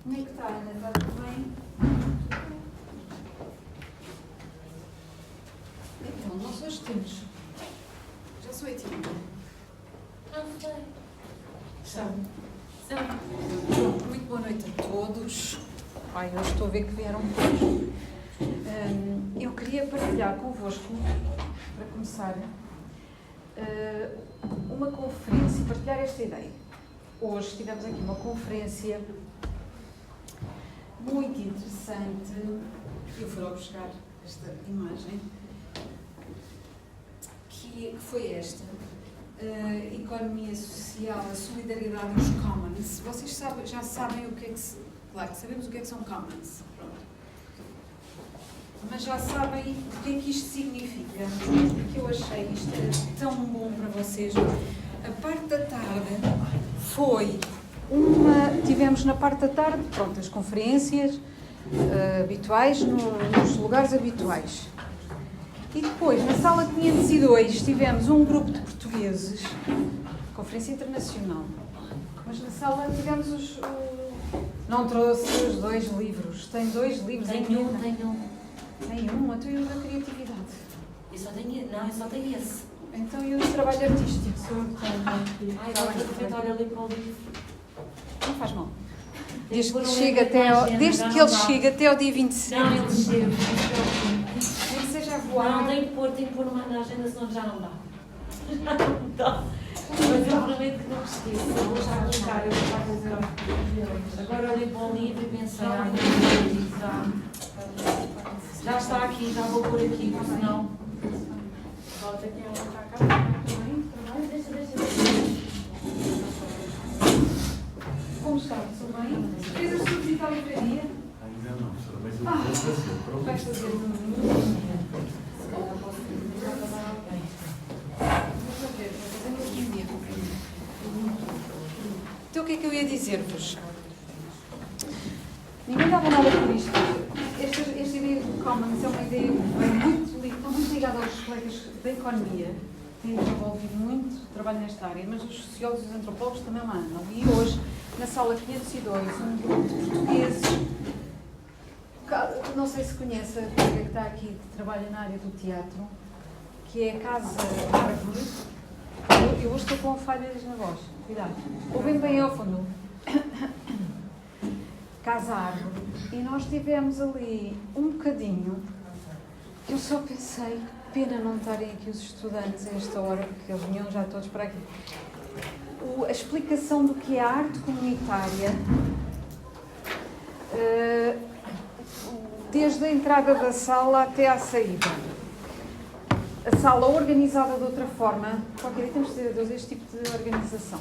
Como é que está, Ana? Está tudo bem? Então, nós hoje temos. Já sou tímida. Não sei. São. São. Muito boa noite a todos. Ai, eu estou a ver que vieram todos. Eu queria partilhar convosco, para começar, uma conferência, partilhar esta ideia. Hoje tivemos aqui uma conferência muito interessante. Eu fui logo buscar esta imagem, que foi esta. Economia social, a solidariedade e os commons. Vocês já sabem o que é que se... Claro, sabemos o que é que são commons. Pronto. Mas já sabem o que é que isto significa. Porque eu achei isto tão bom para vocês. A parte da tarde foi tivemos na parte da tarde, pronto, as conferências habituais, nos lugares habituais. E depois, na sala 502, tivemos um grupo de portugueses, conferência internacional. Mas na sala tivemos não trouxe os 2 livros. Tem 2 livros. Tenho um. Tem um, então e o da criatividade? Eu só tenho esse. Então e o do trabalho artístico? Ai, agora de repente olha ali para o livro. Não faz mal. Desde que ele chega até ao dia 25. Não, ele chega. Nem que seja a voar. Não, tem que pôr na agenda, senão já não dá. Já não dá. Mas eu prometo que não me esqueço. Eu vou já buscar, eu vou já fazer. Agora olhei para o livro e pensei, já está aqui, já vou pôr aqui, porque senão. Volta aqui, ela está cá. Deixa. Como está? Tudo bem? Fez a sua visita à livraria? Ainda não, mas eu vou fazer. Pronto. Vais fazer no Então o que é que eu ia dizer-vos? Ninguém dava nada por isto. Esta ideia do Commons é uma ideia muito ligada aos colegas da economia. Têm desenvolvido muito trabalho nesta área, mas os sociólogos e os antropólogos também lá andam. E hoje, na sala 502, um grupo de portugueses, não sei se conhece a colega que está aqui, que trabalha na área do teatro, que é a Casa Árvore. Eu hoje estou com falhas na voz, cuidado. Ouvem bem ao fundo. Casa Árvore. E nós tivemos ali um bocadinho, que eu só pensei, pena não estarem aqui os estudantes a esta hora, porque eles vinham já todos para aqui. A explicação do que é a arte comunitária, desde a entrada da sala até à saída. A sala organizada de outra forma, qualquer dia temos de ter este tipo de organização.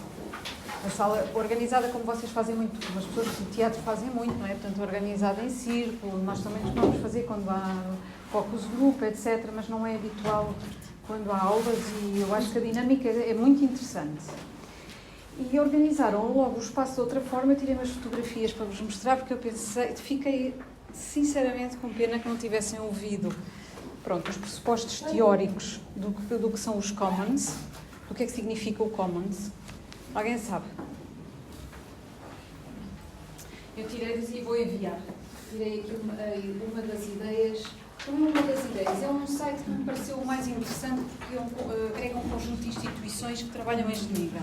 A sala organizada como vocês fazem muito, como as pessoas do teatro fazem muito, não é? Portanto, organizada em círculo, nós também costumamos fazer quando há focus group, etc., mas não é habitual quando há aulas e eu acho que a dinâmica é muito interessante. E organizaram logo o espaço de outra forma, eu tirei umas fotografias para vos mostrar, porque eu fiquei sinceramente com pena que não tivessem ouvido, pronto, os pressupostos teóricos do que são os commons, do que é que significa o commons. Alguém sabe? Eu tirei-lhes e vou enviar. Tirei aqui uma das ideias. Não é uma das ideias, é um site que me pareceu o mais interessante porque agrega um conjunto de instituições que trabalham a este nível.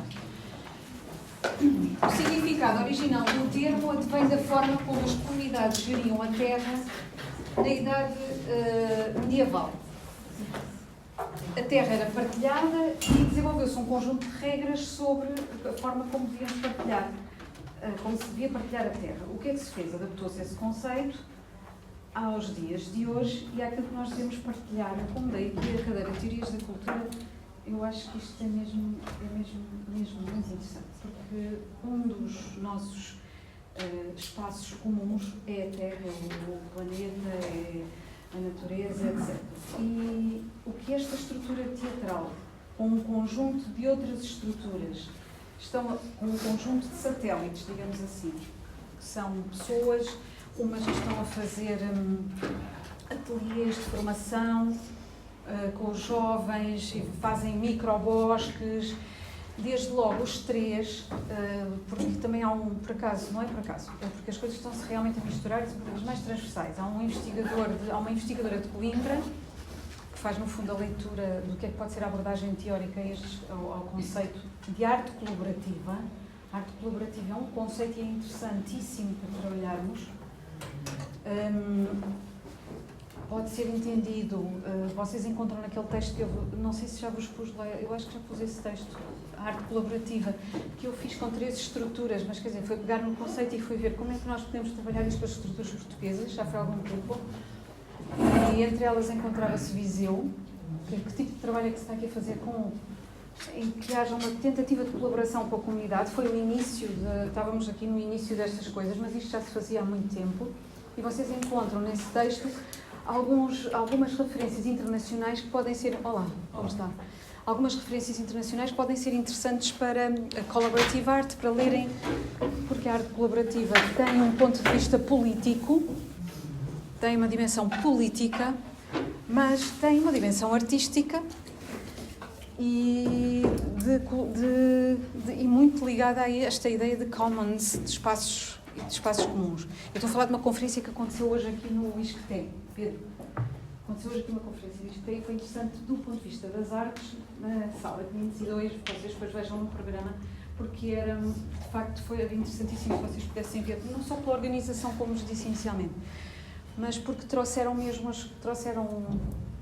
O significado original do termo advém da forma como as comunidades geriam a terra na idade medieval. A terra era partilhada e desenvolveu-se um conjunto de regras sobre a forma como devíamos partilhar, como se devia partilhar a terra. O que é que se fez? Adaptou-se esse conceito aos dias de hoje e àquilo que nós devemos partilhar. Como dei aqui a cadeira de Teorias da Cultura, eu acho que isto é mesmo muito interessante, porque um dos nossos espaços comuns é a terra, o planeta, é a natureza, etc. E o que esta estrutura teatral, com um conjunto de outras estruturas, estão com um conjunto de satélites, digamos assim, que são pessoas, umas estão a fazer ateliês de formação com os jovens e fazem microbosques, Desde logo os três, porque também há por acaso, não é por acaso, é porque as coisas estão-se realmente a misturar e são coisas mais transversais. Há uma investigadora de Coimbra, que faz no fundo a leitura do que é que pode ser a abordagem teórica ao conceito de arte colaborativa. A arte colaborativa é um conceito e é interessantíssimo para trabalharmos. Pode ser entendido, vocês encontram naquele texto que eu não sei se já vos pus lá, eu acho que já pus esse texto, a arte colaborativa, que eu fiz com 3 estruturas, mas quer dizer, foi pegar no conceito e fui ver como é que nós podemos trabalhar isto com as estruturas portuguesas, já foi há algum tempo, e entre elas encontrava-se Viseu, que tipo de trabalho é que se está aqui a fazer em que haja uma tentativa de colaboração com a comunidade. Foi o início, estávamos aqui no início destas coisas, mas isto já se fazia há muito tempo, e vocês encontram nesse texto algumas referências internacionais que podem ser... Olá, como está? Algumas referências internacionais que podem ser interessantes para a collaborative art, para lerem, porque a arte colaborativa tem um ponto de vista político, tem uma dimensão política, mas tem uma dimensão artística e muito ligada a esta ideia de commons, de espaços comuns. Eu estou a falar de uma conferência que aconteceu hoje aqui no ISCTE, Pedro. Aconteceu hoje aqui uma conferência no ISCTE e foi interessante do ponto de vista das artes, na sala 502, vocês depois vejam no programa, porque era, de facto, foi interessantíssimo que vocês pudessem ver, não só pela organização, como vos disse inicialmente, mas porque trouxeram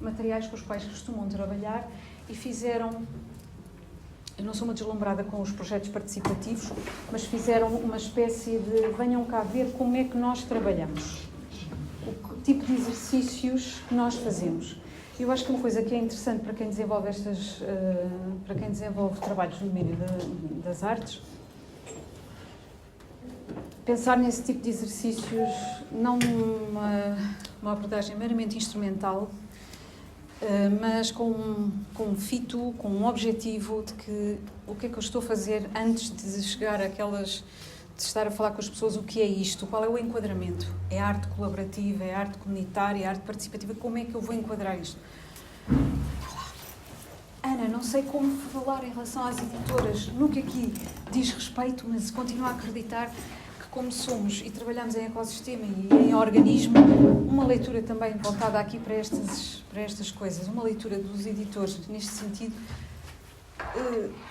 materiais com os quais costumam trabalhar e fizeram... Eu não sou uma deslumbrada com os projetos participativos, mas fizeram uma espécie de venham cá ver como é que nós trabalhamos, o tipo de exercícios que nós fazemos. Eu acho que uma coisa que é interessante para quem desenvolve para quem desenvolve trabalhos no domínio das artes, pensar nesse tipo de exercícios, não uma abordagem meramente instrumental, mas com um fito, com um objetivo de que o que é que eu estou a fazer antes de chegar àquelas, de estar a falar com as pessoas, o que é isto, qual é o enquadramento, é arte colaborativa, é arte comunitária, é arte participativa, como é que eu vou enquadrar isto? Ana, não sei como falar em relação às editoras, no que aqui diz respeito, mas continuo a acreditar que como somos e trabalhamos em ecossistema e em organismo, uma leitura também voltada aqui para estas coisas, uma leitura dos editores neste sentido,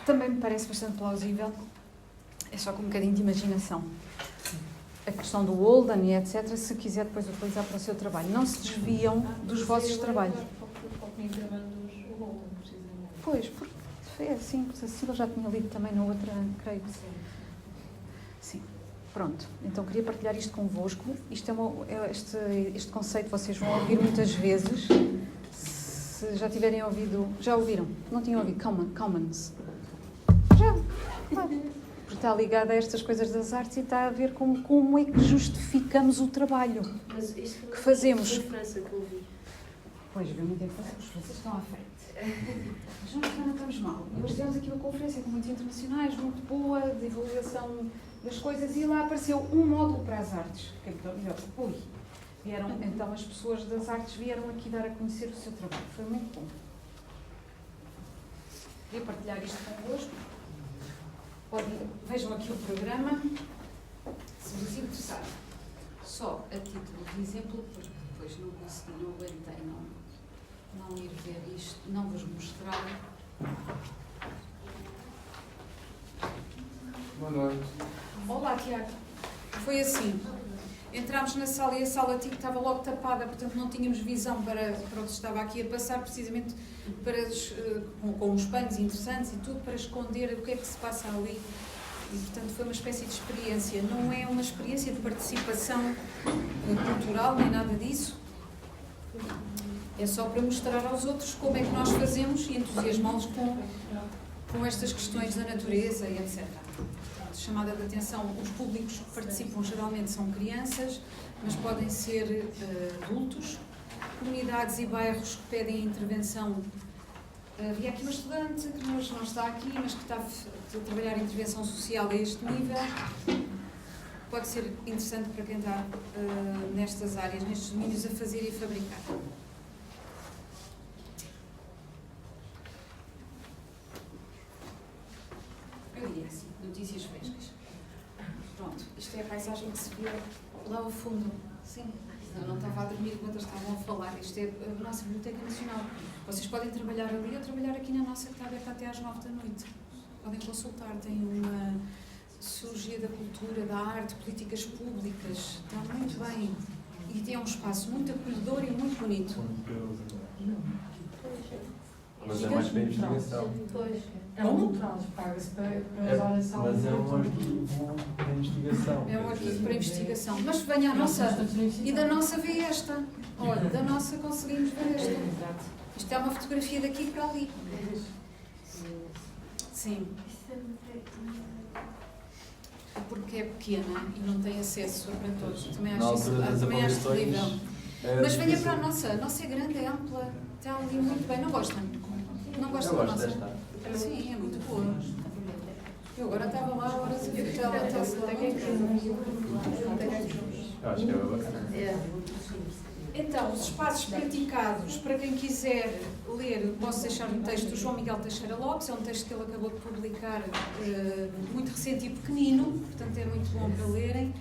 também me parece bastante plausível, é só com um bocadinho de imaginação. A questão do Holden e etc, se quiser depois utilizar para o seu trabalho. Não se desviam dos vossos trabalhos. Pois, porque é assim, a Cecília já tinha lido também na outra, creio. Sim. Pronto, então queria partilhar isto convosco. Este conceito vocês vão ouvir muitas vezes. Se já tiverem ouvido... Já ouviram? Não tinham ouvido? Commons. Já. Porque está ligado a estas coisas das artes e está a ver como é que justificamos o trabalho que fazemos. Foi a França que eu vi. Pois, realmente é que os franceses estão à frente. Mas não estamos mal. E hoje tivemos aqui uma conferência com muitos internacionais, muito boa, de divulgação das coisas, e lá apareceu um módulo para as artes, que é muito melhor. Então as pessoas das artes vieram aqui dar a conhecer o seu trabalho. Foi muito bom. Queria partilhar isto convosco. Vejam aqui o programa, se vos interessar. Só a título de exemplo, porque depois não aguentei não ir ver isto, não vos mostrar. Boa noite. Olá, Tiago. Foi assim. Entramos na sala e a sala estava logo tapada, portanto não tínhamos visão para o que estava aqui a passar, precisamente com uns panos interessantes e tudo, para esconder o que é que se passa ali. E, portanto, foi uma espécie de experiência. Não é uma experiência de participação cultural, nem nada disso. É só para mostrar aos outros como é que nós fazemos e entusiasmá-los com estas questões da natureza e etc. Chamada de atenção, os públicos que participam geralmente são crianças, mas podem ser adultos, comunidades e bairros que pedem intervenção. Havia aqui uma estudante que hoje não está aqui, mas que está a trabalhar em intervenção social a este nível. Pode ser interessante para quem está nestas áreas, nestes domínios, a fazer e a fabricar. Isto é a paisagem que se vê lá ao fundo. Sim. Eu não estava a dormir quando eles estavam a falar. Isto é a nossa Biblioteca Nacional. Vocês podem trabalhar ali ou trabalhar aqui na nossa, que está aberta até às 9 da noite. Podem consultar. Tem uma Sociologia da Cultura, da Arte, Políticas Públicas. Está muito bem. E tem um espaço muito acolhedor e muito bonito. Mas é mais para investigação. É um neutral, paga-se para usar essa aula. Mas é um arquivo para investigação. É um arquivo para investigação. Mas venha à nossa. E da nossa vê esta. Olha, da nossa conseguimos ver esta. Isto é uma fotografia daqui para ali. Sim. Porque é pequena e não tem acesso para todos. Também acho isso terrível. Mas venha para a nossa. A nossa é grande, é ampla. Está ali muito bem. Não gostam? Não gostam da nossa? Sim, é muito boa. Eu agora estava lá, agora se vê que ela está-se lá. Acho que é bacana. Então, os espaços praticados, para quem quiser ler, posso deixar um texto do João Miguel Teixeira Lopes, é um texto que ele acabou de publicar, muito recente e pequenino, portanto é muito bom para lerem.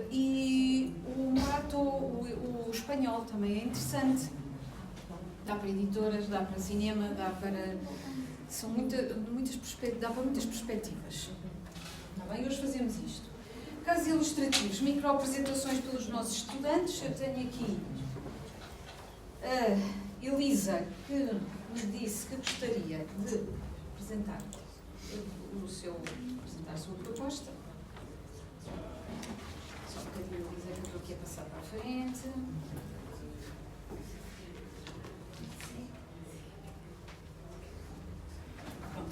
E o Morato, o espanhol, também é interessante. Dá para editoras, dá para cinema, dá para... São dá para muitas perspectivas. Está bem? Hoje fazemos isto. Casos ilustrativos, microapresentações pelos nossos estudantes. Eu tenho aqui a Elisa, que me disse que gostaria de apresentar a sua proposta. Só um bocadinho, Elisa, que eu estou aqui a passar para a frente.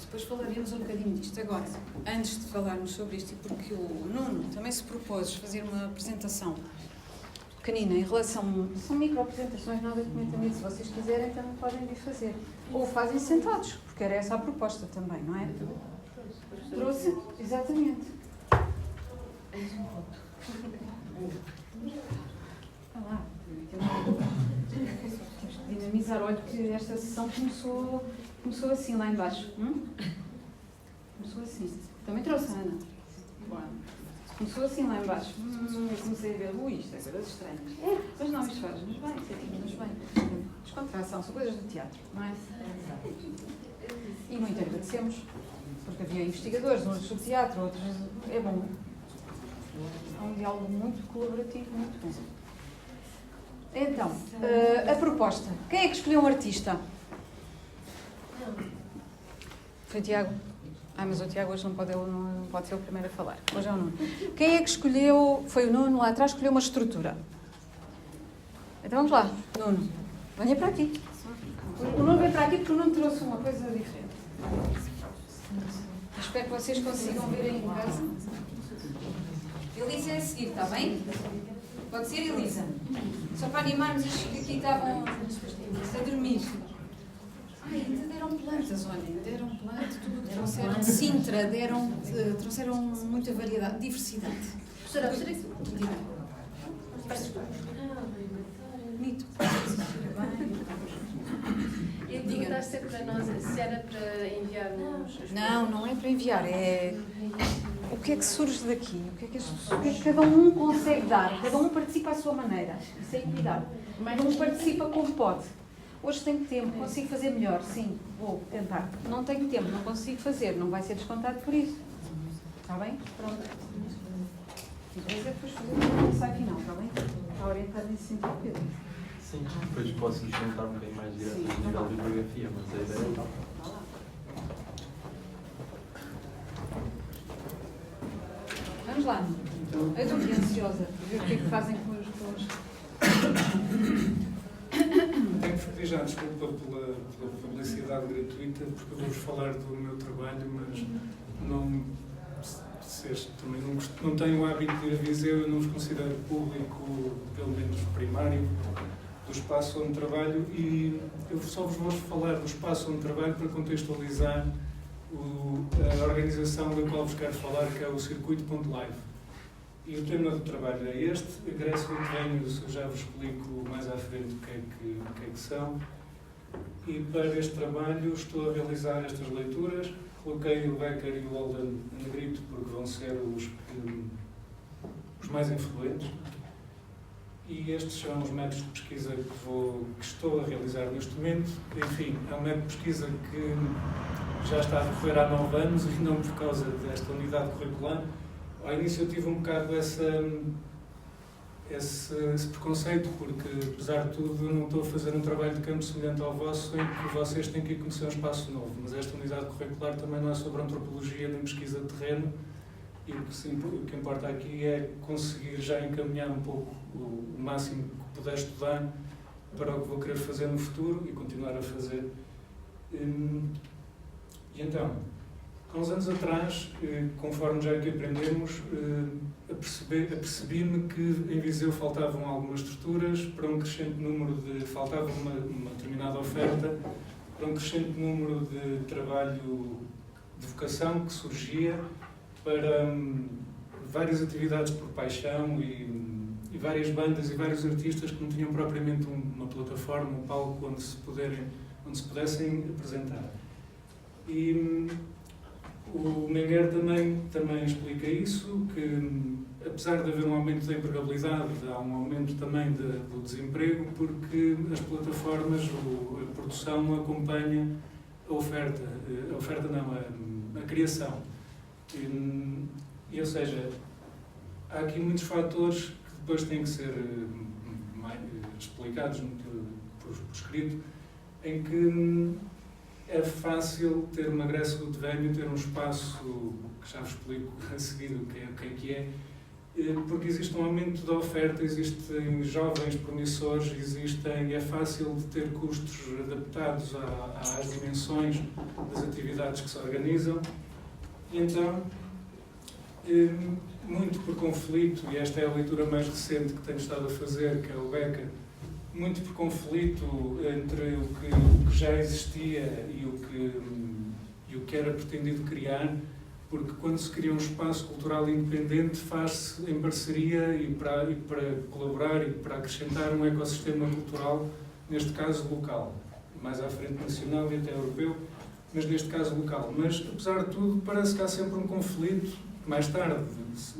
Depois falaremos um bocadinho disto. Agora, antes de falarmos sobre isto, e porque o Nuno também se propôs fazer uma apresentação pequenina em relação... São micro-apresentações, nada de comentamento. Se vocês quiserem, também podem vir fazer. Ou fazem sentados, porque era essa a proposta também, não é? Trouxe? Exatamente. Olha lá. Temos que dinamizar. Olha que esta sessão começou assim lá embaixo. Começou assim. Também trouxe a Ana. Bom, começou assim lá embaixo. Eu comecei a ver, isto é coisas estranhas. Mas não, isto faz-nos bem, sentimos-nos bem. Descontração, são coisas do teatro, não é? E muito agradecemos, porque havia investigadores, uns do teatro, outros... É bom. É um diálogo muito colaborativo, muito bom. Então, a proposta. Quem é que escolheu um artista? Foi o Tiago? Mas o Tiago hoje não pode ser o primeiro a falar. Hoje é o Nuno. Quem é que escolheu... Foi o Nuno lá atrás, escolheu uma estrutura. Então vamos lá, Nuno. Venha para aqui. O Nuno vem para aqui porque o Nuno trouxe uma coisa diferente. Espero que vocês consigam ver aí em casa. Elisa é a seguir, está bem? Pode ser, Elisa? Só para animarmos os que aqui estavam a dormir. Ainda deram plantas, olhem, deram plantas, tudo o que trouxeram de Sintra, trouxeram muita variedade, diversidade. Professora, gostaria de... Bonito. E perguntaste para nós se era para enviarmos... Não é para enviar, é... O que é que surge daqui? O que é que cada um consegue dar? Cada um participa à sua maneira, sem cuidado. Cada um participa como pode. Hoje tenho tempo, consigo fazer melhor, sim, vou tentar. Não tenho tempo, não consigo fazer, não vai ser descontado por isso. Está bem? Pronto. E depois é depois fazer o ensaio final, está bem? Está orientado nesse sentido, Pedro? Sim, depois posso juntar um bocadinho mais direto no nível de bibliografia, mas a ideia é tal. Vamos lá. Eu estou aqui ansiosa para ver o que é que fazem com os... Tenho que pedir já desculpa pela publicidade gratuita, porque eu vou-vos falar do meu trabalho, mas não, também não tenho o hábito de ir a Viseu, eu não vos considero público, pelo menos primário, do espaço onde trabalho, e eu só vos vou falar do espaço onde trabalho para contextualizar a organização da qual vos quero falar, que é o Circuito.live. E o tema do trabalho é este, Grécia e Mediterrâneo, já vos explico mais à frente o que é que são. E para este trabalho estou a realizar estas leituras. coloquei o Becker e o Holden a negrito porque vão ser os mais influentes. E estes são os métodos de pesquisa que estou a realizar neste momento. Enfim, é um método de pesquisa que já está a decorrer há 9 anos e não por causa desta unidade curricular. Ao início eu tive um bocado esse preconceito, porque, apesar de tudo, eu não estou a fazer um trabalho de campo semelhante ao vosso, em que vocês têm que ir conhecer um espaço novo. Mas esta unidade curricular também não é sobre antropologia nem pesquisa de terreno, e o que importa aqui é conseguir já encaminhar um pouco o máximo que puder estudar para o que vou querer fazer no futuro e continuar a fazer. E então, há uns anos atrás, conforme já aqui aprendemos, apercebi-me que em Viseu faltavam algumas estruturas para um crescente número faltava uma determinada oferta para um crescente número de trabalho de vocação que surgia para várias atividades por paixão e várias bandas e vários artistas que não tinham propriamente uma plataforma, um palco onde se pudessem apresentar. E o Menguer também explica isso, que apesar de haver um aumento da empregabilidade, há um aumento também do desemprego, porque as plataformas, a produção acompanha a oferta não, a criação. Ou seja, há aqui muitos fatores que depois têm que ser explicados por escrito, em que é fácil ter uma Grécia de Vénio, ter um espaço que já vos explico a seguir o que é, porque existe um aumento da oferta, existem jovens promissores, é fácil de ter custos adaptados às dimensões das atividades que se organizam. E então, muito por conflito, e esta é a leitura mais recente que tenho estado a fazer, que é o Becker, muito por conflito entre o que já existia e o que era pretendido criar, porque quando se cria um espaço cultural independente faz-se em parceria e para colaborar e para acrescentar um ecossistema cultural, neste caso local, mais à frente nacional e até europeu, mas neste caso local. Mas, apesar de tudo, parece que há sempre um conflito. Mais tarde se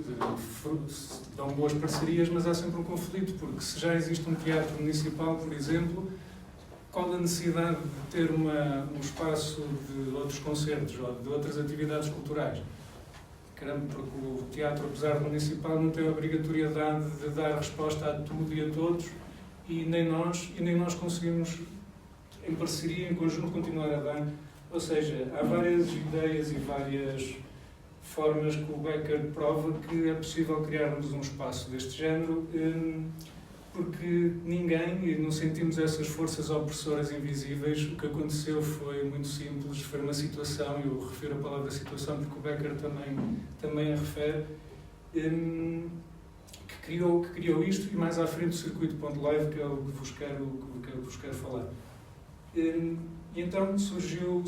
dão boas parcerias, mas há sempre um conflito, porque se já existe um teatro municipal, por exemplo, qual a necessidade de ter um espaço de outros concertos ou de outras atividades culturais? Caramba, porque o teatro, apesar de municipal, não tem a obrigatoriedade de dar resposta a tudo e a todos, e nem nós conseguimos, em parceria, em conjunto, continuar a dar. Ou seja, há várias ideias e várias formas que o Becker prova que é possível criarmos um espaço deste género, porque e não sentimos essas forças opressoras invisíveis. O que aconteceu foi muito simples, foi uma situação, eu refiro a palavra situação porque o Becker também a refere, que criou isto, e mais à frente o circuito Ponto Live, que é o que vos quero falar. E então surgiu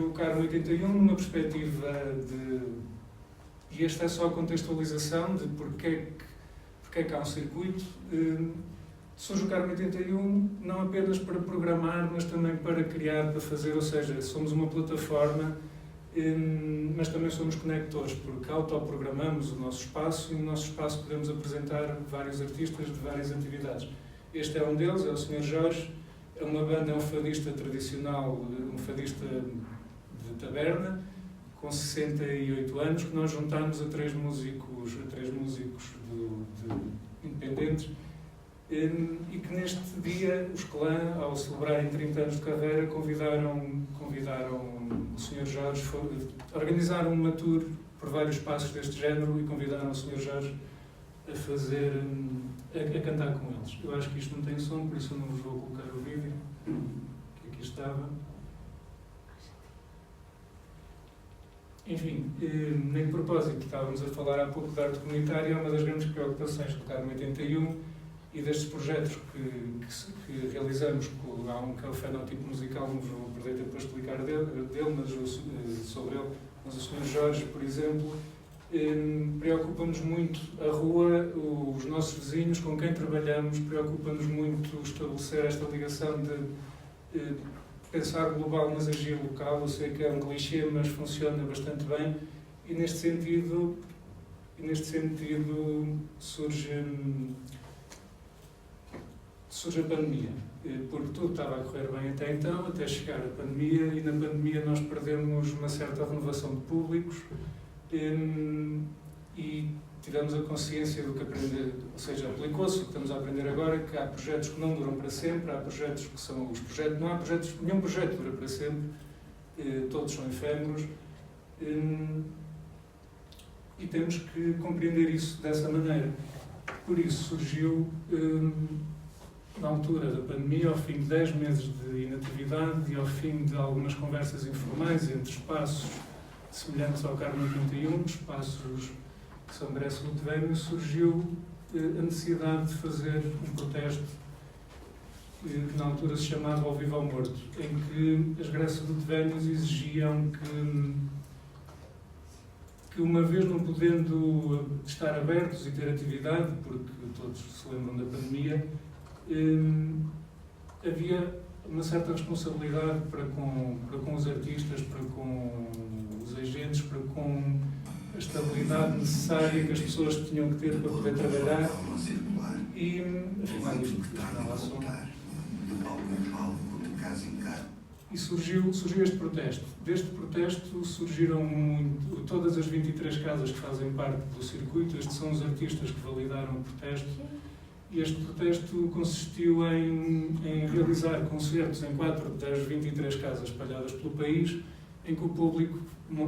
o Carmo 81 numa perspectiva e esta é só a contextualização de porque é que há um circuito. Surge o Carmo 81 não apenas para programar, mas também para criar, para fazer, ou seja, somos uma plataforma, mas também somos conectores, porque autoprogramamos o nosso espaço e no nosso espaço podemos apresentar vários artistas de várias atividades. Este é um deles, é o Sr. Jorge, é uma banda, é um fadista tradicional, um fadista de taberna, com 68 anos, que nós juntámos a três músicos independentes, e que neste dia os Clã, ao celebrarem 30 anos de carreira, convidaram o Sr. Jorge, organizaram uma tour por vários espaços deste género e convidaram o Sr. Jorge a cantar com eles. Eu acho que isto não tem som, por isso eu não vos vou colocar o vídeo, que aqui estava. Enfim, nem de propósito, estávamos a falar há pouco de arte comunitária, é uma das grandes preocupações do Carmo 81 e destes projetos que realizamos. Há um que é o fenotipo musical, não vou perder tempo para explicar sobre ele, mas o Sr. Jorge, por exemplo, preocupa-nos muito a rua, os nossos vizinhos com quem trabalhamos, preocupa-nos muito estabelecer esta ligação de pensar global, mas agir local. Eu sei que é um clichê, mas funciona bastante bem. E neste sentido surge a pandemia. Porque tudo estava a correr bem até então, até chegar a pandemia, e na pandemia nós perdemos uma certa renovação de públicos e tivemos a consciência do que aprender, ou seja, aplicou-se o que estamos a aprender agora, que há projetos que não duram para sempre, há projetos que são os projetos, não há projetos, nenhum projeto dura para sempre, todos são efêmeros, e temos que compreender isso dessa maneira. Por isso surgiu, na altura da pandemia, ao fim de 10 meses de inatividade e ao fim de algumas conversas informais entre espaços semelhantes ao Carmo 81, espaços que são Grécia Luterana, surgiu a necessidade de fazer um protesto que na altura se chamava Ao Vivo ao Morto, em que as Grécias Luteranas exigiam que uma vez não podendo estar abertos e ter atividade, porque todos se lembram da pandemia, havia uma certa responsabilidade para com os artistas, para com os agentes, para com a estabilidade necessária que as pessoas tinham que ter para poder trabalhar. E, afinal, surgiu este protesto. Deste protesto surgiram todas as 23 casas que fazem parte do circuito. Estes são os artistas que validaram o protesto. E este protesto consistiu em realizar concertos em 4 das 23 casas espalhadas pelo país, em que o público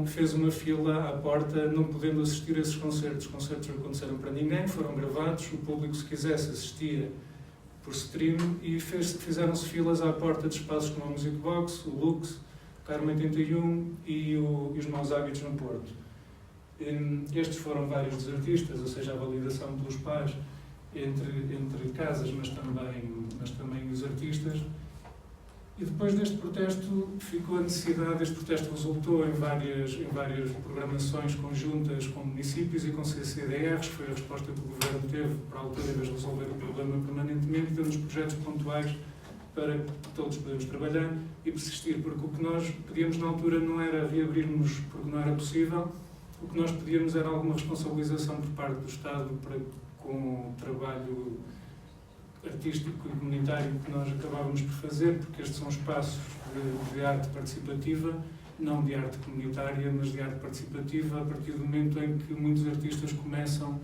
fez uma fila à porta, não podendo assistir a esses concertos. Os concertos não aconteceram para ninguém, foram gravados, o público, se quisesse, assistia por stream, e fizeram-se filas à porta de espaços como a Music Box, o Lux, o Carmo 81 e os Maus Hábitos no Porto. Estes foram vários dos artistas, ou seja, a validação pelos pares entre casas, mas também os artistas. E depois deste protesto ficou a necessidade, este protesto resultou em várias programações conjuntas com municípios e com CCDRs, foi a resposta que o Governo teve para a altura de resolver o problema permanentemente, temos projetos pontuais para que todos podemos trabalhar e persistir, porque o que nós pedíamos na altura não era reabrirmos porque não era possível, o que nós pedíamos era alguma responsabilização por parte do Estado com o trabalho artístico e comunitário que nós acabávamos por fazer, porque estes são espaços de arte participativa, não de arte comunitária, mas de arte participativa, a partir do momento em que muitos artistas começam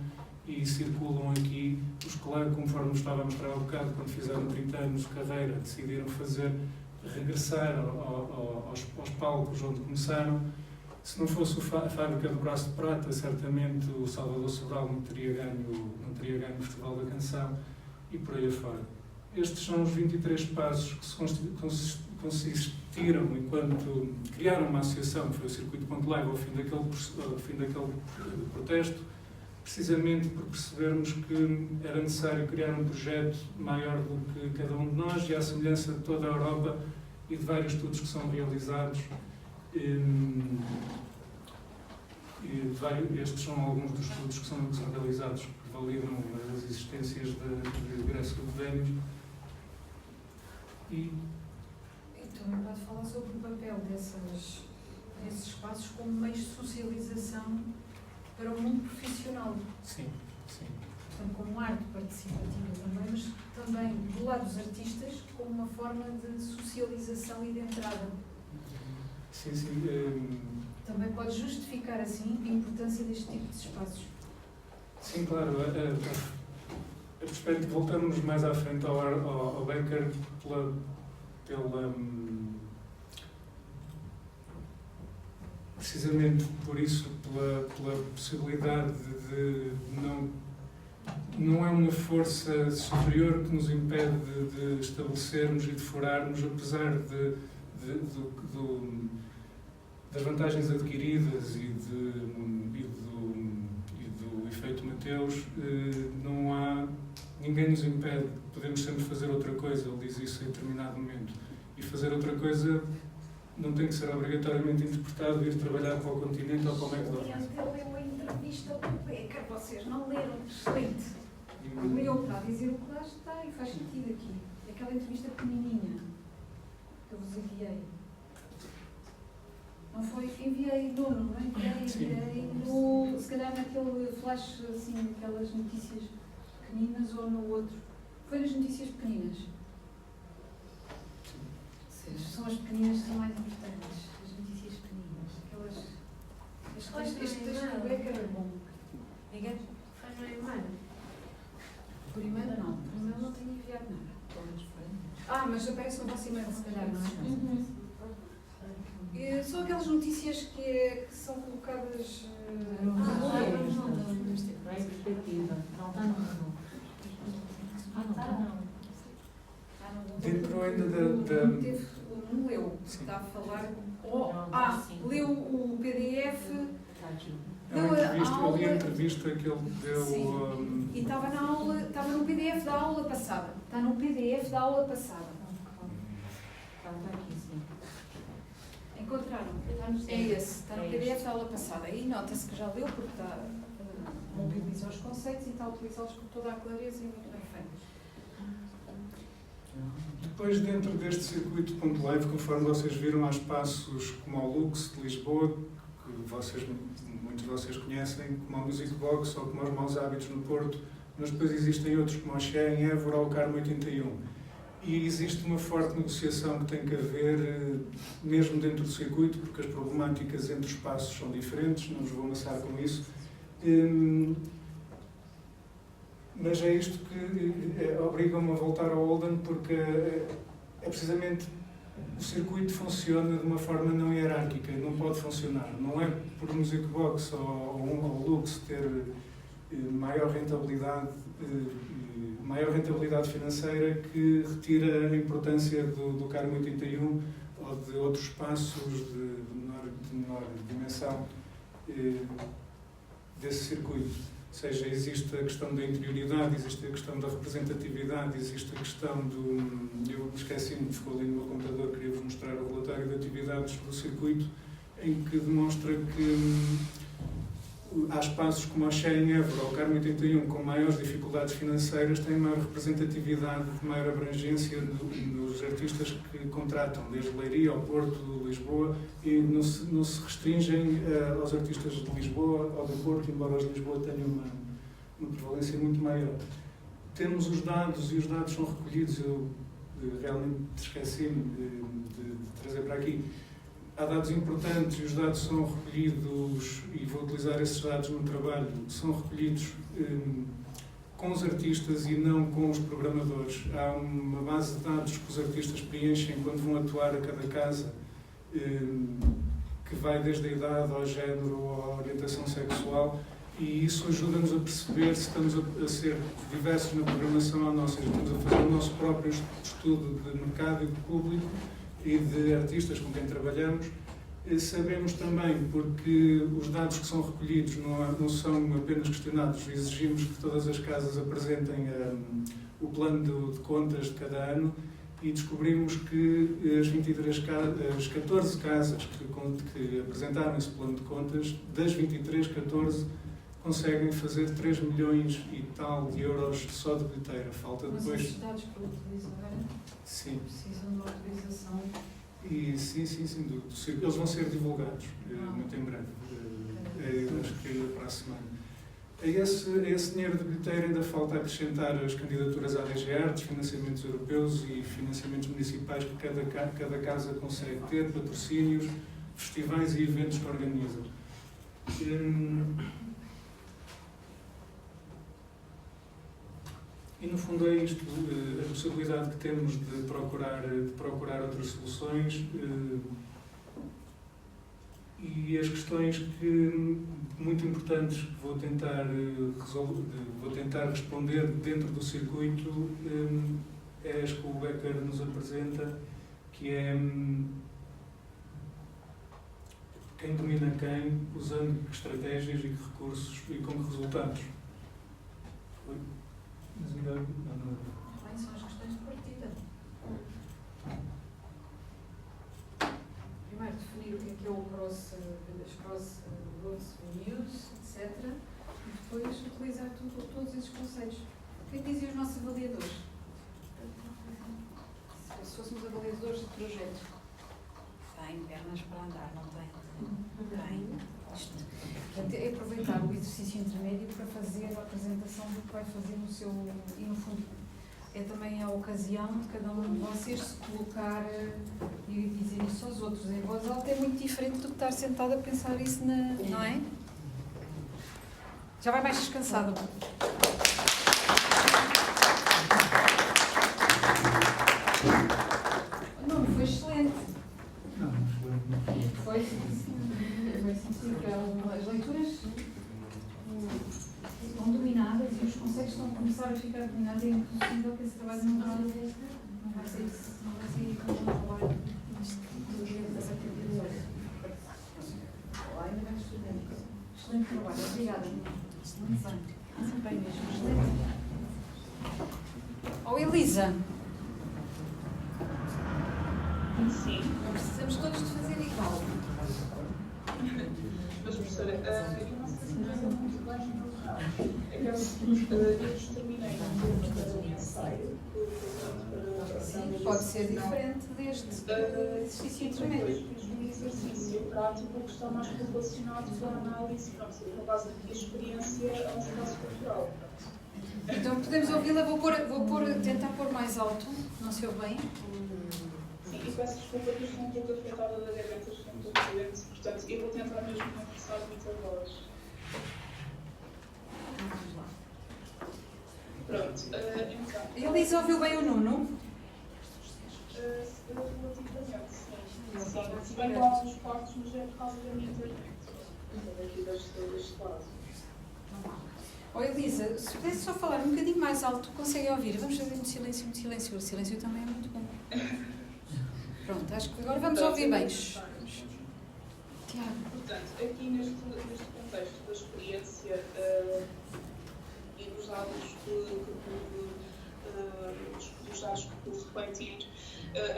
e circulam aqui, os que lá, conforme estava a mostrar há bocado, quando fizeram 30 anos de carreira, decidiram regressar aos palcos onde começaram. Se não fosse a Fábrica do Braço de Prata, certamente o Salvador Sobral não teria ganho o Festival da Canção, e por aí afora. Estes são os 23 passos que se consistiram enquanto criaram uma associação, que foi o Circuito Ponte Live, ao fim daquele protesto, precisamente por percebermos que era necessário criar um projeto maior do que cada um de nós, e à semelhança de toda a Europa e de vários estudos que são realizados. Estes são alguns dos estudos que são realizados, que validam as existências de Grécia Luterana. E também pode falar sobre o papel desses espaços como meios de socialização para o mundo profissional. Sim, sim. Portanto, como arte participativa também, mas também do lado dos artistas como uma forma de socialização e de entrada. Sim, sim. Também pode justificar, assim, a importância deste tipo de espaços. Sim, claro. Voltamos mais à frente ao Baker precisamente por isso, pela possibilidade de não é uma força superior que nos impede de estabelecermos e de furarmos, apesar das vantagens adquiridas e do efeito Mateus, não há, ninguém nos impede, podemos sempre fazer outra coisa, ele diz isso em determinado momento, e fazer outra coisa não tem que ser obrigatoriamente interpretado e ir trabalhar para o continente ou para o McDonald's. Ele leu a entrevista ao Becker, vocês não leram, excelente. Leu para dizer o que lá está e faz sentido aqui. Aquela entrevista pequenininha. eu vos enviei. Não foi? Enviei no, não enviei no, se calhar naquele flash, assim, aquelas notícias pequeninas ou no outro. Foi nas notícias pequeninas. São as pequeninas que são mais importantes. As notícias pequeninas. Aquelas. Este texto do Becker era bom. Diga? Foi no e-mail. Por e-mail não. Por e-mail não tenho enviado nada. Mas aparece no vosso e-mail, se calhar, não é? São aquelas notícias que são colocadas Não é perspectiva. Não está no menu. Não está não. Dentro ainda Teve um leu, Sim. está a falar. Sim. Leu o PDF. Está aqui. eu li a entrevista que ele deu. Sim. E estava na aula, estava no PDF da aula passada. Está no PDF da aula passada. Está aqui, sim. Encontraram? É esse, está no PDF da aula passada. Aí nota-se que já leu, porque está a mobilizar os conceitos e está a utilizá-los com toda a clareza e muito bem feito. Depois, dentro deste circuito Ponto Live, conforme vocês viram, há espaços como o Lux de Lisboa, que muitos de vocês conhecem, como o Music Box ou como os Maus Hábitos no Porto, mas depois existem outros como o Xé em Évora ou o Carmo 81. E existe uma forte negociação que tem que haver, mesmo dentro do circuito, porque as problemáticas entre os espaços são diferentes, não vos vou amassar com isso. Mas é isto que obriga-me a voltar ao Holden, porque é precisamente o circuito funciona de uma forma não hierárquica, não pode funcionar. Não é por Music Box ou Lux ter maior rentabilidade financeira que retira a importância do Carmo 81 ou de outros espaços de menor dimensão desse circuito. Ou seja, existe a questão da interioridade, existe a questão da representatividade, existe a questão do... Eu esqueci-me, ficou ali no meu computador, queria-vos mostrar o relatório de atividades do circuito, em que demonstra que há espaços como a Xé em Évora ou o Carmo 81 com maiores dificuldades financeiras têm maior representatividade, maior abrangência nos artistas que contratam, desde Leiria ao Porto, Lisboa, e não se restringem aos artistas de Lisboa ou do Porto, embora os de Lisboa tenham uma prevalência muito maior. Temos os dados e os dados são recolhidos, eu realmente esqueci-me de trazer para aqui. Há dados importantes e os dados são recolhidos, e vou utilizar esses dados no trabalho, são recolhidos com os artistas e não com os programadores. Há uma base de dados que os artistas preenchem quando vão atuar a cada casa, que vai desde a idade ao género ou à orientação sexual, e isso ajuda-nos a perceber se estamos a ser diversos na programação ou não, ou seja, estamos a fazer o nosso próprio estudo de mercado e de público e de artistas com quem trabalhamos. Sabemos também, porque os dados que são recolhidos não são apenas questionados, exigimos que todas as casas apresentem o plano de contas de cada ano, e descobrimos que as 14 casas que apresentaram esse plano de contas, das 23, 14 conseguem fazer 3 milhões e tal de euros só de bilheteira. Falta depois... Mas os dados que utilizam agora Sim. precisam de autorização. E sim, eles vão ser divulgados muito em breve, acho que para a semana. A esse dinheiro de bilheteira ainda falta acrescentar as candidaturas à DG Artes, financiamentos europeus e financiamentos municipais que cada casa consegue ter, patrocínios, festivais e eventos que organiza. E no fundo é isto, a possibilidade que temos de procurar outras soluções e as questões muito importantes que vou tentar responder dentro do circuito é as que o Becker nos apresenta, que é quem domina quem, usando que estratégias e que recursos e com que resultados. Mas ainda Bem, são as questões de partida. Primeiro, definir o que é o cross news, etc. E depois utilizar todos esses conceitos. O que é que dizem os nossos avaliadores? se fôssemos avaliadores de projetos. Tem pernas para andar, não tem? Tem. Portanto, é aproveitar o exercício intermédio para fazer a apresentação do que vai fazer no seu... E, no fundo, é também a ocasião de cada um de vocês se colocar e dizer isso aos outros em voz alta. É muito diferente do que estar sentado a pensar isso, não é? Já vai mais descansado. Não, foi excelente. Foi sim, as leituras estão dominadas e os conceitos estão a começar a ficar dominados. É impossível que esse trabalho não vai ser isso, não vai ser como um trabalho das atividades. Olá, ainda bem estudante. Excelente trabalho, obrigada. Muito bem mesmo, excelente. Oh, Elisa. Sim. Precisamos todos de fazer igual. Mas, professora, eu não sei se me lembro muito bem no local. É que eu terminei um ensaio. Sim, pode ser diferente deste exercício intermédio. Um exercício prático que está mais relacionado com a análise, com a base da minha experiência ao espaço cultural. Então podemos ouvi-la, tentar pôr mais alto, não se ouve bem? Sim, e peço desculpa que estou um pouco afetada da garganta, estou um pouco doente, portanto eu vou tentar mesmo não forçar muita voz. Vamos lá. Pronto, então. Elisa ouviu bem o Nuno? Relativamente, sim. Se bem com alguns cortes, mas é por causa da minha internet. Aqui deste lado. Oh, Elisa, se pudesse só falar um bocadinho mais alto, consegue ouvir? Vamos fazer muito silêncio, muito silêncio. O silêncio também é muito bom. Pronto, acho que agora vamos ouvir bem. Tiago. Portanto, aqui neste contexto da experiência e dos dados dos dados que pude refletir,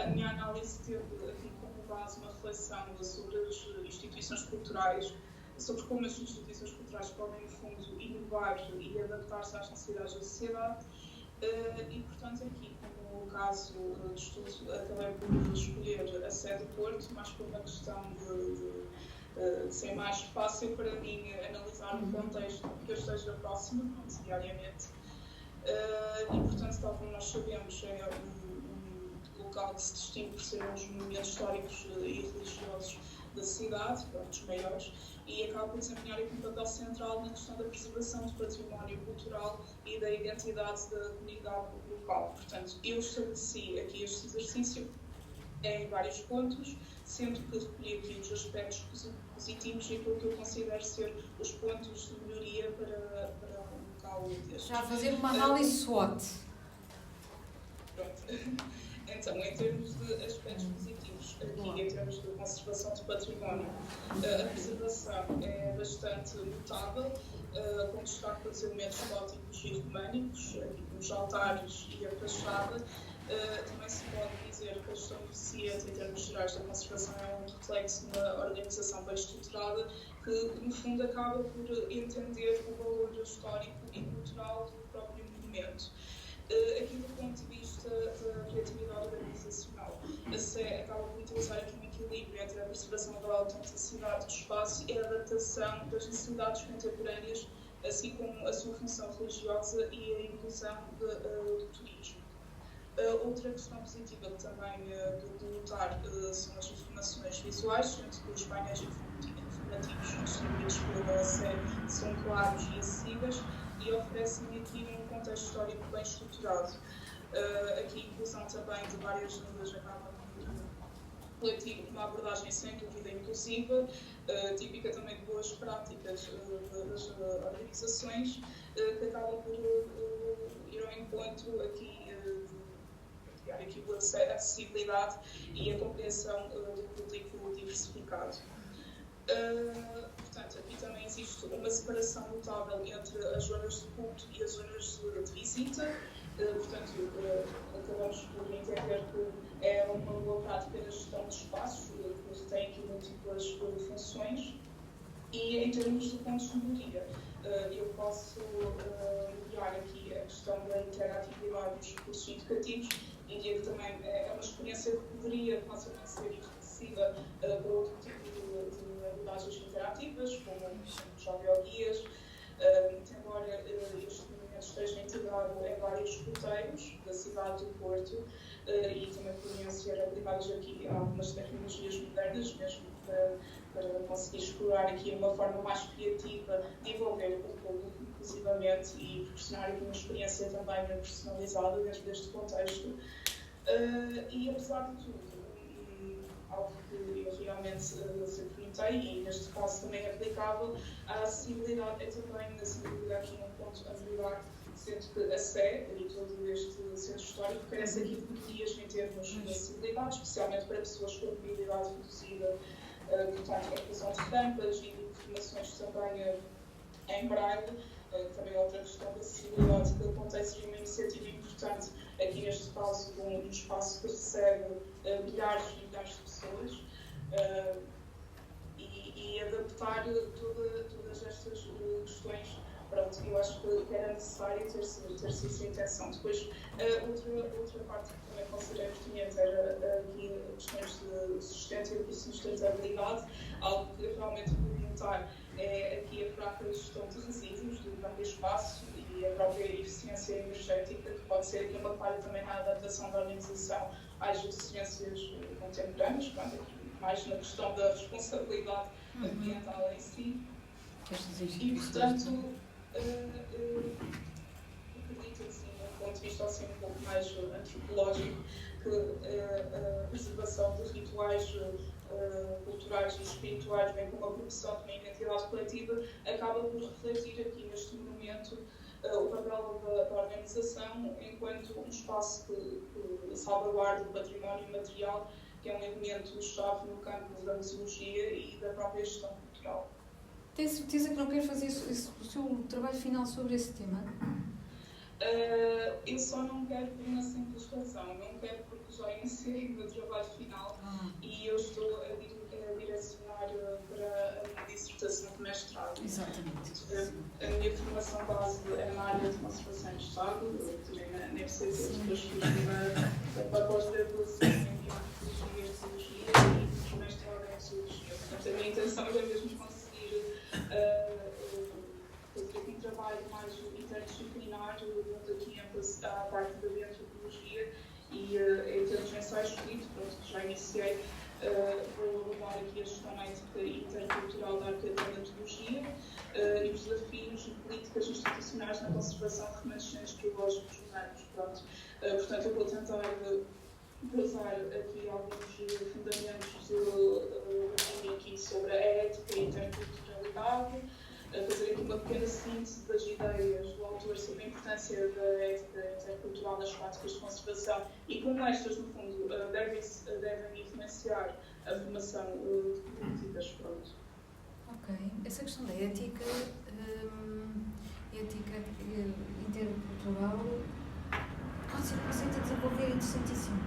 a minha análise teve aqui como base uma reflexão sobre as instituições culturais, sobre como as instituições culturais podem, no fundo, inovar e adaptar-se às necessidades da sociedade. E, portanto, aqui, como o caso de estudo, acabei por escolher a sede do Porto, mais por uma questão de ser mais fácil para mim analisar o contexto que eu esteja próximo, diariamente. E, portanto, tal como nós sabemos, é um local que se distingue por ser um dos monumentos históricos e religiosos da cidade, dos maiores, e acaba por desempenhar aqui um papel central na questão da preservação do património cultural e da identidade da comunidade local. Portanto, eu estabeleci aqui este exercício em vários pontos, sendo que recolhi aqui os aspectos positivos e aquilo que eu considero ser os pontos de melhoria para um local deste. Já a fazer uma análise SWOT. Pronto. Então, em termos de aspectos positivos, aqui em termos de conservação do património, a preservação é bastante notável, com destaque para os elementos góticos e românicos, aqui os altares e a fachada. Também se pode dizer que a gestão eficiente, em termos gerais da conservação, é um reflexo de uma organização bem estruturada, que, no fundo, acaba por entender o valor histórico e cultural do próprio monumento. Aqui do ponto de vista da criatividade organizacional, a SE acaba por utilizar aqui um equilíbrio entre a preservação da autenticidade do espaço e a adaptação das necessidades contemporâneas, assim como a sua função religiosa e a inclusão do turismo. Outra questão positiva que também de notar são as informações visuais, sendo que os painéis informativos distribuídos pela SE são claros e acessíveis e oferecem aqui um contexto histórico bem estruturado. Aqui a inclusão também de várias línguas acaba por refletir uma abordagem sem dúvida inclusiva, típica também de boas práticas das organizações, que acaba por ir ao encontro aqui a acessibilidade e a compreensão do público diversificado. Portanto, aqui também existe uma separação notável entre as zonas de culto e as zonas de visita. Portanto, acabamos por entender que é uma boa prática da gestão de espaços, que tem aqui múltiplas funções. E em termos de pontos de melhoria, eu posso melhorar aqui a questão da interatividade dos recursos educativos um dia que também é uma experiência que poderia facilmente ser enriquecida por outro tipo de abordagens interativas, como os audioguias, embora este movimento esteja integrado em vários roteiros da cidade do Porto e também poderiam ser aplicados aqui a algumas tecnologias modernas, mesmo para conseguir explorar aqui uma forma mais criativa de envolver o público inclusivamente e proporcionar aqui uma experiência também personalizada dentro deste contexto. E apesar de tudo, algo que eu realmente sempre notei, e neste caso também é aplicável, a acessibilidade é também, acessibilidade aqui um ponto a melhorar, sendo que a Sé e todo este centro histórico carece aqui de melhorias em termos de acessibilidade, especialmente para pessoas com mobilidade reduzida, portanto, a inclusão de rampas e de informações também em braille, também outra questão de acessibilidade que acontece uma iniciativa importante aqui neste caso de um espaço que recebe milhares e milhares de pessoas e adaptar todas estas questões. Pronto, eu acho que era necessário ter-se essa intenção. Depois, outra parte que também considerei pertinente era aqui questões de sustentabilidade, algo que eu realmente pude notar é aqui a própria gestão de resíduos do próprio espaço e a própria eficiência energética, que pode ser aqui uma falha também na adaptação da organização às exigências contemporâneas, pronto, aqui mais na questão da responsabilidade ambiental em si. E, portanto, acredito assim, do ponto de vista assim, um pouco mais antropológico, que a preservação de rituais culturais e espirituais, bem como a promoção de uma identidade coletiva, acaba por refletir aqui neste momento o papel da organização enquanto um espaço que salvaguarda o património material, que é um elemento-chave no campo da museologia e da própria gestão cultural. Tem certeza que não quer fazer o seu trabalho final sobre esse tema? Eu só não quero por uma simples razão. Não quero porque já iniciei o meu trabalho final e eu estou a direcionar para a minha dissertação de mestrado. Exatamente. A minha formação base é na área de conservação de Estado. Eu tirei na NFCT, depois fiz uma pós-graduação em Biotecnologia e Zoologia e fiz mestrado em Zoologia. Portanto, a minha intenção é mesmo conseguir fazer aqui um trabalho mais interdisciplinar, junto aqui à parte da biotecnologia e em termos de ensaio escrito, pronto, já iniciei, vou abordar aqui a gestão ética e intercultural da arqueometodologia e os desafios e políticas institucionais na conservação de remanescentes biológicos humanos. Pronto. Portanto, eu vou tentar basar aqui alguns fundamentos aqui sobre a ética e a interculturalidade, fazer aqui uma pequena síntese das ideias do autor sobre a importância da ética intercultural nas práticas de conservação e como estas, no fundo, devem influenciar a formação de políticas. Pronto. Ok. Essa questão da ética intercultural pode ser um conceito a desenvolver interessantíssimo.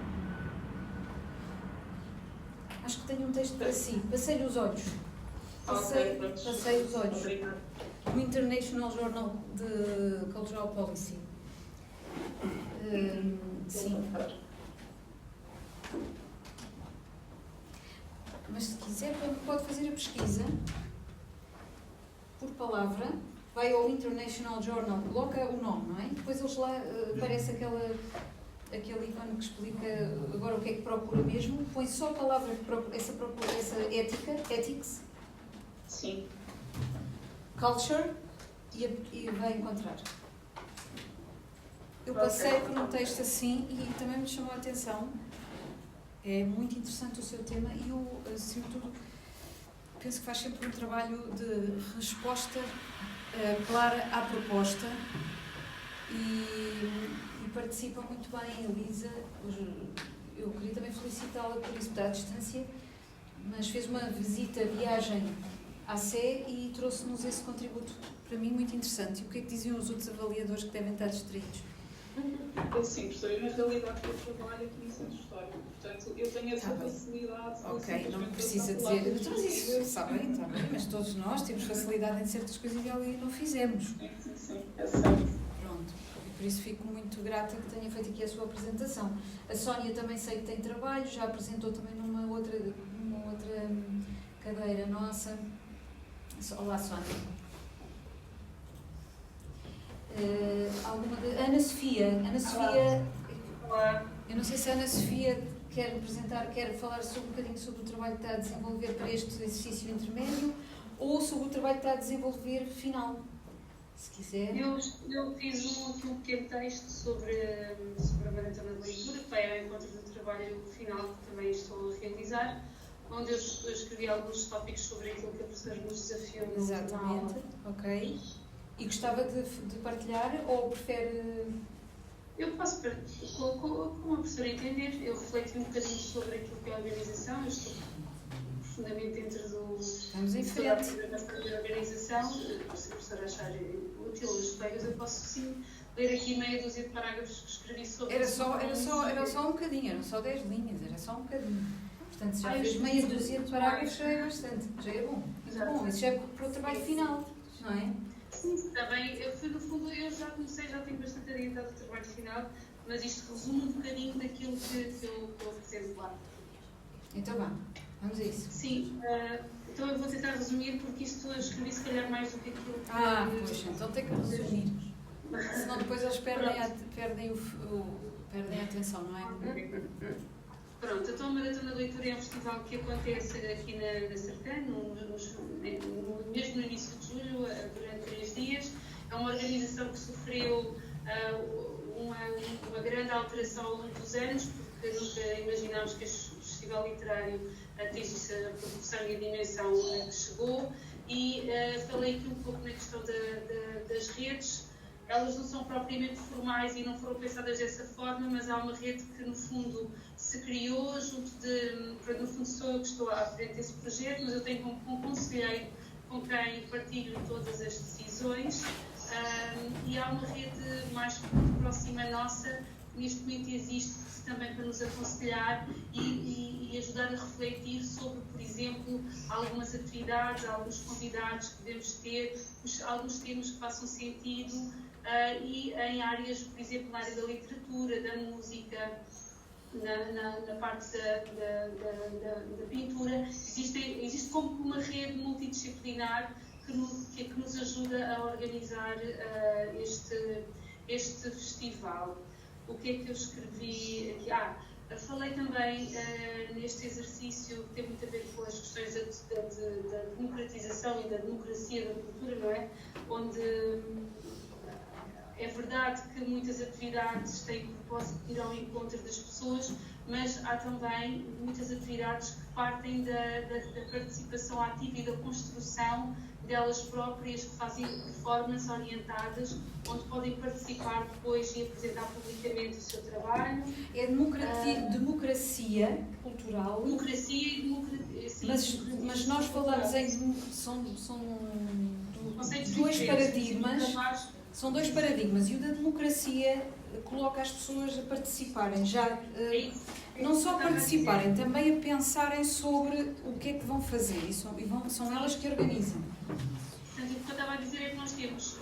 Acho que tenho um texto para si. Passei-lhe os olhos. Passei os olhos. Obrigada. O International Journal de Cultural Policy. Sim. Mas se quiser, pode fazer a pesquisa por palavra, vai ao International Journal, coloca o nome, não é? Depois eles lá aparece aquele ícone que explica agora o que é que procura mesmo, põe só a palavra que procura, essa ética, ethics, Sim. culture e vai encontrar. Eu passei por um texto assim e também me chamou a atenção. É muito interessante o seu tema e eu, acima de tudo, penso que faz sempre um trabalho de resposta clara à proposta e participa muito bem, Elisa. Eu queria também felicitá-la por isso, da distância, mas fez uma viagem à Sé e trouxe-nos esse contributo, para mim, muito interessante. E o que é que diziam os outros avaliadores que devem estar distraídos? Sim, professora, na realidade eu trabalho aqui no Centro Histórico, portanto eu tenho essa facilidade. Ok, não precisa dizer, mas isso está bem, mas todos nós temos facilidade em certas coisas e não fizemos. Sim, é certo. Pronto, por isso fico muito grata que tenha feito aqui a sua apresentação. A Sónia também sei que tem trabalho, já apresentou também numa outra cadeira nossa. Olá, Sónia. Ana Sofia. Olá. Eu não sei se a Ana Sofia quer falar um bocadinho sobre o trabalho que está a desenvolver para este exercício intermédio ou sobre o trabalho que está a desenvolver final, se quiser. Eu fiz um pequeno texto sobre a maratona de leitura, que vai ao encontro do trabalho final que também estou a realizar, onde eu escrevi alguns tópicos sobre aquilo que a professora nos desafiou no Exatamente, ok. E gostava de partilhar ou prefere... Eu posso partilhar, como a professora entender, eu refleti um bocadinho sobre aquilo que é a organização, eu estou profundamente dentro Vamos em frente. da organização, se a professora achar útil os colegas, eu posso sim ler aqui meia dúzia de parágrafos que escrevi sobre Era só um bocadinho, eram só 10 linhas, era só um bocadinho. Portanto, se já fez meia dúzia de parágrafos, já é bastante, já é bom. Bom, isso já é para o trabalho final, não é? Sim, também, no fundo, eu já comecei, já tenho bastante adiantado o trabalho final, mas isto resume um bocadinho daquilo que eu apresento lá. Então vamos a isso. Sim, então eu vou tentar resumir, porque isto eu escrevi se calhar mais do que aquilo que... Pois, então tem que resumir. Senão depois eles perdem a atenção, não é? Pronto, então a Maratona de Leitura é um festival que acontece aqui na Sertã, mesmo no início de julho, durante 3 dias. É uma organização que sofreu uma grande alteração ao longo dos anos, porque nunca imaginámos que este festival literário atingisse a proporção e a dimensão que chegou. E falei aqui um pouco na questão das redes. Elas não são propriamente formais e não foram pensadas dessa forma, mas há uma rede que, no fundo, se criou no fundo, sou eu que estou à frente desse projeto, mas eu tenho como conselheiro com quem partilho todas as decisões, e há uma rede mais próxima nossa, que neste momento existe também para nos aconselhar e ajudar a refletir sobre, por exemplo, algumas atividades, alguns convidados que devemos ter, alguns temas que façam sentido, e em áreas, por exemplo, na área da literatura, da música, na parte da pintura, existe como uma rede multidisciplinar que nos ajuda a organizar este festival. O que é que eu escrevi aqui? Falei também neste exercício que tem muito a ver com as questões da democratização e da democracia da cultura, não é? Onde é verdade que muitas atividades têm o propósito de ir ao encontro das pessoas, mas há também muitas atividades que partem da participação ativa e da construção delas próprias, que fazem performances orientadas, onde podem participar depois e apresentar publicamente o seu trabalho. É democracia cultural. Democracia e democracia. Mas nós falamos em... São dois paradigmas. São dois paradigmas, e o da democracia coloca as pessoas a participarem, não só participarem, também a pensarem sobre o que é que vão fazer, e são elas que organizam. Portanto, o que eu estava a dizer é que nós temos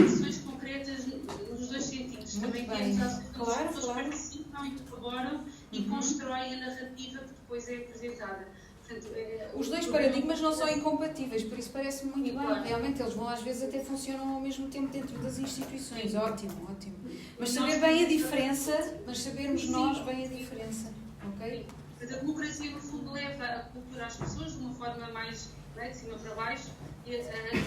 ações concretas nos dois sentidos. Muito também bem. temos as pessoas Claro. participam e colaboram e constroem a narrativa que depois é apresentada. Portanto, os dois paradigmas não são incompatíveis, por isso parece-me muito bem. Realmente eles às vezes até funcionam ao mesmo tempo dentro das instituições. Ótimo. Mas saber bem a diferença, sabermos nós bem a diferença. Ok? A democracia, no fundo, leva a cultura às pessoas de uma forma mais de cima para baixo. E a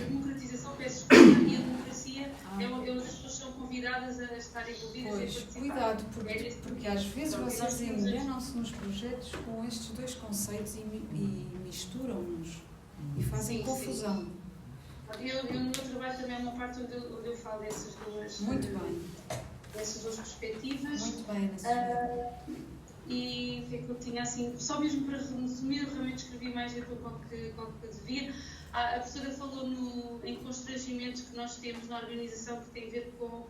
democratização, peço desculpa, e a democracia é onde as pessoas são convidadas a estar envolvidas e a participar. Cuidado, porque às vezes vocês enganam-se nos projetos com estes dois conceitos e misturam-nos e fazem confusão. No meu trabalho também é uma parte onde eu falo dessas duas perspectivas. Muito bem, nessa E o que é que eu tinha assim, só mesmo para resumir, eu realmente escrevi mais do que devia. A professora falou em constrangimentos que nós temos na organização, que tem a ver com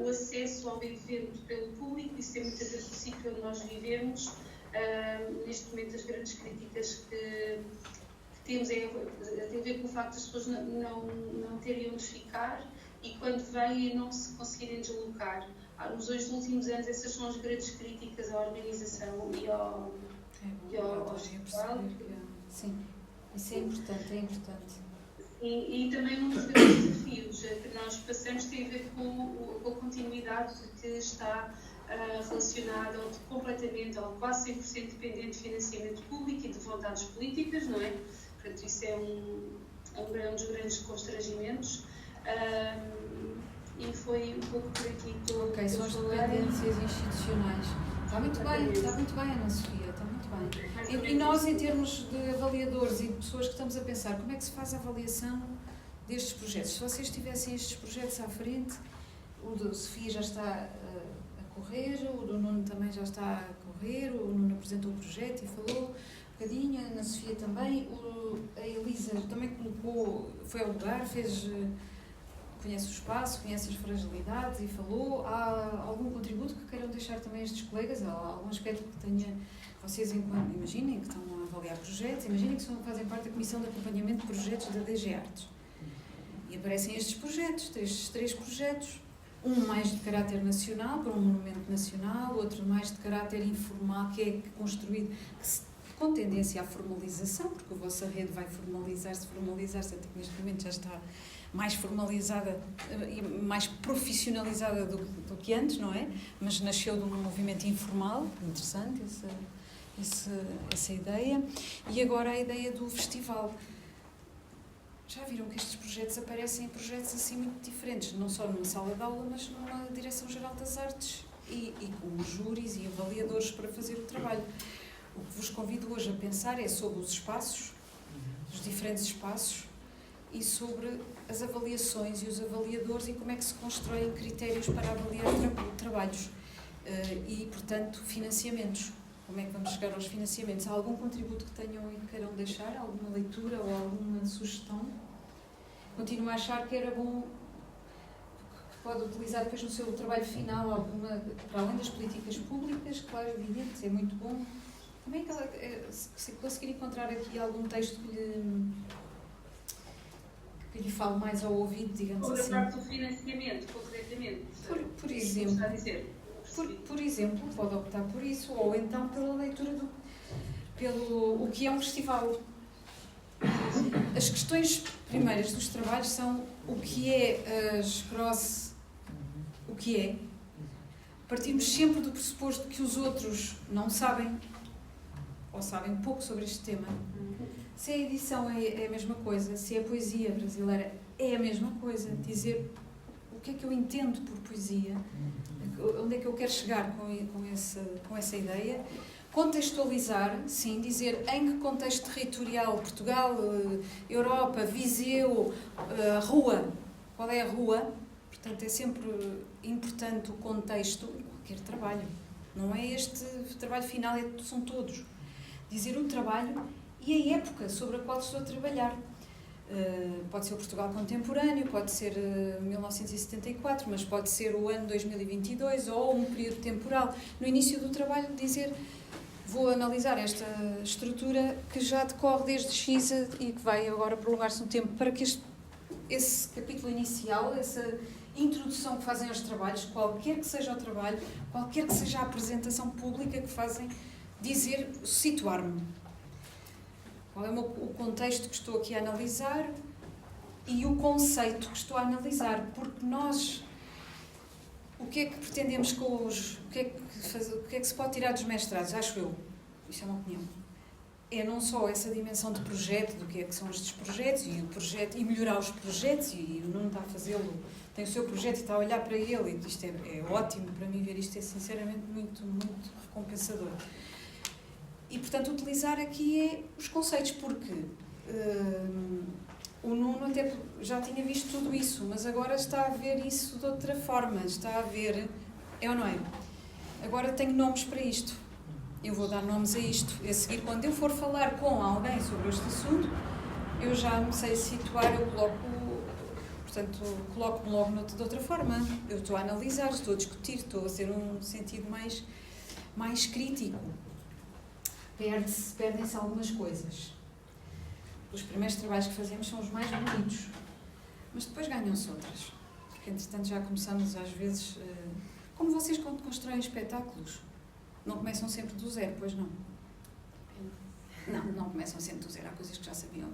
o acesso ao bem viver pelo público. Isso tem muito a ver com o sítio onde nós vivemos. Neste momento, as grandes críticas que temos tem a ver com o facto das pessoas não terem onde ficar e quando vêm não se conseguirem deslocar. Nos 2 últimos anos, essas são as grandes críticas à organização e ao festival. Sim, isso é importante, é importante. E também um dos grandes desafios que nós passamos tem a ver com a continuidade que está relacionada completamente ou quase 100% dependente de financiamento público e de vontades políticas, não é? Portanto, isso é um dos grandes constrangimentos. E foi um pouco por aqui que eu são as dependências institucionais. Está muito bem, Ana Sofia, está muito bem. E nós, em termos de avaliadores e de pessoas que estamos a pensar, como é que se faz a avaliação destes projetos? Se vocês tivessem estes projetos à frente, o da Sofia já está a correr, o do Nuno também já está a correr, o Nuno apresentou o projeto e falou um bocadinho, a Ana Sofia também, a Elisa também colocou, foi ao lugar, conhece o espaço, conhece as fragilidades e falou. Há algum contributo que queiram deixar também estes colegas? Há algum aspecto que tenha, vocês imaginem que estão a avaliar projetos, imaginem que fazem parte da Comissão de Acompanhamento de Projetos da DG Artes. E aparecem estes projetos, estes 3 projetos, um mais de caráter nacional, para um monumento nacional, outro mais de caráter informal, que é construído com tendência à formalização, porque a vossa rede vai formalizar-se, até que neste momento já está mais formalizada e mais profissionalizada do que antes, não é? Mas nasceu de um movimento informal, interessante essa ideia. E agora a ideia do festival. Já viram que estes projetos aparecem em projetos assim muito diferentes, não só numa sala de aula, mas numa Direção-Geral das Artes e com júris e avaliadores para fazer o trabalho. O que vos convido hoje a pensar é sobre os espaços, os diferentes espaços, e sobre as avaliações e os avaliadores e como é que se constroem critérios para avaliar trabalhos e, portanto, financiamentos. Como é que vamos chegar aos financiamentos? Há algum contributo que tenham e que queiram deixar? Alguma leitura ou alguma sugestão? Continuo a achar que era bom, que pode utilizar depois no seu trabalho final alguma, para além das políticas públicas, claro, evidente, é muito bom. Também se conseguir encontrar aqui algum texto que lhe fale mais ao ouvido, digamos assim. Sobre a parte do financiamento, concretamente. Por exemplo. Por exemplo, pode optar por isso, ou então pela leitura pelo o que é um festival. As questões primeiras dos trabalhos são o que é as cross, o que é. Partimos sempre do pressuposto que os outros não sabem, ou sabem pouco sobre este tema. Se a edição é a mesma coisa, se a poesia brasileira é a mesma coisa, dizer o que é que eu entendo por poesia, onde é que eu quero chegar com essa ideia, contextualizar, sim, dizer em que contexto territorial, Portugal, Europa, Viseu, rua, qual é a rua, portanto é sempre importante o contexto em qualquer trabalho, não é este trabalho final, são todos, dizer o trabalho e a época sobre a qual estou a trabalhar. Pode ser o Portugal contemporâneo, pode ser 1974, mas pode ser o ano 2022 ou um período temporal. No início do trabalho dizer, vou analisar esta estrutura que já decorre desde X e que vai agora prolongar-se no tempo, para que esse capítulo inicial, essa introdução que fazem aos trabalhos, qualquer que seja o trabalho, qualquer que seja a apresentação pública que fazem, dizer, situar-me. Qual é o contexto que estou aqui a analisar e o conceito que estou a analisar, porque nós, o que é que pretendemos com os... O que é que se pode tirar dos mestrados, acho eu, isso é uma opinião, é não só essa dimensão de projeto, do que é que são estes projetos e melhorar os projetos, e o Nuno está a fazê-lo, tem o seu projeto e está a olhar para ele, e isto é ótimo para mim ver isto, é sinceramente muito, muito recompensador. E, portanto, utilizar aqui os conceitos, porque o Nuno até já tinha visto tudo isso, mas agora está a ver isso de outra forma, está a ver, é ou não é? Agora tenho nomes para isto, eu vou dar nomes a isto, a seguir, quando eu for falar com alguém sobre este assunto, eu já me sei situar, eu coloco-me logo de outra forma, eu estou a analisar, estou a discutir, estou a ter um sentido mais crítico. Perdem-se algumas coisas. Os primeiros trabalhos que fazemos são os mais bonitos, mas depois ganham-se outras. porque entretanto já começamos às vezes, como vocês quando constroem espetáculos, não começam sempre do zero, pois não? Não começam sempre do zero, há coisas que já sabiam,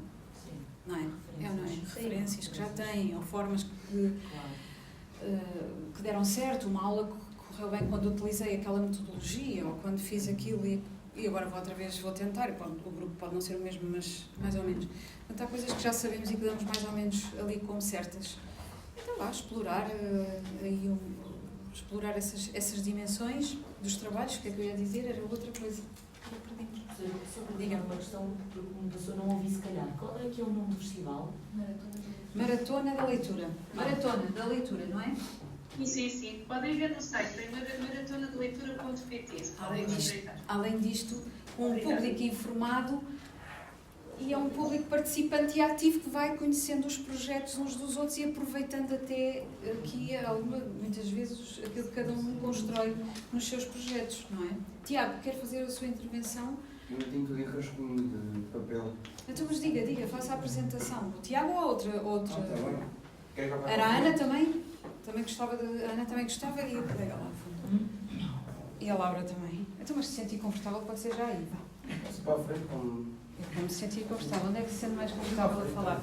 não é? Não é? Referências que já têm, ou formas que deram certo, uma aula que correu bem quando utilizei aquela metodologia, ou quando fiz aquilo e agora outra vez vou tentar, e pronto, o grupo pode não ser o mesmo, mas mais ou menos. Portanto, há coisas que já sabemos e que damos mais ou menos ali como certas. Então lá, explorar essas dimensões dos trabalhos, o que é que eu ia dizer? Era outra coisa. Diga uma questão, porque uma pessoa não ouvi se calhar. Qual é que é o nome do festival? Maratona da Leitura. Maratona da Leitura, não é? Sim. Podem ver no site, tem maratonadeleitura.pt. Além disto, um público informado e é um público participante e ativo que vai conhecendo os projetos uns dos outros e aproveitando até aqui muitas vezes aquilo que cada um constrói nos seus projetos, não é? Tiago, quer fazer a sua intervenção? Eu não tenho tudo em rascunho de papel. Então, mas diga, faça a apresentação. O Tiago ou outra? Tá bem. Era a Ana também? A Ana também gostava e eu pega lá no fundo. E a Laura também. Então, mas se sentir confortável pode ser já aí. Posso para a frente como... Eu me sentir confortável. Onde é que se sente mais confortável a falar?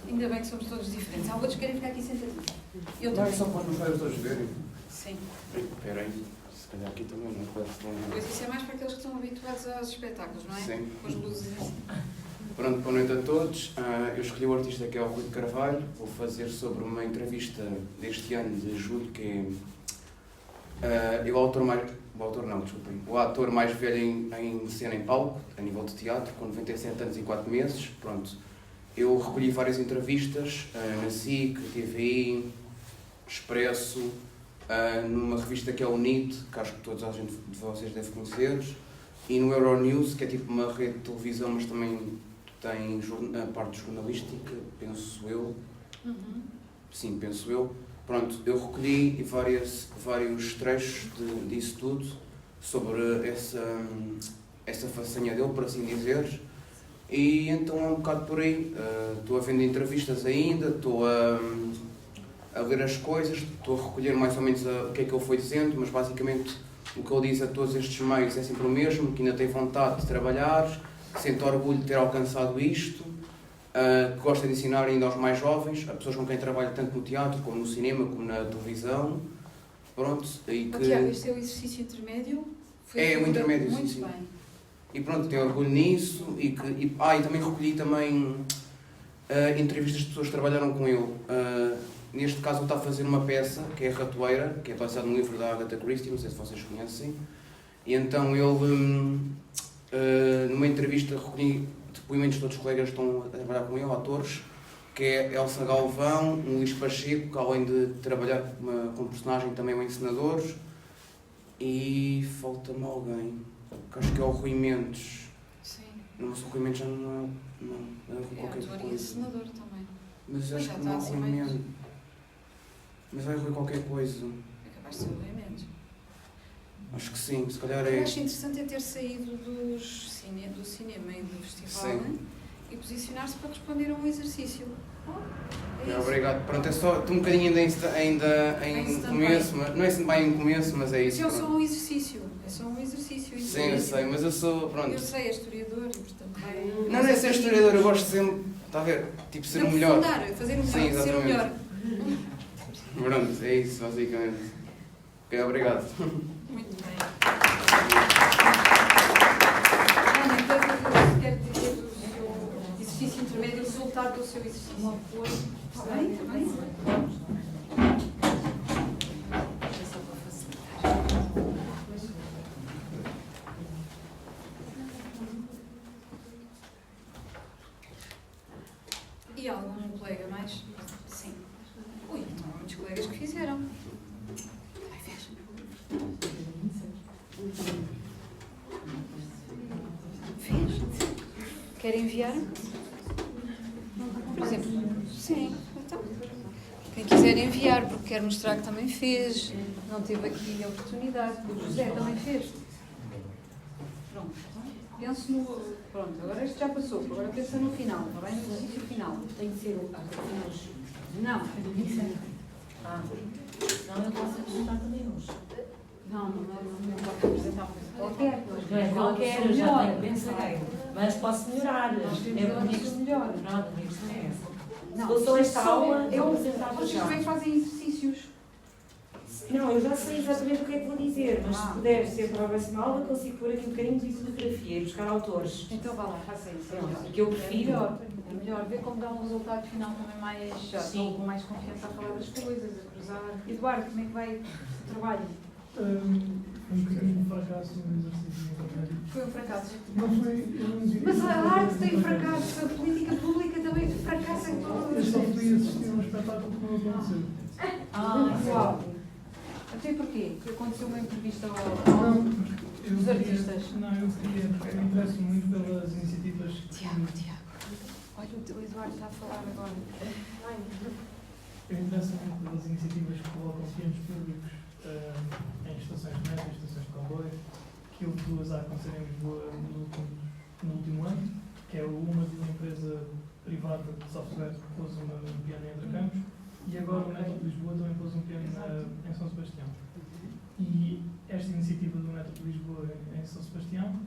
Ainda bem que somos todos diferentes. Há outros que querem ficar aqui sentadinhos. Eu também. Não, é só para os meus pais todos verem. Sim. Espera aí, se calhar aqui também não pode ser. Pois isso é mais para aqueles que estão habituados aos espetáculos, não é? Sim. Com as luzes assim. Pronto, boa noite a todos. Eu escolhi o artista que é o Rui de Carvalho. Vou fazer sobre uma entrevista deste ano, de julho, que é o ator mais velho em cena em palco, a nível de teatro, com 97 anos e 4 meses. Pronto. Eu recolhi várias entrevistas na SIC, TVI, Expresso, numa revista que é o NIT, que acho que toda a gente de vocês deve conhecer, e no Euronews, que é tipo uma rede de televisão, mas também tem a parte jornalística, penso eu. Uhum. Sim, penso eu. Pronto, eu recolhi vários trechos disso tudo, sobre essa façanha dele, por assim dizer. E então é um bocado por aí. Estou a vendo entrevistas ainda, estou a ler as coisas, estou a recolher mais ou menos o que é que ele foi dizendo, mas basicamente o que ele diz a todos estes meios é sempre o mesmo, que ainda tem vontade de trabalhar, que sente orgulho de ter alcançado isto, que gosta de ensinar ainda aos mais jovens, a pessoas com quem trabalha tanto no teatro, como no cinema, como na televisão. Pronto, e que... Tiago, este é o exercício intermédio? É um intermédio, muito sim. Bem. E pronto, tenho orgulho nisso e também recolhi entrevistas de pessoas que trabalharam com ele. Neste caso ele está a fazer uma peça, que é a Ratoeira, que é baseada num livro da Agatha Christie, não sei se vocês conhecem. E então ele, numa entrevista, recolhi depoimentos de outros colegas que estão a trabalhar com ele, atores, que é Elsa Galvão, um Luís Pacheco, que além de trabalhar como personagem também é um encenador. E falta-me alguém, que acho que é o Rui Mendes. Sim. Não, mas o Rui Mendes já não é Rui qualquer ator coisa. e encenador também. Mas acho já que está não é assim Rui mais. Mendes. Mas é Rui qualquer coisa. É capaz de ser o Rui Mendes. Acho que sim, se calhar O que é. eu acho interessante é ter saído do cinema e do festival, Sim. e posicionar-se para responder a um exercício. É isso. Obrigado. Pronto, é só. Estou um bocadinho ainda em começo, mas não é assim bem em começo, mas é isso. Mas é só um exercício. É só um exercício. Sim, eu sei, mas eu sou. Pronto. Eu sei, é historiador e portanto vai. Não é ser historiador, eu gosto sempre. Está a ver? Tipo, ser o melhor. Fazer o melhor, Sim, ser o melhor. Pronto, é isso, basicamente. Ok, obrigado. Muito bem. Ana, quero dizer do seu exercício intermédio, o resultado do seu exercício. Um apoio. Está bem? Está bem? É só para facilitar. E algum colega mais? Sim. Ui, não há muitos colegas que fizeram. Vai, fez. Fez? Quer enviar? Por exemplo, sim, então. Quem quiser enviar, porque quer mostrar que também fez, não teve aqui a oportunidade, o José também fez. Pronto. Penso no... Pronto, agora isto já passou, agora pensa no final, está bem? No sítio final. Tem que ser o Não, senão eu posso apresentar também hoje. não posso apresentar qualquer. Não é qualquer, eu já tenho, pensei. Mas posso melhorar. Nós temos É de porque antes melhor. Pronto, a minha questão é essa. Não, Se fosse esta aula, eu apresentava vocês já. também fazem exercícios. Não, eu já sei exatamente o que é que vou dizer, mas se Ah. puder ser para a próxima aula, consigo pôr aqui um bocadinho de bibliografia e buscar autores. Então vá lá, faça isso. É melhor. O que eu prefiro. É melhor ver como dá um resultado final também mais. Já estou com mais confiança a falar das coisas, a cruzar. Eduardo, como é que vai o trabalho? Um bocadinho de fracasso no exercício. Foi um fracasso. Não foi. Eu não diria Mas que a foi arte um tem fracasso. fracasso, a política pública também fracassa em todas Eu as só vezes. fui assistir a um espetáculo que não aconteceu. Uau! Até porquê? Que aconteceu uma entrevista Não, aos eu artistas. Não, eu queria, porque eu me interesso muito pelas iniciativas. Tiago. Olha, o Eduardo está a falar agora. Eu interesso muito pelas iniciativas que colocam pianos públicos em estações de metro, em estações de comboio, que houve duas a acontecer em Lisboa no último ano, que é uma de uma empresa privada de software que pôs um piano em Entre Campos, e agora o Metro de Lisboa também pôs um piano em São Sebastião. E esta iniciativa do Metro de Lisboa em São Sebastião,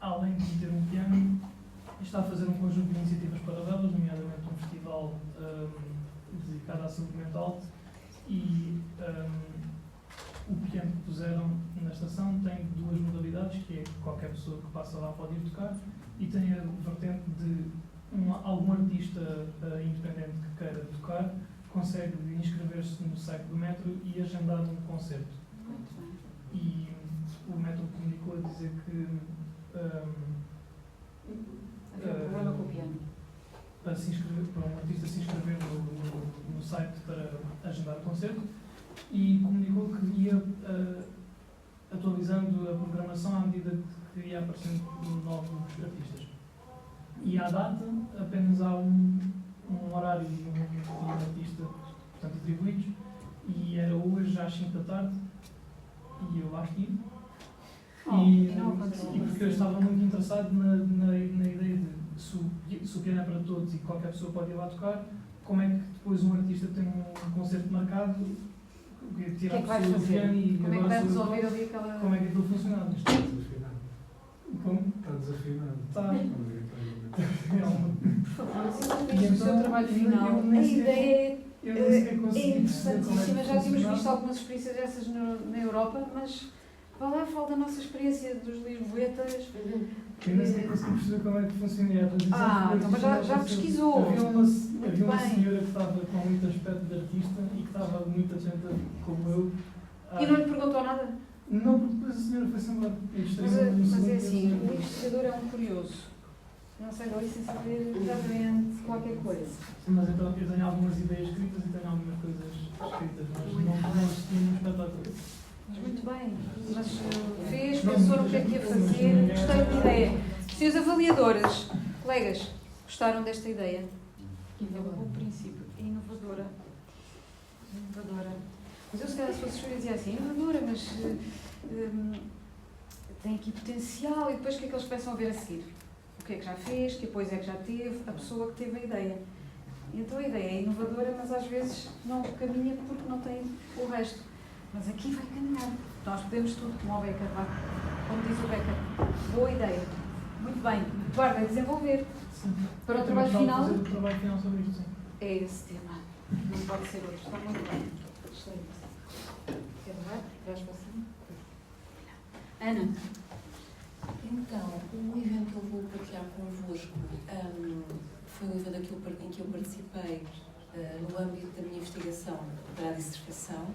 além de ter um piano, está a fazer um conjunto de iniciativas paralelas, nomeadamente um festival dedicado à saúde mental, e o piano que puseram na estação tem duas modalidades, que é qualquer pessoa que passa lá pode ir tocar, e tem a vertente de algum artista independente que queira tocar, consegue inscrever-se no site do Metro e agendar um concerto. E o Metro comunicou a dizer que Havia um problema com o piano. para um artista se inscrever no site para agendar o concerto, e comunicou que ia atualizando a programação à medida que ia aparecendo novos artistas. E à data apenas há um horário e um artista, portanto, atribuídos, e era hoje às 5 da tarde, e eu lá estive. E porque eu estava muito interessado na ideia de se o piano é para todos e qualquer pessoa pode ir lá tocar, como é que depois um artista tem um concerto marcado, tirar a pessoa do piano e como é que agora vai resolver ali aquela... como é que aquilo funcionava? Está desafinado. Como? Está desafinado. Está. E o seu trabalho final, a ideia é interessantíssima. Já tínhamos visto algumas experiências dessas na Europa, mas vá lá, fala da nossa experiência dos lisboetas. Eu nem sei conseguir perceber como é que funciona a transição. Então, mas já pesquisou. Havia uma bem. senhora que estava com muito aspecto de artista e que estava muito atenta, como eu. E não lhe perguntou nada? Não, porque depois a senhora foi-se embora. Mas é assim, o investigador é um curioso. Não sai dali sem saber exatamente qualquer coisa. Sim, mas então eu tenho algumas ideias escritas e tenho algumas coisas escritas, mas não assisti no espetáculo. Mas muito bem. Mas fez, pensou no que é que ia fazer, gostei da ideia. Senhores avaliadores, colegas, gostaram desta ideia? É um bom princípio. Inovadora. Mas eu, se calhar, se fosse escolher, dizia assim, inovadora, mas tem aqui potencial. E depois o que é que eles começam a ver a seguir? O que é que já fez, que apoio é que já teve, a pessoa que teve a ideia. E então a ideia é inovadora, mas às vezes não caminha porque não tem o resto. Mas aqui vai caminhar. Nós podemos tudo, como o Becker, vá. Como diz o Becker. Boa ideia. Muito bem. Eduardo, é desenvolver. Sim. Para o trabalho final? Fazer o trabalho final sobre isto, sim. É esse tema. Não pode ser outro. Está muito bem. Excelente. Eduardo, vais passar? Ana. Então, o evento que eu vou partilhar convosco foi um evento em que eu participei no âmbito da minha investigação para a dissertação.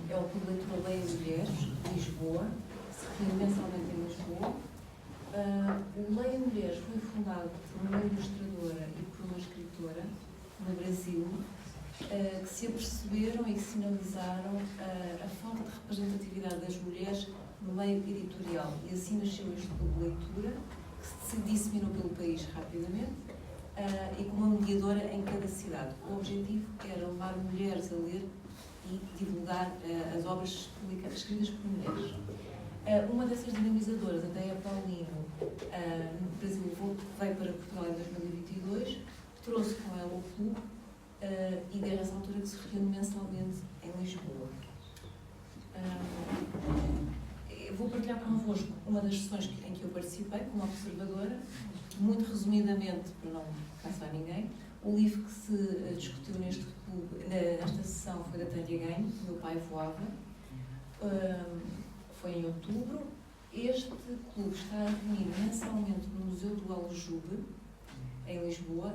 É o Clube de Leitura Leia Mulheres, de Lisboa, que se reúne mensalmente em Lisboa. O Leia Mulheres foi fundado por uma ilustradora e por uma escritora no Brasil, que se aperceberam e que sinalizaram a falta de representatividade das mulheres no meio editorial, e assim nasceu este clube de leitura, que se disseminou pelo país rapidamente e com uma mediadora em cada cidade. O objetivo era levar mulheres a ler e divulgar as obras escritas por mulheres. Uma dessas dinamizadoras, até a Paulino, no Brasil, veio para Portugal em 2022, trouxe com ela o clube e desde essa altura que se reúne mensalmente em Lisboa. Vou partilhar convosco uma das sessões em que eu participei como observadora, muito resumidamente, para não cansar ninguém. O livro que se discutiu nesta sessão foi da Tânia Ganho, Meu Pai Voava. Foi em outubro. Este clube está a reunir mensalmente no Museu do Aljube, em Lisboa.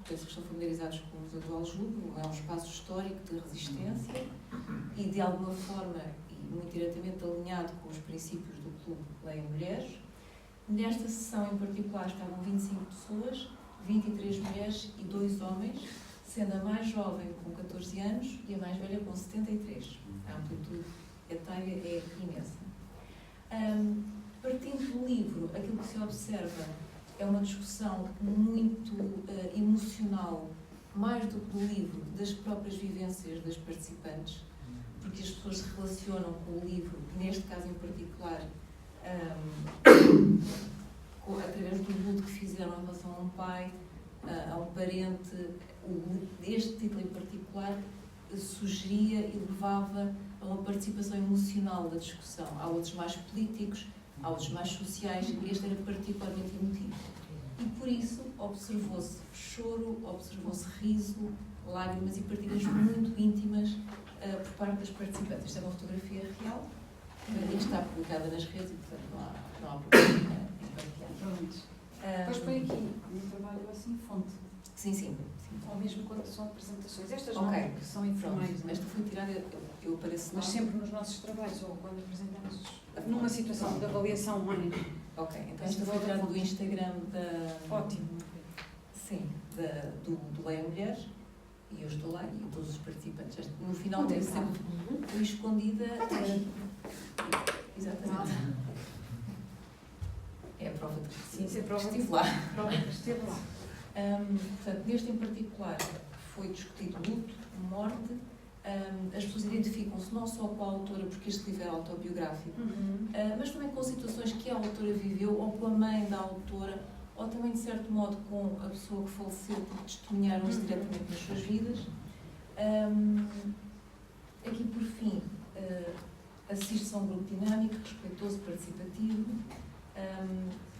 Penso que estão familiarizados com o Museu do Aljube. É um espaço histórico de resistência e, de alguma forma, e muito diretamente alinhado com os princípios do clube Leia Mulheres. Nesta sessão em particular estavam 25 pessoas, 23 mulheres e 2 homens, sendo a mais jovem com 14 anos e a mais velha com 73. A amplitude etária é imensa. Partindo do livro, aquilo que se observa é uma discussão muito emocional, mais do que do livro, das próprias vivências das participantes, porque as pessoas se relacionam com o livro, neste caso em particular, através do luto que fizeram em relação a um pai, a um parente. Este título em particular sugeria e levava a uma participação emocional da discussão. Há outros mais políticos, há outros mais sociais, e este era particularmente emotivo. E por isso observou-se choro, observou-se riso, lágrimas e partilhas muito íntimas por parte das participantes. Esta é uma fotografia real e está publicada nas redes e, portanto, não há problema em partilhar. Depois põe aqui, um trabalho assim, fonte. Sim. Ou mesmo quando são apresentações. Estas Ok. não, que são informais. Esta foi tirada, eu apareço Mas lá. sempre nos nossos trabalhos, ou quando apresentamos numa situação de avaliação online. Ok, então esta foi tirada do Instagram da... Ótimo. Sim, do Leia Mulheres, e eu estou lá e todos os participantes. No final deve sempre fui escondida. Exatamente. É a prova de que Sim, é a prova de estive lá. Prova de que esteve lá. Portanto, neste em particular foi discutido luto, morte. As pessoas identificam-se não só com a autora, porque este livro é autobiográfico, mas também com situações que a autora viveu, ou com a mãe da autora, ou também, de certo modo, com a pessoa que faleceu, porque testemunharam isso diretamente nas suas vidas. Aqui, por fim, assiste-se a um grupo dinâmico, respeitoso, participativo,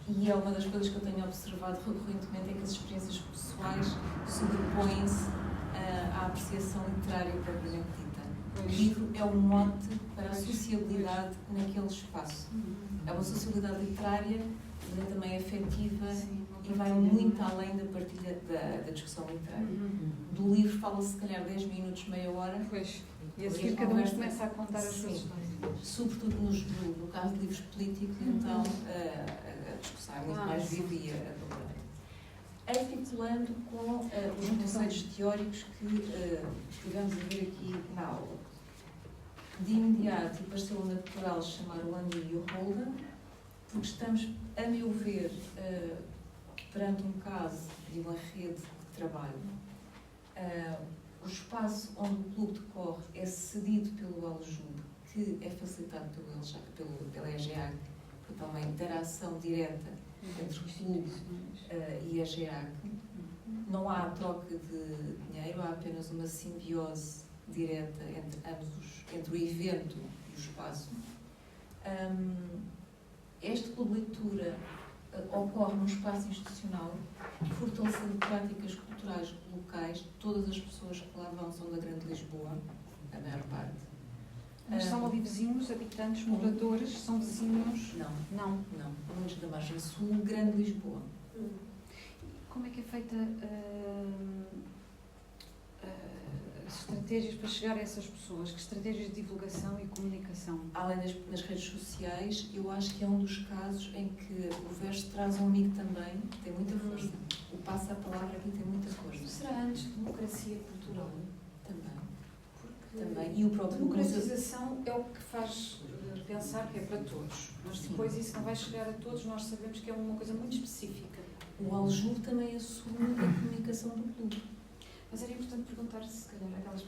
e é uma das coisas que eu tenho observado recorrentemente, é que as experiências pessoais sobrepõem-se à apreciação literária propriamente dita. O livro é um mote para a sociabilidade naquele espaço. É uma sociabilidade literária, mas é também afetiva e vai muito além da partilha da discussão literária. Do livro fala-se, se calhar, 10 minutos, meia hora. Pois. E a seguir cada um começa a contar as suas histórias. Sobretudo no caso de livros políticos, então a discussão é muito mais viva e abrangente. Articulando com os conceitos teóricos que estivemos a ver aqui na aula. De imediato, e pareceu natural chamar o Andy e o Holden, porque estamos, a meu ver, perante um caso de uma rede de trabalho. O espaço onde o clube decorre é cedido pelo Aljube, que é facilitado pela EGEAC, que também interação direta entre o clube e a EGEAC. Não há troca de dinheiro, há apenas uma simbiose direta entre o evento e o espaço. Este clube de leitura ocorre num espaço institucional, fortalecendo práticas culturais locais. Todas as pessoas que lá vão são da Grande Lisboa, a maior parte. Mas são ali vizinhos, habitantes, moradores, são vizinhos? Não. Muitos da margem sul, Grande Lisboa. Como é que é feita as estratégias para chegar a essas pessoas? Que estratégias de divulgação e comunicação? Além das redes sociais, eu acho que é um dos casos em que o verso traz um amigo também, tem muita força. O passa a palavra aqui tem muita força. Será antes democracia cultural? Também. E o próprio democratização é o que faz pensar que é para todos, mas depois isso não vai chegar a todos, nós sabemos que é uma coisa muito específica. O Aljube também assume a comunicação do clube. Mas era importante perguntar se calhar aquelas...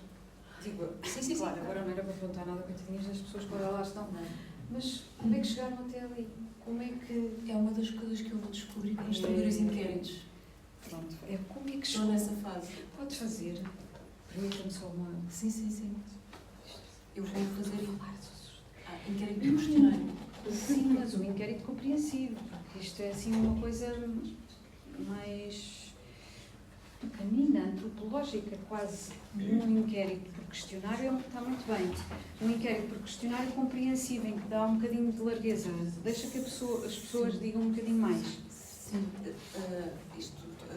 Digo, sim, claro, agora não era para perguntar nada, coitadinhas das pessoas que lá estão. Mas como é que chegaram até ali? Como é que... É uma das coisas que eu vou descobrir com os primeiros inquéritos. Pronto, é como é que Estou chegou nessa fase. Podes fazer. Permita-me só uma... Sim, sim, sim. Eu vou fazer inquérito de questionário. Sim, mas o inquérito compreensivo, porque isto é assim uma coisa mais pequenina, antropológica quase. Um inquérito por questionário está muito bem. Um inquérito por questionário compreensivo, em que dá um bocadinho de largueza, deixa que as pessoas digam um bocadinho mais. Sim,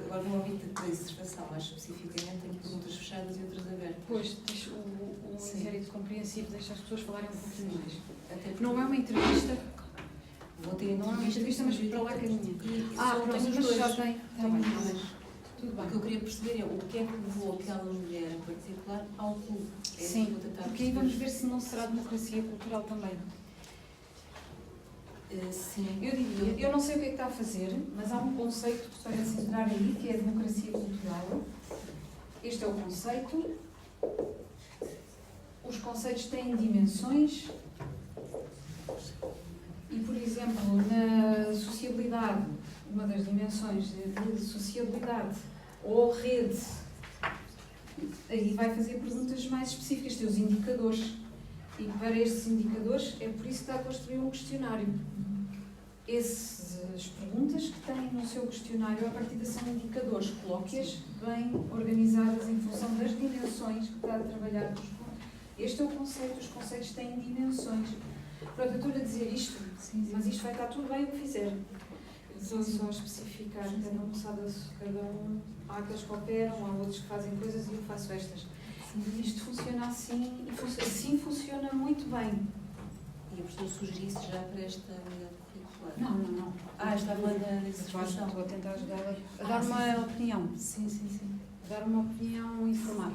agora no âmbito da dissertação, mais especificamente, tenho perguntas fechadas e outras abertas. Pois, o inquérito compreensivo deixa as pessoas falarem um pouquinho mais. Até não é uma entrevista. Vou ter não é uma entrevista, mas para lá caminha. Pronto, mas os dois. já tem. Está bem, está bem. Tudo bem. O que eu queria perceber é o que é que levou aquela mulher em particular ao clube. Sim, porque aí vamos ver se não será democracia cultural também. Sim. Eu diria, eu não sei o que é que está a fazer, mas há um conceito que parece entrar aí, que é a democracia cultural. Este é o conceito. Os conceitos têm dimensões e, por exemplo, na sociabilidade, uma das dimensões de sociabilidade ou rede, aí vai fazer perguntas mais específicas, tem os indicadores. E para estes indicadores é por isso que está a construir um questionário. Essas perguntas que têm no seu questionário, a partir são indicadores, coloque-as bem organizadas em função das dimensões que está a trabalhar. Este é o conceito, os conceitos têm dimensões. Pronto, eu estou-lhe a dizer isto, mas isto vai estar tudo bem o que fizer. Estou só a especificar, cada um sabe, cada um, há aqueles que operam, há outros que fazem coisas e eu faço estas. Sim, isto funciona assim e assim funciona muito bem. E a professora sugerisse já para esta unidade curricular? Não. Estava na dissertação. Estou a tentar ajudá-la a dar uma opinião. Sim. A dar uma opinião informada.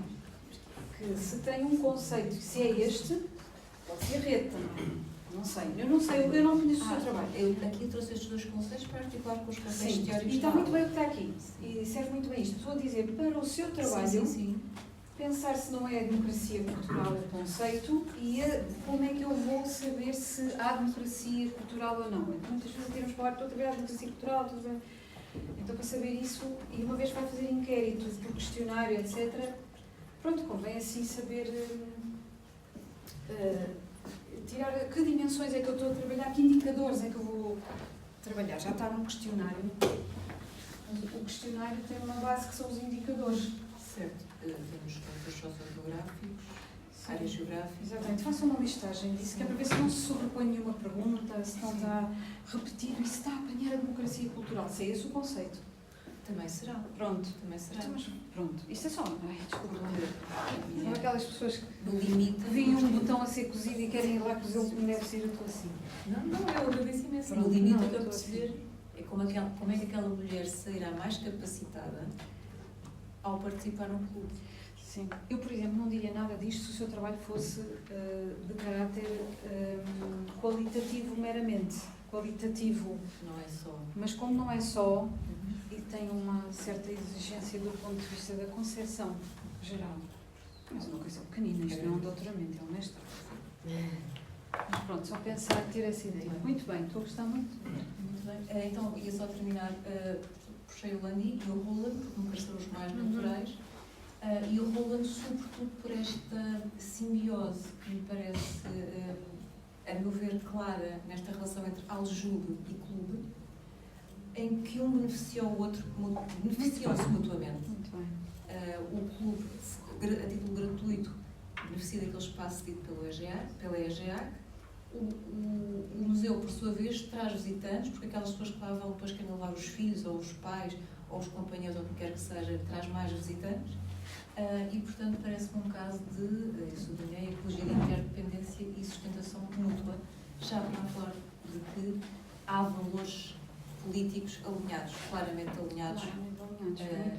Que se tem um conceito, se é este, pode ser rede também. Não sei, eu não conheço o seu trabalho. Eu aqui trouxe estes dois conceitos para articular com os conceitos teóricos. E está muito bem o que está aqui. E serve muito bem isto. Estou a dizer, para o seu trabalho, pensar se não é a democracia cultural o conceito e como é que eu vou saber se há democracia cultural ou não. Muitas vezes temos que falar, estou a trabalhar a democracia cultural, então para saber isso, e uma vez vai fazer inquérito, por questionário, etc., pronto, convém assim saber tirar que dimensões é que eu estou a trabalhar, que indicadores é que eu vou trabalhar. Já está no questionário. O questionário tem uma base que são os indicadores. Certo. Temos campos sociogeográficos, áreas geográficas. Exatamente. Faça uma listagem disso, que é para ver se não se sobrepõe nenhuma pergunta, se não está repetido e se está a apanhar a democracia cultural. Se é esse o conceito. Também será. Pronto. Também será. Então, mas pronto. Isto é só... desculpa. São aquelas pessoas que no limite veem um botão a ser cozido e querem ir lá cozê-lo como deve ser, eu estou assim. Não, eu agradeço imenso. No limite o que eu perceber é como é que aquela mulher sairá mais capacitada ao participar no clube. Sim. Eu, por exemplo, não diria nada disto se o seu trabalho fosse de caráter qualitativo meramente. Qualitativo. Não é só. Mas como não é só, e tem uma certa exigência do ponto de vista da concepção geral. Mas uma coisa pequenina, isto não é um doutoramento, é um mestrado. Mas pronto, só pensar ter essa ideia. Muito bem, estou a gostar muito. Muito bem. Então, ia só terminar, puxei o Landi e o Roland, porque me pareceram os mais naturais. E o Roland, sobretudo por esta simbiose que me parece, a meu ver, clara nesta relação entre aljube e clube, em que um beneficia o outro, beneficiam-se mutuamente. Muito bem. O clube, a título gratuito, beneficia daquele espaço cedido pela EGEAC. O museu, por sua vez, traz visitantes, porque aquelas pessoas que lá vão depois querem levar os filhos, ou os pais, ou os companheiros, ou o que quer que seja, traz mais visitantes. E, portanto, parece-me um caso de, eu sublinhei, ecologia de interdependência e sustentação mútua, já para não falar de que há valores políticos alinhados, claramente alinhados,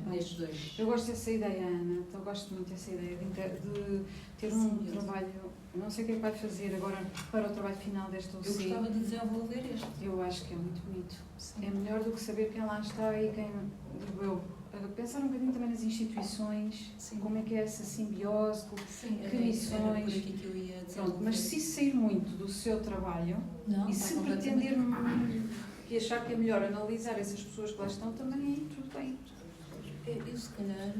nestes dois. Eu gosto dessa ideia, Ana, eu gosto muito dessa ideia de ter um trabalho, não sei o que é que vai fazer agora para o trabalho final desta UC. Eu gostava de desenvolver este. Eu acho que é muito bonito. Sim. É melhor do que saber quem lá está e quem, digo eu, pensar um bocadinho também nas instituições, como é que é essa simbiose, Sim, que missões. era por aqui que eu ia dizer. Pronto, mas se isso sair muito do seu trabalho Não, e está se completamente. pretender e achar que é melhor analisar essas pessoas que lá estão, também aí tudo bem. Eu se calhar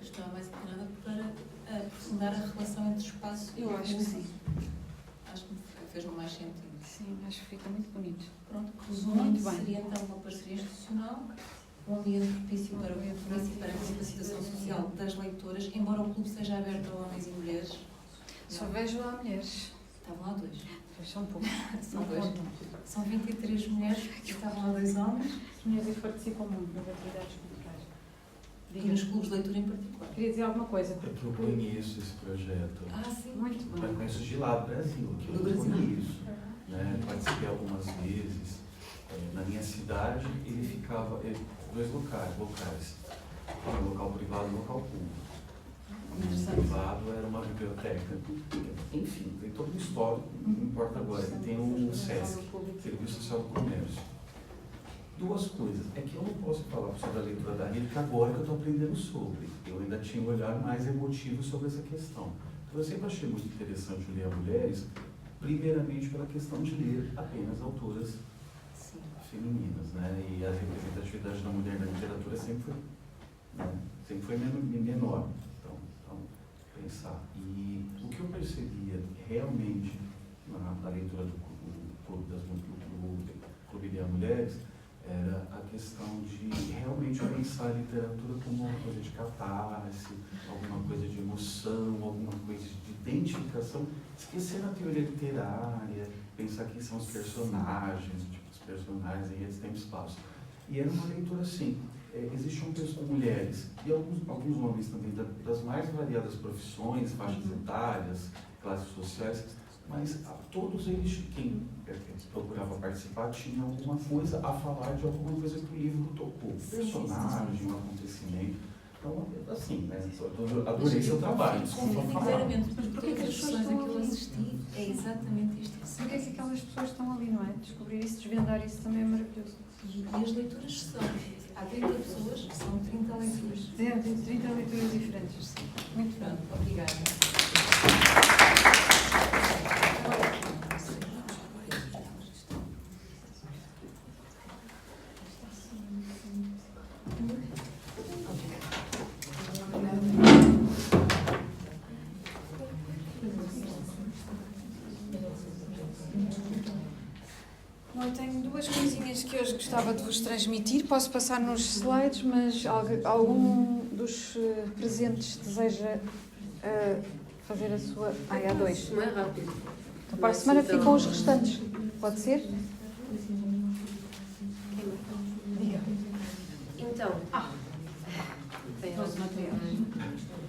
estava mais inclinada para aprofundar a relação entre espaço e Eu acho que sim. Acho que fez-me mais sentido. Sim, acho que fica muito bonito. Pronto, Muito resumindo, bem. seria então uma parceria institucional, um ambiente propício para a capacitação social das leitoras, embora o clube seja aberto a homens e mulheres. Só vejo lá mulheres. Estavam lá 2. São poucos. São 2. São 23 mulheres e estavam lá 2 homens. As mulheres participam muito nas atividades culturais. E nos clubes de leitura em particular. Queria dizer alguma coisa? Eu proponho esse projeto. Sim. Muito bom. Eu conheço de lá do Brasil, que eu proponho isso. Né? Participei algumas vezes. Na minha cidade, ele ficava em 2 locais. Um local privado e um local público. O privado era uma biblioteca. Enfim, tem todo um histórico, não importa agora. Tem o SESC, Serviço Social do Comércio. 2 coisas. É que eu não posso falar sobre a leitura da Rita agora que eu estou aprendendo sobre. Eu ainda tinha um olhar mais emotivo sobre essa questão. Então, eu sempre achei muito interessante ler mulheres, primeiramente pela questão de ler apenas autoras femininas, né? E a representatividade da mulher na literatura sempre foi menor. Então, pensar. E o que eu percebia realmente na leitura do Clube de Mulheres era a questão de realmente pensar a literatura como uma coisa de catarse, alguma coisa de emoção, alguma coisa de identificação, esquecer a teoria literária, pensar quem são os personagens, tipo, os personagens em redes, tempo e espaço. E era uma leitura assim, existiam mulheres e alguns homens também das mais variadas profissões, faixas etárias, classes sociais, mas todos eles, quem procurava participar, tinha alguma coisa a falar de alguma coisa que o livro tocou, um personagem, um acontecimento. Então, assim, né, eu adorei seu trabalho, desculpa falar. Mas porque as pessoas a que eu assisti é exatamente isto. Porque é que aquelas pessoas estão ali, não é? Descobrir isso, desvendar isso também é maravilhoso. E as leituras são, há 30 pessoas, são 30 leituras. Tem 30 leituras diferentes. Muito bem. Obrigada. Eu tenho 2 coisinhas que hoje gostava de vos transmitir. Posso passar nos slides, mas algum dos presentes deseja fazer a sua... há 2. Não é rápido. Então, para a semana ficam os restantes. Pode ser? Diga. Então, tem Nosso material.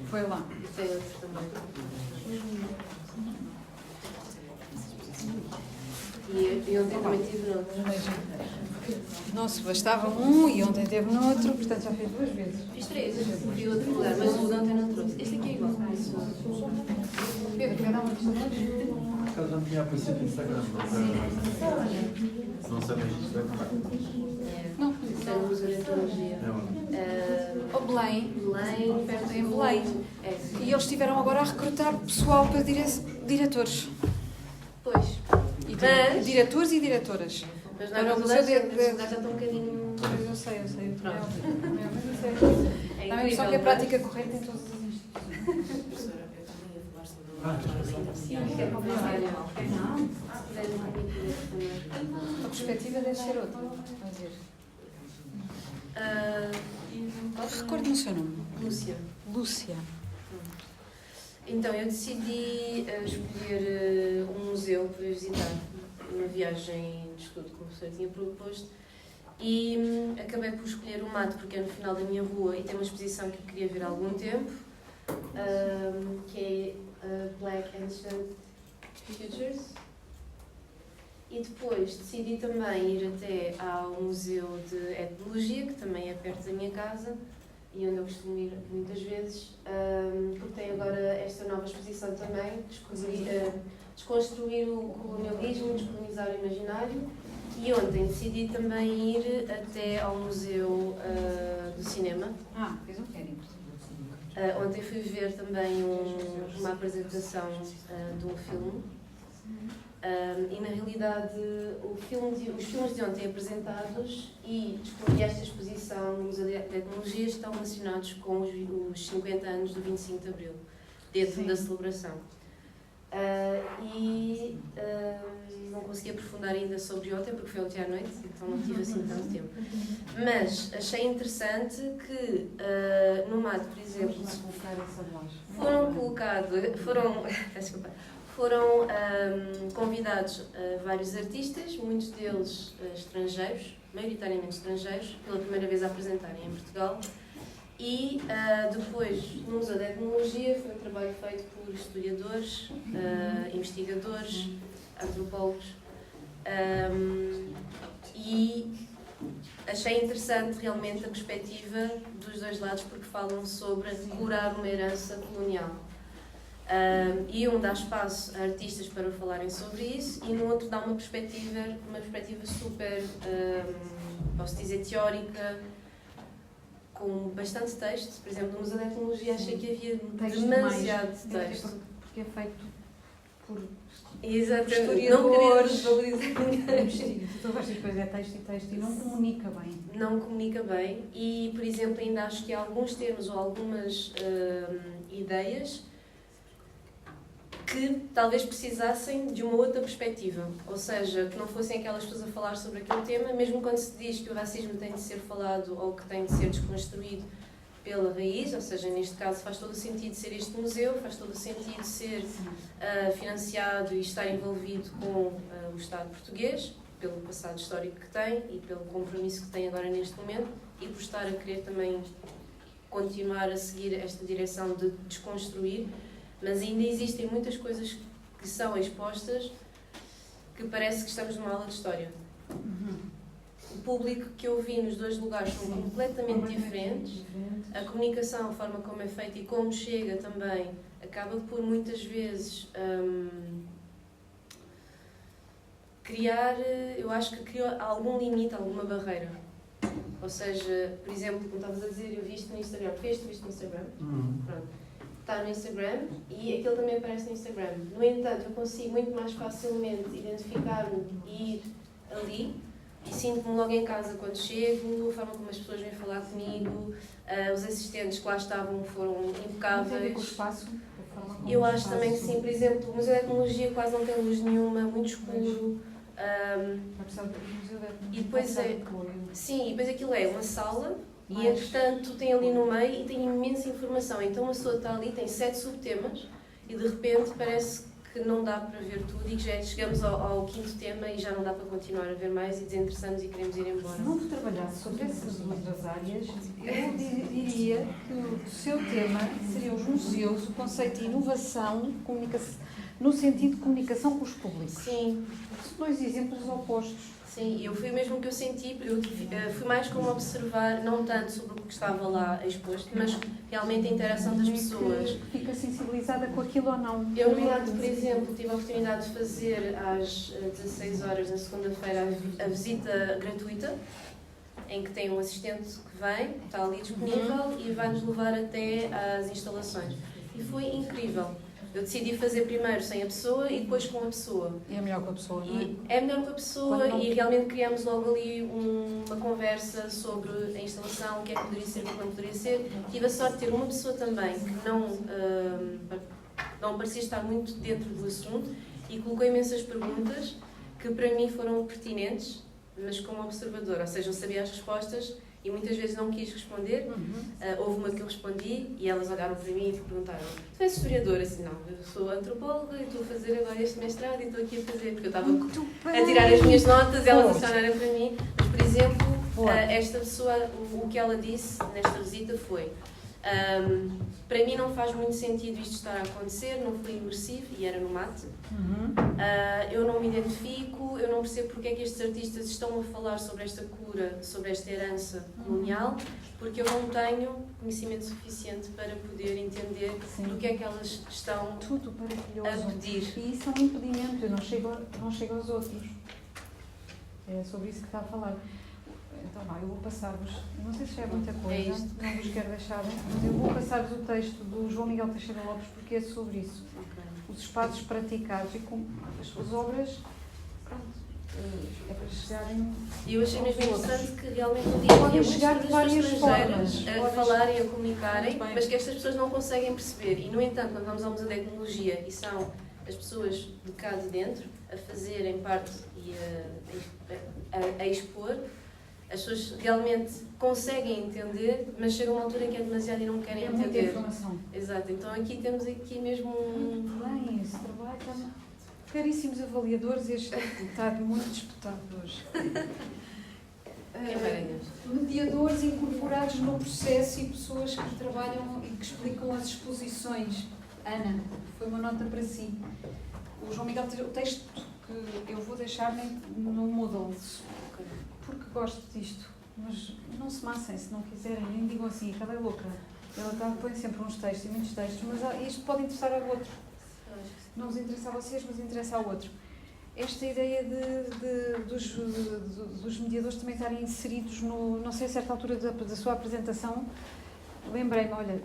Foi lá. Tem outros também. E ontem também tive noutros. Nossa, bastava um e ontem teve no outro, portanto já fez 2 vezes. Fiz 3, vi outro lugar, mas o de ontem não trouxe. Este aqui é igual. Pedro, quer dar uma questão? Ela já tinha aparecido no Instagram, não sabes disso, Não. Isso é no Museu de Antologia. O Belém. Belém, perto Em Belém. E eles estiveram agora a recrutar pessoal para diretores. Pois. Mas... diretores e diretoras. Mas Para na o faculdade museu já está um bocadinho... Eu sei. Pronto. Mas isso É dá a impressão que é prática correta em todas as instituições. A perspectiva deve ser outra. Recorde-me o seu nome. Lúcia. Então, eu decidi escolher um museu para visitar uma viagem de estudo que o professor tinha proposto e acabei por escolher o MAT porque é no final da minha rua e tem uma exposição que eu queria ver há algum tempo, que é Black Ancient Futures. E depois decidi também ir até ao Museu de Etnologia, que também é perto da minha casa e onde eu costumo ir muitas vezes, porque tem agora esta nova exposição também, desconstruir o colonialismo, descolonizar o imaginário, E ontem decidi também ir até ao Museu do Cinema. Fez um querem. Ontem fui ver também uma apresentação de um filme. E na realidade os filmes de ontem apresentados e esta exposição no Museu de Etnologia estão relacionados com os 50 anos do 25 de Abril, dentro da celebração. Não consegui aprofundar ainda sobre ontem porque foi ontem à noite, então não tive assim tanto tempo. Mas achei interessante que no MAD, por exemplo, foram convidados vários artistas, muitos deles estrangeiros, maioritariamente estrangeiros, pela primeira vez a apresentarem em Portugal. E depois, no Museu da Etnologia, foi um trabalho feito por historiadores, investigadores, antropólogos. E achei interessante realmente a perspectiva dos dois lados, porque falam sobre curar uma herança colonial. E um dá espaço a artistas para falarem sobre isso, e no outro dá uma perspectiva super, posso dizer, teórica, com bastante texto. Por exemplo, no Museu da Etnologia achei que havia demasiado texto. Porque é feito por historiadores. Não querer tu vais ter coisa é texto e não comunica bem. Não comunica bem e, por exemplo, ainda acho que há alguns termos ou algumas ideias que talvez precisassem de uma outra perspectiva, ou seja, que não fossem aquelas pessoas a falar sobre aquele tema, mesmo quando se diz que o racismo tem de ser falado ou que tem de ser desconstruído pela raiz, ou seja, neste caso faz todo o sentido ser este museu, faz todo o sentido ser financiado e estar envolvido com o Estado português, pelo passado histórico que tem e pelo compromisso que tem agora neste momento, e por estar a querer também continuar a seguir esta direção de desconstruir. Mas ainda existem muitas coisas que são expostas que parece que estamos numa aula de história. O público que eu vi nos dois lugares são completamente diferentes. A comunicação, a forma como é feita e como chega também, acaba por muitas vezes criar, eu acho que cria algum limite, alguma barreira. Ou seja, por exemplo, como estavas a dizer, eu vi isto no Instagram. Viste no Instagram? Pronto. Está no Instagram e aquilo também aparece no Instagram. No entanto, eu consigo muito mais facilmente identificar-me e ir ali e sinto-me logo em casa quando chego, a forma como as pessoas vêm falar comigo, os assistentes que lá estavam foram impecáveis. Tem a ver com o espaço? Eu acho também que sim. Por exemplo, o Museu da Etnologia quase não tem luz nenhuma, muito escuro. E depois sim, e depois aquilo é uma sala. E, entretanto, tem ali no meio e tem imensa informação. Então, a pessoa está ali, tem 7 subtemas e, de repente, parece que não dá para ver tudo e que já chegamos ao 5º tema e já não dá para continuar a ver mais e desinteressamos e queremos ir embora. Se não trabalhasse sobre essas outras áreas, eu diria que o seu tema seria os museus, o conceito de inovação, comunicação, no sentido de comunicação com os públicos. Sim. São 2 exemplos opostos. Sim, eu fui mesmo que eu senti, eu fui mais como observar, não tanto sobre o que estava lá exposto, mas realmente a interação das pessoas. Fica sensibilizada com aquilo ou não? Eu, no lado, por exemplo, tive a oportunidade de fazer às 16 horas na segunda-feira a visita gratuita, em que tem um assistente que vem, está ali disponível e vai-nos levar até às instalações. E foi incrível. Eu decidi fazer primeiro sem a pessoa e depois com a pessoa. E é melhor com a pessoa, não é? É melhor com a pessoa e realmente criamos logo ali uma conversa sobre a instalação, o que é que poderia ser, o que não poderia ser. Tive a sorte de ter uma pessoa também que não parecia estar muito dentro do assunto e colocou imensas perguntas que para mim foram pertinentes, mas como observadora, ou seja, eu sabia as respostas e muitas vezes não quis responder. Houve uma que eu respondi e elas olharam para mim e perguntaram: tu és historiadora? Assim, não, eu sou antropóloga e estou a fazer agora este mestrado e estou aqui a fazer, porque eu estava a tirar as minhas notas e elas acionaram para mim. Mas, por exemplo, esta pessoa, o que ela disse nesta visita foi: para mim não faz muito sentido isto estar a acontecer, não foi imersivo e era no mate. Eu não me identifico, eu não percebo porque é que estes artistas estão a falar sobre esta cura, sobre esta herança colonial, porque eu não tenho conhecimento suficiente para poder entender do que é que elas estão a pedir. E isso é um impedimento, eu não chego aos outros. É sobre isso que está a falar. Então, eu vou passar-vos, não sei se é muita coisa, É isto. não vos quero deixar, mas eu vou passar-vos o texto do João Miguel Teixeira Lopes, porque é sobre isso. Os espaços praticados e com as suas obras, pronto, é para chegarem... E eu achei mesmo aos outros. interessante que realmente ali havia Podem muitas chegar de pessoas várias estrangeiras formas. a falarem, a comunicarem, Muito bem. mas que estas pessoas não conseguem perceber. E, no entanto, quando vamos ao Museu da Etnologia e são as pessoas de cá de dentro a fazerem parte e a expor, as pessoas realmente conseguem entender, mas chega uma altura em que é demasiado e não querem É muita entender. informação. Exato, então aqui temos mesmo um... Muito bem, esse trabalho está... Caríssimos avaliadores, este está muito disputado hoje. Mediadores incorporados no processo e pessoas que trabalham e que explicam as exposições. Ana, foi uma nota para si. O João Miguel, o texto que eu vou deixar no Moodle, porque gosto disto, mas não se massem se não quiserem, nem digam assim, aquela é louca. Ela põe sempre uns textos e muitos textos, mas isto pode interessar ao outro. Não vos interessa a vocês, mas interessa ao outro. Esta ideia dos mediadores também estarem inseridos no... Não sei, a certa altura da sua apresentação, lembrei-me, olha,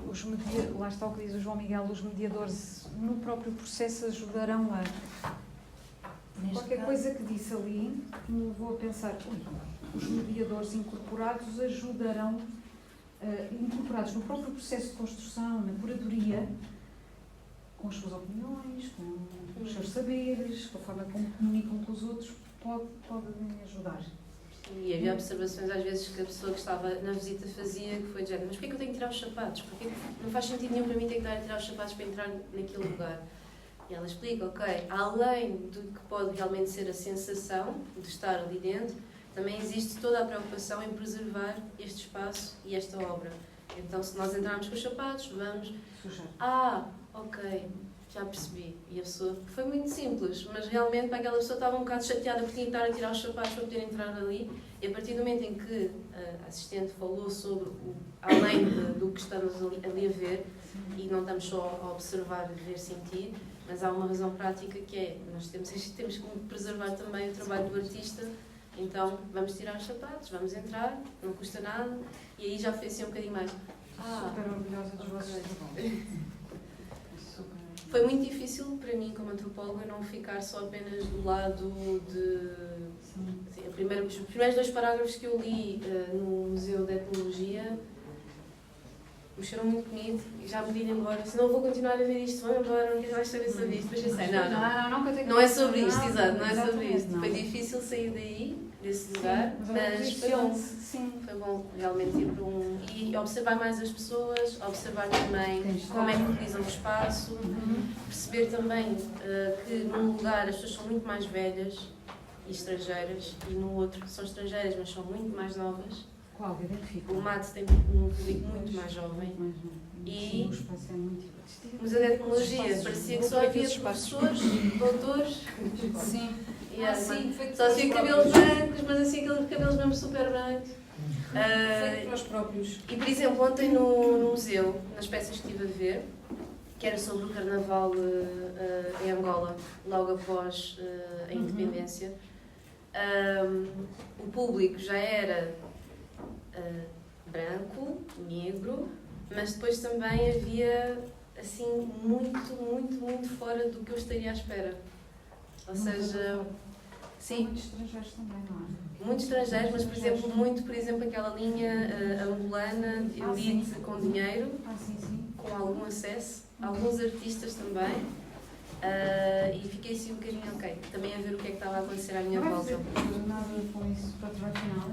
lá está o que diz o João Miguel, os mediadores no próprio processo ajudarão a... Qualquer coisa que disse ali, me levou a pensar, os mediadores incorporados ajudarão, incorporados no próprio processo de construção, na curadoria, com as suas opiniões, com os seus saberes, com a forma como comunicam com os outros, podem ajudar. E havia observações às vezes que a pessoa que estava na visita fazia, que foi de género, mas porquê que eu tenho que tirar os sapatos? Porque não faz sentido nenhum para mim ter que estar a tirar os sapatos para entrar naquele lugar. E ela explica, ok, além do que pode realmente ser a sensação de estar ali dentro, também existe toda a preocupação em preservar este espaço e esta obra. Então, se nós entrarmos com os sapatos, vamos... Sujar. Ok, já percebi. E a pessoa... Foi muito simples, mas realmente para aquela pessoa estava um bocado chateada por tinha que estar a tirar os sapatos para poder entrar ali. E a partir do momento em que a assistente falou sobre além do que estamos ali a ver, e não estamos só a observar, ver, sentir, mas há uma razão prática que é, nós temos que preservar também o trabalho do artista, então vamos tirar os sapatos, vamos entrar, não custa nada, e aí já foi assim um bocadinho mais... Super orgulhosa dos vossos trabalhos. Foi muito difícil para mim, como antropóloga, não ficar só apenas do lado de... Assim, os primeiros 2 parágrafos que eu li no Museu de Etnologia mexeram muito comigo e já me vim embora. Se não vou continuar a ver isto, vou embora, não quero mais saber sobre isto. Mas pensei, não é sobre isto, exato, não é sobre isto. Foi difícil sair daí, desse lugar, mas foi bom. Foi bom realmente ir para e observar mais as pessoas, observar também como é que utilizam o espaço, perceber também que num lugar as pessoas são muito mais velhas e estrangeiras e no outro são estrangeiras, mas são muito mais novas. Qual? Identifica. O MAT tem um público muito mais jovem e o espaço é muito... o Museu de Etnologia parecia que só havia professores, doutores. Sim. Só havia cabelos brancos, mas assim aqueles cabelos mesmo super brancos. Feito para os próprios. E, por exemplo, ontem no museu, nas peças que estive a ver, que era sobre o carnaval em Angola, logo após a independência, o público já era branco, negro, mas depois também havia assim muito fora do que eu estaria à espera. Ou seja, sim, muitos estrangeiros também, não é? Muitos estrangeiros, mas por exemplo, aquela linha angolana, elite com dinheiro, com algum acesso, alguns artistas também. E fiquei assim um bocadinho, ok, também a ver o que é que estava a acontecer à minha volta. Não vai fazer nada com isso para o trabalho final?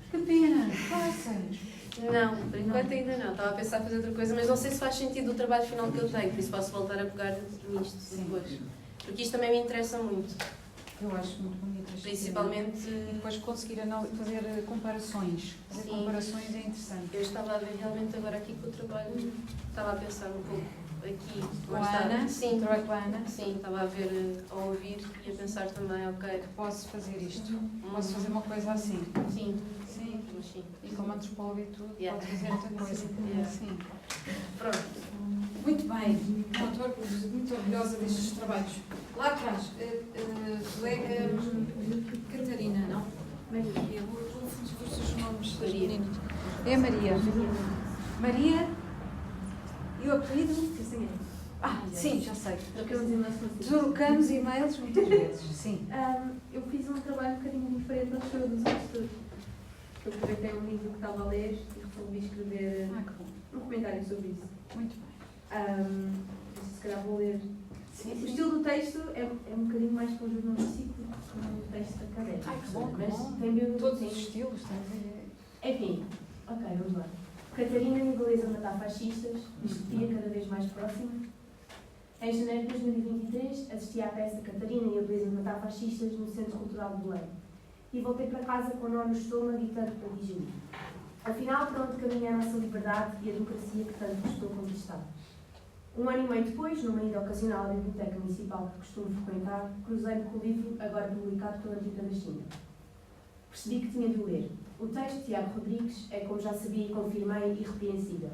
Que pena, faças! Não, por enquanto ainda não. Estava a pensar em fazer outra coisa, mas não sei se faz sentido o trabalho final que eu tenho, por isso posso voltar a pegar nisto depois. Porque isto também me interessa muito. Eu acho muito bonito. Principalmente... E depois conseguir fazer comparações. Fazer comparações é interessante. Eu estava a ver realmente agora aqui com o trabalho, estava a pensar um pouco aqui. Com a Ana? Sim, trabalho com a Ana? Sim, estava a ver, a ouvir e a pensar também, ok. Posso fazer isto? Posso fazer uma coisa assim? Sim. Sim. Sim. E como antropóloga e tudo, Yeah. pode fazer outra coisa. Sim. Pronto. Muito bem. Estou muito orgulhosa destes trabalhos. Lá atrás, colega Catarina, não? Maria, eu vou fazer os nomes das Maria. meninas. É Maria. Maria. E o apelido? Sim, já sei. Trocamos e-mails consigo. Trocamos e-mails muitas vezes. Sim. Eu fiz um trabalho um bocadinho diferente na história dos estudos. Eu aproveitei um livro que estava a ler e resolvi escrever um comentário sobre isso. Muito bem. Se calhar vou ler. O estilo do texto é um bocadinho mais para o jornalístico que um texto académico. Ai, que bom, que mas bom. tem Todos os estilos, tens Enfim, ok, vamos lá. Catarina e Beleza matar fascistas, discutia cada vez mais próxima. Em janeiro de 2023, assisti à peça Catarina e a Beleza de matar fascistas no Centro Cultural de Belém. E voltei para casa com nó no estômago e tanto para digerir. Afinal, para onde caminha a nossa liberdade e a democracia que tanto custou conquistar? 1 ano e meio depois, numa ida ocasional à biblioteca municipal que costumo frequentar, cruzei-me com o livro agora publicado pela Rita da China. Percebi que tinha de o ler. O texto de Tiago Rodrigues é, como já sabia e confirmei, irrepreensível.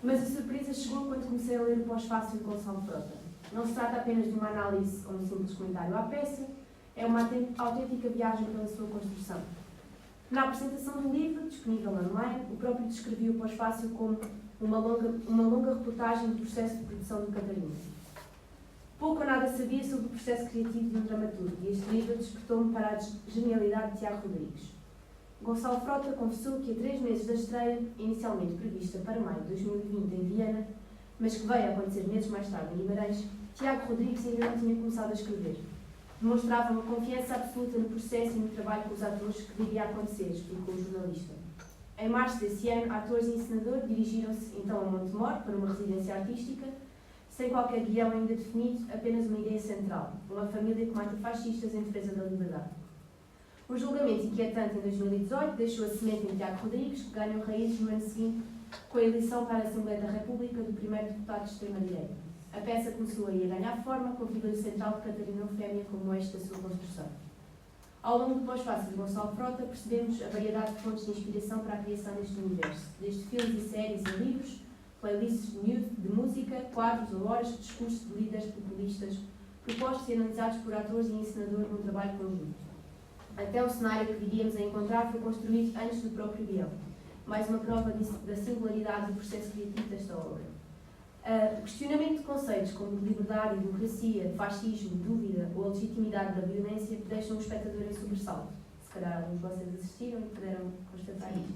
Mas a surpresa chegou quando comecei a ler o pós-fácil de Gonçalo Frota. Não se trata apenas de uma análise ou um simples comentário à peça, é uma autêntica viagem pela sua construção. Na apresentação do livro, disponível online, o próprio descrevia o pós-fácil como uma longa reportagem do processo de produção de Catarina. Pouco ou nada sabia sobre o processo criativo de um dramaturgo e este livro despertou-me para a genialidade de Tiago Rodrigues. Gonçalo Frota confessou que a 3 meses da estreia, inicialmente prevista para maio de 2020 em Viena, mas que veio a acontecer meses mais tarde em Guimarães, Tiago Rodrigues ainda não tinha começado a escrever. Demonstrava uma confiança absoluta no processo e no trabalho com os atores que viria a acontecer, explicou o jornalista. Em março desse ano, atores e encenador dirigiram-se então a Montemor para uma residência artística, sem qualquer guião ainda definido, apenas uma ideia central, uma família que mata fascistas em defesa da liberdade. Um julgamento inquietante em 2018 deixou a semente em Tiago Rodrigues, que ganhou raízes no ano seguinte com a eleição para a Assembleia da República do primeiro deputado de extrema-direita. A peça começou aí a ganhar forma, com a figura central de Catarina Eufémia como eixo da sua construção. Ao longo do pós-fácil de Gonçalo Frota, percebemos a variedade de fontes de inspiração para a criação deste universo, desde filmes e séries a livros, playlists de música, quadros ou horas de discurso de líderes populistas, propostos e analisados por atores e encenadores num trabalho conjunto. Até o cenário que viríamos a encontrar foi construído antes do próprio guião, mais uma prova da singularidade do processo criativo desta obra. O questionamento de conceitos como liberdade e democracia, fascismo, dúvida ou a legitimidade da violência deixam o espectador em sobressalto. Se calhar alguns de vocês assistiram e puderam constatar isto.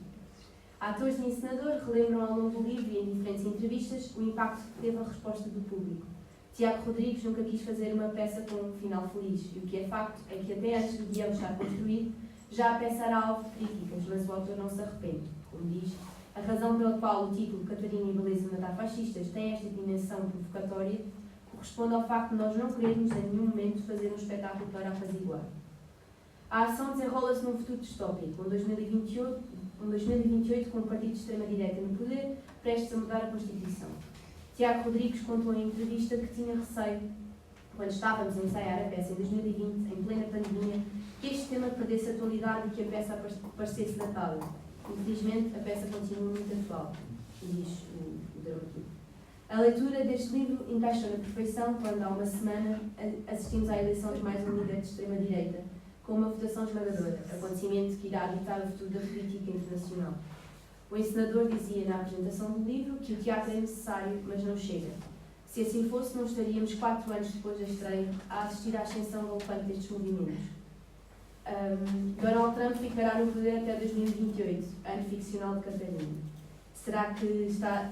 Atores e encenador relembram ao longo do livro e em diferentes entrevistas o impacto que teve a resposta do público. Tiago Rodrigues nunca quis fazer uma peça com um final feliz, e o que é facto é que até antes do guião estar construído, já a peça era alvo de críticas, mas o autor não se arrepende. Como diz, a razão pela qual o título Catarina e Beleza de matar fascistas tem esta dimensão provocatória corresponde ao facto de nós não querermos em nenhum momento fazer um espetáculo para apaziguar. A ação desenrola-se num futuro distópico, um 2028 com um partido de extrema-direita no poder, prestes a mudar a Constituição. Tiago Rodrigues contou em entrevista que tinha receio, quando estávamos a ensaiar a peça em 2020, em plena pandemia, que este tema perdesse atualidade e que a peça parecesse datada. Infelizmente, a peça continua muito atual, diz o dramaturgo. A leitura deste livro encaixa na perfeição quando, há uma semana, assistimos à eleição de mais um líder de extrema-direita, com uma votação esmagadora, acontecimento que irá ditar o futuro da política internacional. O encenador dizia na apresentação do livro que o teatro é necessário, mas não chega. Se assim fosse, não estaríamos 4 anos depois da estreia a assistir à ascensão galopante destes movimentos. Donald Trump ficará no poder até 2028, ano ficcional de Catarina. Será que está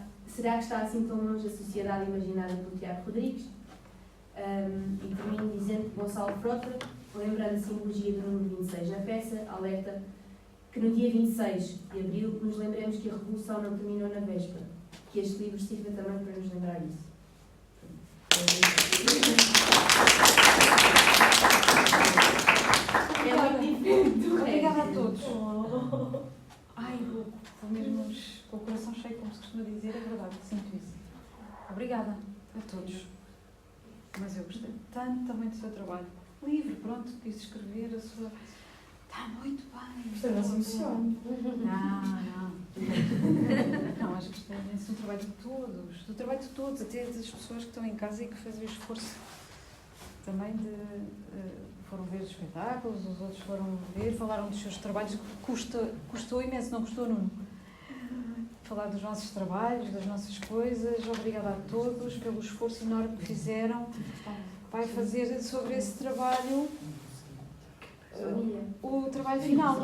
assim tão longe a sociedade imaginada por Tiago Rodrigues? E termino dizendo que Gonçalo Frota, lembrando a simbologia do número 26 na peça, alerta que no dia 26 de abril nos lembremos que a Revolução não terminou na véspera, que este livro sirva também para nos lembrar disso. É muito diferente. Obrigada a todos. Ai, vou mesmo com o coração cheio, como se costuma dizer, é verdade, sinto isso. Obrigada a todos. Mas eu gostei tanto também do seu trabalho. Livre, pronto, quis escrever a sua... Está muito bem. Gostei da sua emoção. Não, mas gostei do trabalho de todos, até das pessoas que estão em casa e que fazem o esforço também de foram ver os espetáculos, os outros foram ver, falaram dos seus trabalhos. Custou imenso, não custou, Nuno? Falar dos nossos trabalhos, das nossas coisas. Obrigada a todos pelo esforço enorme que fizeram. Vai fazer sobre esse trabalho o trabalho final.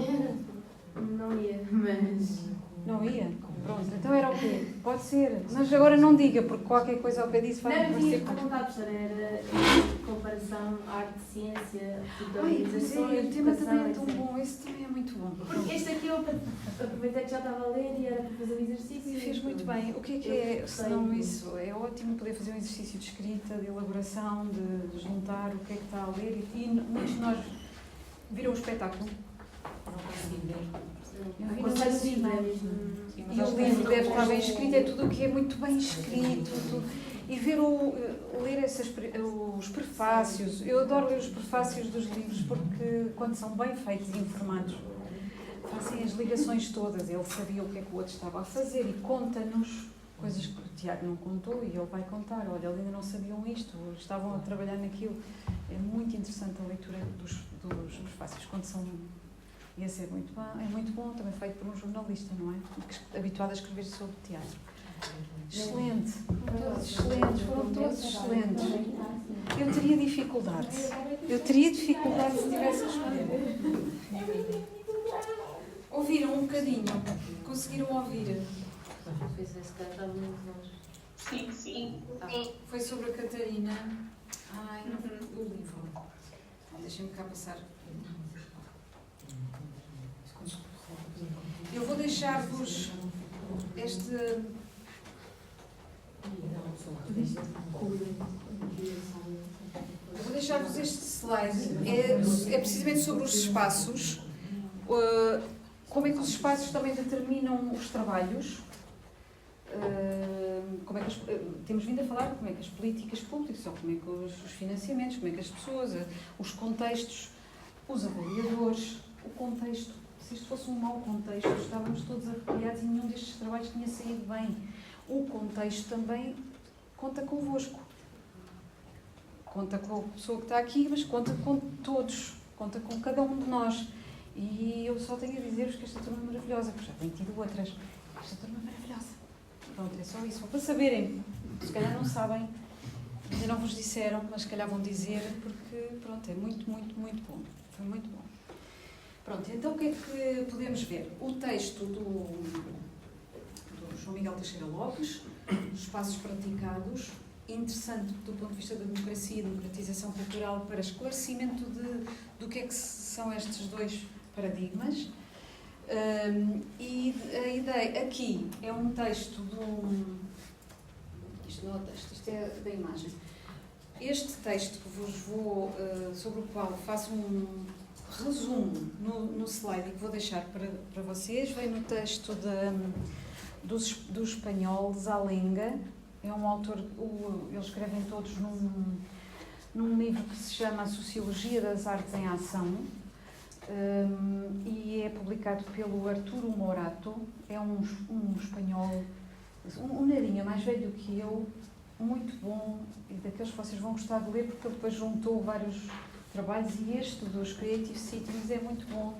Não ia, mas... Não ia? Pronto, então era o quê? Pode ser. Mas agora não diga, porque qualquer coisa ao pé disso vai Não, parecer... ia perguntar, professora, era comparação arte-ciência, tipo, Ai, o tema também é tão bom, esse também é muito bom. Porque este aqui eu aproveitei que já estava a ler e era para fazer o exercício. Fez muito bem. O que é, senão isso? É ótimo poder fazer um exercício de escrita, de elaboração, de juntar o que é que está a ler. E muitos de nós viram o espetáculo. Não consegui ver. Eu vi no cinema. E o livro deve estar bem escrito, é tudo o que é muito bem escrito. E ler os prefácios. Eu adoro ler os prefácios dos livros porque, quando são bem feitos e informados, fazem as ligações todas. Ele sabia o que é que o outro estava a fazer e conta-nos coisas que o Tiago não contou e ele vai contar. Olha, eles ainda não sabiam isto, estavam a trabalhar naquilo. É muito interessante a leitura dos prefácios quando são... E esse é muito bom, também feito por um jornalista, não é? Habituado a escrever sobre teatro. Excelente, foram todos excelentes. Eu teria dificuldade se tivesse que escolher. Ouviram um bocadinho? Conseguiram ouvir? Sim, sim. Foi sobre a Catarina. Ai, o livro. Deixem-me cá passar. Eu vou deixar-vos este... Eu vou deixar-vos este slide. É precisamente sobre os espaços. Como é que os espaços também determinam os trabalhos. Como é que temos vindo a falar como é que as políticas públicas, ou como é que os financiamentos, como é que as pessoas, os contextos, os avaliadores, o contexto. Se isto fosse um mau contexto, estávamos todos arrepiados e nenhum destes trabalhos tinha saído bem. O contexto também conta convosco. Conta com a pessoa que está aqui, mas conta com todos. Conta com cada um de nós. E eu só tenho a dizer-vos que esta turma é maravilhosa, porque já tenho tido outras. Esta turma é maravilhosa. Pronto, é só isso. Para saberem, se calhar não sabem, ainda não vos disseram, mas se calhar vão dizer, porque pronto, é muito, muito, muito bom. Foi muito bom. Pronto, então o que é que podemos ver? O texto do João Miguel Teixeira Lopes, Espaços Praticados, interessante do ponto de vista da democracia e democratização cultural para esclarecimento do que é que são estes dois paradigmas. E a ideia aqui é um texto isto não é o texto, isto é da imagem. Este texto que vos vou, sobre o qual faço um resumo no slide que vou deixar para vocês, vem no texto do espanhol Zalenga. É um autor, eles escrevem todos num livro que se chama A Sociologia das Artes em Ação, e é publicado pelo Arturo Morato. É um espanhol, um nadinha mais velho do que eu, muito bom, e daqueles que vocês vão gostar de ler, porque ele depois juntou vários trabalhos, e este dos Creative Sittings é muito bom.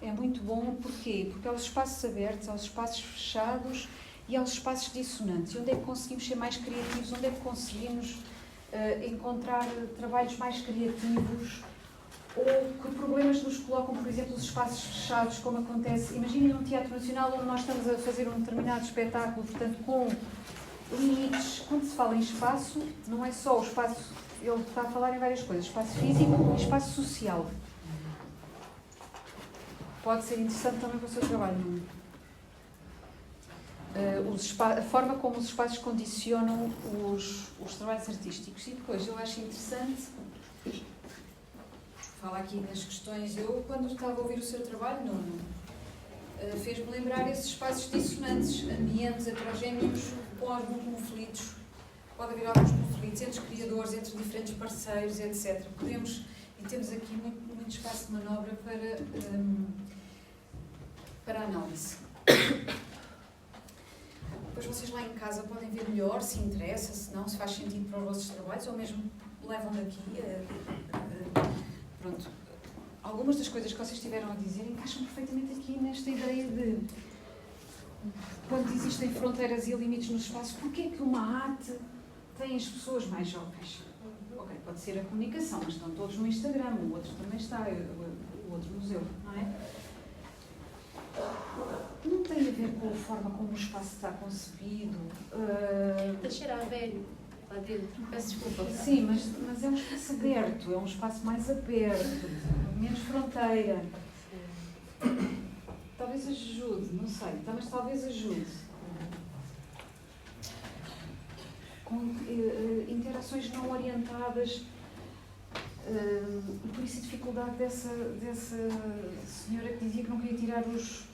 É muito bom, porquê? Porque há os espaços abertos, há os espaços fechados e há os espaços dissonantes. E onde é que conseguimos ser mais criativos? Onde é que conseguimos encontrar trabalhos mais criativos? Ou que problemas nos colocam, por exemplo, os espaços fechados, como acontece? Imaginem um teatro nacional onde nós estamos a fazer um determinado espetáculo, portanto, com limites. Quando se fala em espaço, não é só o espaço, ele está a falar em várias coisas, espaço físico e espaço social. Pode ser interessante também para o seu trabalho, não é? A forma como os espaços condicionam os trabalhos artísticos. E depois, eu acho interessante, fala aqui nas questões, eu quando estava a ouvir o seu trabalho, fez-me lembrar esses espaços dissonantes, ambientes heterogéneos com alguns conflitos. Pode haver alguns conflitos entre os criadores, entre diferentes parceiros, etc. E temos aqui muito espaço de manobra para análise. Depois vocês lá em casa podem ver melhor se interessa, se não, se faz sentido para os vossos trabalhos, ou mesmo levam daqui pronto, algumas das coisas que vocês estiveram a dizer encaixam perfeitamente aqui nesta ideia de quando existem fronteiras e limites nos espaços, porquê é que uma arte tem as pessoas mais jovens? Ok, pode ser a comunicação, mas estão todos no Instagram, o outro também está, o outro museu, não é? Não tem a ver com a forma como o espaço está concebido. Está a cheirar velho lá dentro. Peço desculpa. Sim, mas é um espaço aberto, é um espaço mais aberto, menos fronteira. Talvez ajude, não sei, mas talvez ajude. Com interações não orientadas, e por isso a dificuldade dessa senhora que dizia que não queria tirar os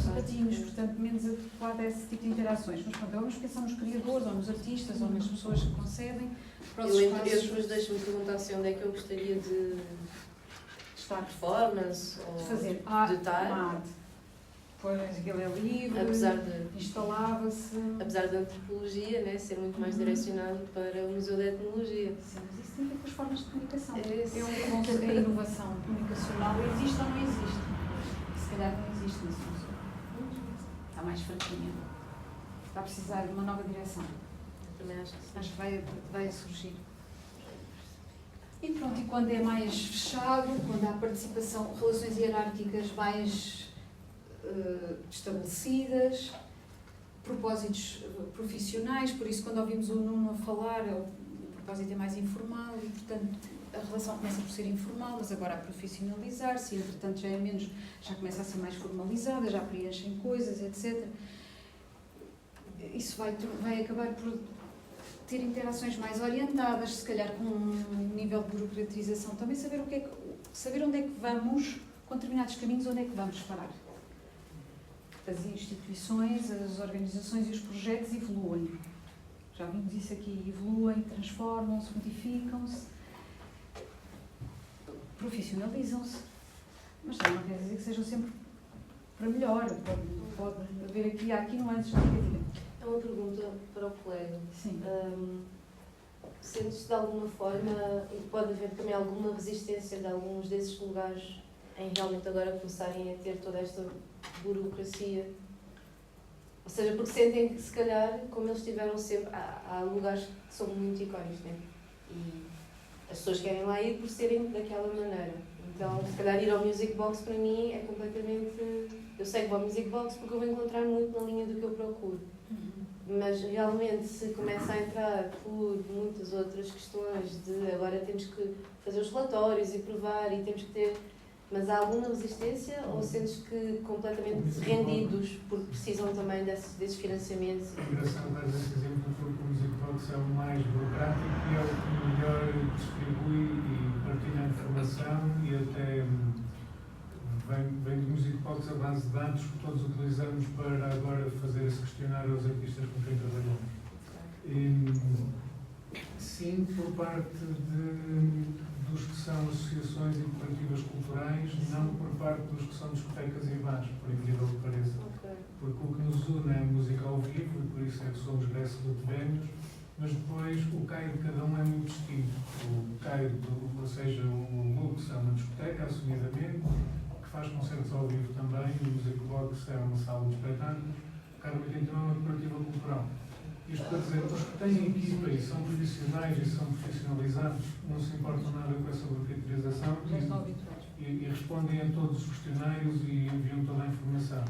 sapatinhos, portanto, menos adequada a esse tipo de interações. Mas pronto, vamos pensar nos criadores, ou nos artistas, ou nas pessoas que concedem para os espaços. Eu depois deixo-me perguntar se onde é que eu gostaria de estar, performance, ou de fazer de estar. arte. Pois aquilo é livre, Apesar de instalava-se. Apesar da antropologia, né, ser muito mais direcionado para o Museu da Etnologia. Sim, mas isso tem a ver com as formas de comunicação. É É a inovação comunicacional, existe ou não existe? Se calhar não existe nesse museu. Está mais fraquinha. Está a precisar de uma nova direção. Eu também acho que sim. Acho que vai surgir. E pronto, e quando é mais fechado, quando há participação, relações hierárquicas mais estabelecidas, propósitos profissionais, por isso quando ouvimos o Nuno a falar, o propósito é mais informal e, portanto, a relação começa por ser informal, mas agora a profissionalizar-se, e, entretanto, já é menos, já começa a ser mais formalizada, já preenchem coisas, etc. Isso vai acabar por ter interações mais orientadas, se calhar com um nível de burocratização, também saber saber onde é que vamos, com determinados caminhos, onde é que vamos parar. As instituições, as organizações e os projetos evoluem. Já vimos isso aqui, evoluem, transformam-se, modificam-se, profissionalizam-se, mas também não quer dizer que sejam sempre para melhor. Pode haver aqui nuances negativas. É uma pergunta para o colega. Sim. Sentes de alguma forma, pode haver também alguma resistência de alguns desses lugares em realmente agora começarem a ter toda esta burocracia? Ou seja, porque sentem que se calhar, como eles tiveram sempre, há lugares que são muito icónicos, né? E as pessoas querem lá ir por serem daquela maneira. Então, se calhar ir ao Music Box para mim é completamente... Eu sei que vou ao Music Box porque eu vou encontrar muito na linha do que eu procuro. Mas realmente se começa a entrar por muitas outras questões de agora temos que fazer os relatórios e provar e temos que ter... Mas há alguma resistência ou sentes que completamente rendidos porque precisam também desses financiamentos? É engraçado dar esse exemplo porque o Music Box é o mais burocrático e é o que melhor distribui e partilha a informação e até vem do Music Box a base de dados que todos utilizamos para agora fazer esse questionário aos artistas com quem trabalhamos. Sim, por parte dos que são associações e cooperativas culturais, não por parte dos que são discotecas e bares, por incrível que pareça. Okay. Porque o que nos une é a música ao vivo, e por isso é que somos grassroots vénios, mas depois o caio de cada um é muito distinto. O caio, ou seja, o Lux é uma discoteca, assumidamente, que faz concertos ao vivo também, o Music Box é uma sala de espetáculos, o Carmo 81 é uma cooperativa cultural. Isto para dizer, os que têm equipa e são profissionais e são profissionalizados não se importam nada com essa burocratização e respondem a todos os questionários e enviam toda a informação.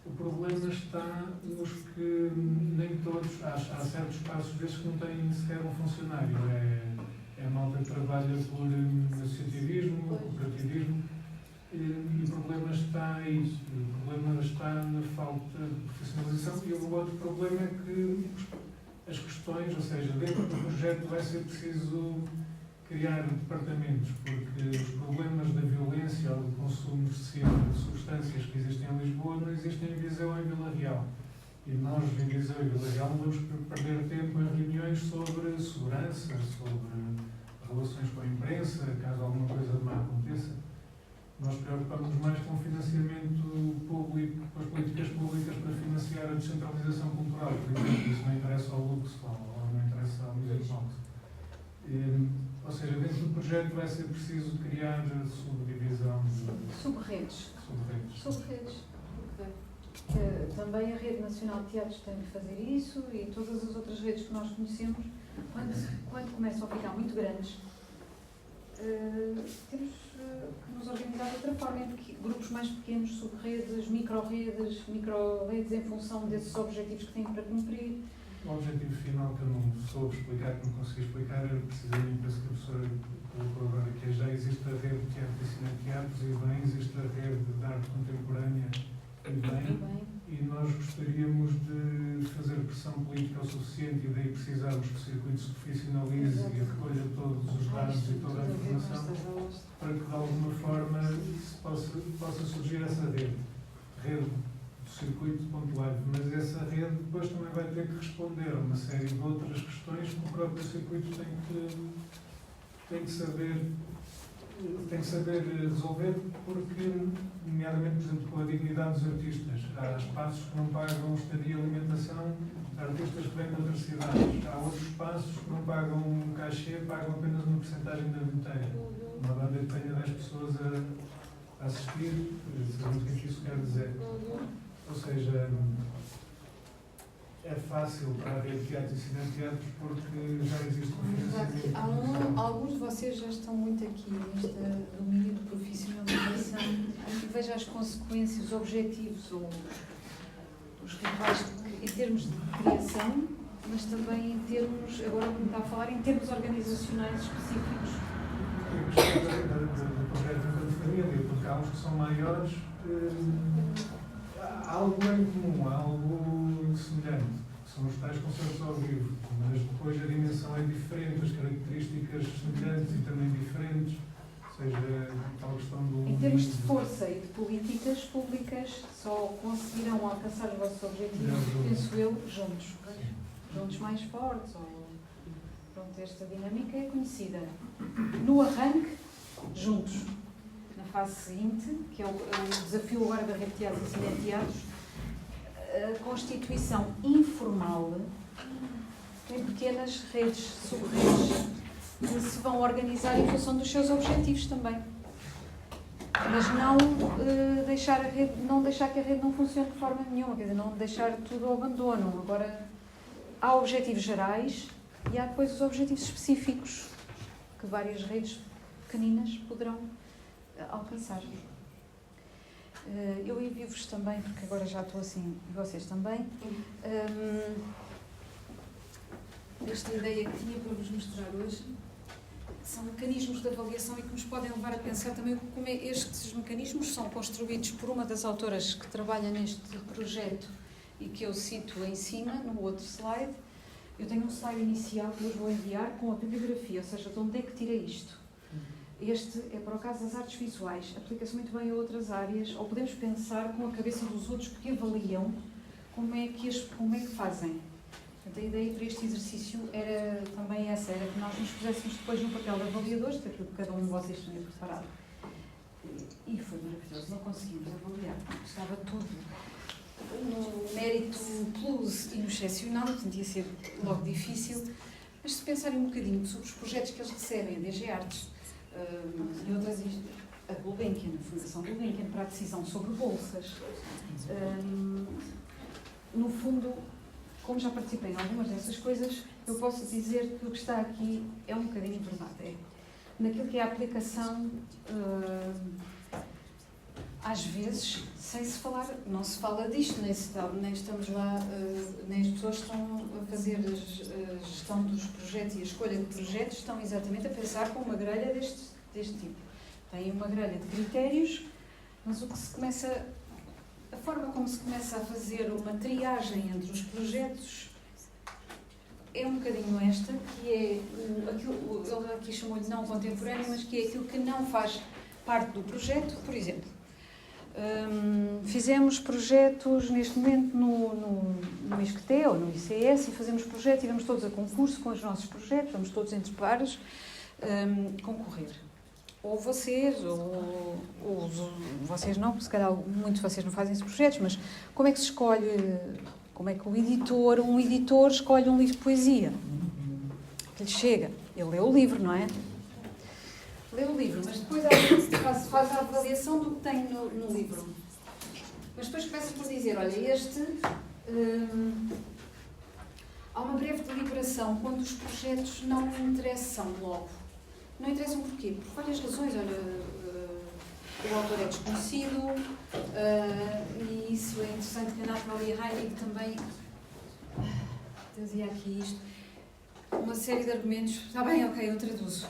O problema está nos que nem todos, há certos espaços desses que não têm sequer um funcionário. É a malta que trabalha por associativismo, cooperativismo, e o problema está aí. O problema está na falta de profissionalização e o outro problema é que as questões, ou seja, dentro do projeto vai ser preciso criar departamentos, porque os problemas da violência ou do consumo excessivo de substâncias que existem em Lisboa não existem em Viseu ou em Vila Real. E nós, em Viseu e Vila Real, não vamos perder tempo em reuniões sobre segurança, sobre relações com a imprensa, caso alguma coisa de má aconteça. Nós preocupamos mais com o financiamento público, com as políticas públicas para financiar a descentralização cultural. Por exemplo, isso não interessa ao Lux ou não interessa ao Music Box. Ou seja, dentro do projeto vai ser preciso criar subdivisão de Sub-redes. sub-redes. Também a Rede Nacional de Teatros tem de fazer isso e todas as outras redes que nós conhecemos, quando começam a ficar muito grandes, temos que nos organizar de outra forma, em grupos mais pequenos, sub-redes, micro-redes em função desses objetivos que têm para cumprir. O objetivo final que eu não soube explicar, que não consegui explicar, era precisamente esse que a professora colocou agora, que já existe a rede de teatro e cineteatros e bem existe a rede de arte contemporânea e bem, e nós gostaríamos de fazer pressão política o suficiente e daí precisarmos que o circuito se profissionalize e recolha todos os dados e toda a informação para que de alguma forma possa surgir essa rede do circuito pontual, mas essa rede depois também vai ter que responder a uma série de outras questões que o próprio circuito tem que saber resolver, porque, nomeadamente, por exemplo, com a dignidade dos artistas, há espaços que não pagam estadia e alimentação, há artistas que vêm de outras cidades, há outros espaços que não pagam um cachê, pagam apenas uma porcentagem da bilheteira. Uma banda que tenha 10 pessoas a assistir, sabemos o que é que isso quer dizer. Ou seja, é fácil para a rede de teatros e cineteatros porque já existe um Alguns de vocês já estão muito aqui neste domínio de profissionalização e veja as consequências, os objetivos ou os rituais em termos de criação, mas também em termos, agora como está a falar, em termos organizacionais específicos. do projeto de família, porque há uns que são maiores, há algo em comum, há algo semelhante, que são os tais concertos ao vivo, mas depois a dimensão é diferente, as características semelhantes e também diferentes, ou seja, tal questão do... Em termos de força e de políticas públicas, só conseguirão alcançar os vossos objetivos, penso eu, juntos. Juntos mais fortes, ou... Pronto, esta dinâmica é conhecida. No arranque, juntos. Na fase seguinte, que é o desafio agora da rede de teatros e cineteatros, a constituição informal em pequenas redes, sub-redes, que se vão organizar em função dos seus objetivos também. Mas não deixar que a rede não funcione de forma nenhuma, quer dizer, não deixar tudo ao abandono. Agora, há objetivos gerais e há depois os objetivos específicos que várias redes pequeninas poderão alcançar. Eu envio-vos também, porque agora já estou assim, e vocês também, esta ideia que tinha para vos mostrar hoje, que são mecanismos de avaliação e que nos podem levar a pensar também como estes mecanismos são construídos por uma das autoras que trabalha neste projeto e que eu cito em cima, no outro slide. Eu tenho um slide inicial que vos vou enviar com a bibliografia, ou seja, de onde é que tira isto. Este é para o caso das artes visuais, aplica-se muito bem a outras áreas, ou podemos pensar com a cabeça dos outros que avaliam como é que fazem. Portanto, a ideia para este exercício era também essa, era que nós nos puséssemos depois no papel de avaliadores, daquilo que cada um de vocês tinha preparado. E foi maravilhoso, não conseguimos avaliar, estava tudo no mérito plus e no excepcional, portanto ia ser logo difícil, mas se pensarem um bocadinho sobre os projetos que eles recebem, a DG Artes e outras, a Gulbenkian, a Fundação Gulbenkian, para a decisão sobre bolsas, no fundo, como já participei em algumas dessas coisas, eu posso dizer que o que está aqui é um bocadinho verdade, é naquilo que é a aplicação, às vezes, sem se falar, não se fala disto, nem estamos lá, nem as pessoas estão a fazer a gestão dos projetos e a escolha de projetos, estão exatamente a pensar com uma grelha deste tipo. Tem uma grelha de critérios, mas a forma como se começa a fazer uma triagem entre os projetos é um bocadinho esta, que é aquilo, ele aqui chamou-lhe não contemporâneo, mas que é aquilo que não faz parte do projeto. Por exemplo, fizemos projetos neste momento no ISCTE ou no ICS e fazemos projetos e vamos todos a concurso com os nossos projetos, vamos todos entre pares concorrer. Ou vocês, ou vocês não, porque se calhar muitos de vocês não fazem esses projetos, mas como é que se escolhe, como é que um editor escolhe um livro de poesia que lhe chega? Ele lê o livro, não é? Lê o livro, mas depois às vezes faz a avaliação do que tem no livro. Mas depois começa por dizer, olha, há uma breve deliberação quando os projetos não interessam logo. Não interessam porquê? Por várias razões. Olha, o autor é desconhecido, e isso é interessante que a Natalie Heinig também dizia aqui isto. Uma série de argumentos. Está bem, ok, eu traduzo.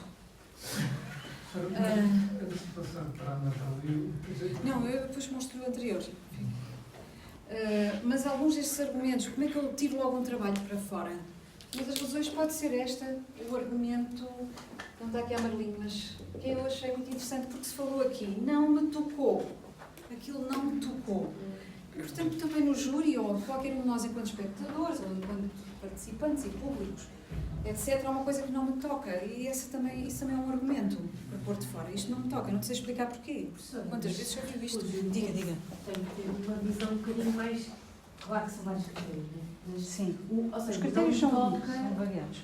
Não, eu depois mostro o anterior. Mas alguns destes argumentos, como é que eu tiro logo um trabalho para fora? Uma das razões pode ser esta, o argumento, não está aqui a Marlinho, mas que eu achei muito interessante, porque se falou aqui, não me tocou, aquilo não me tocou. E, portanto, também no júri, ou qualquer um de nós enquanto espectadores, ou enquanto participantes e públicos, etc., é uma coisa que não me toca. E isso também é um argumento para pôr de fora. Isto não me toca, não sei explicar porquê. Quantas vezes já viu isto? Diga. Tem que ter uma visão um bocadinho mais... Claro que são vários critérios, né? Mas, sim. Ou seja, os critérios são variados.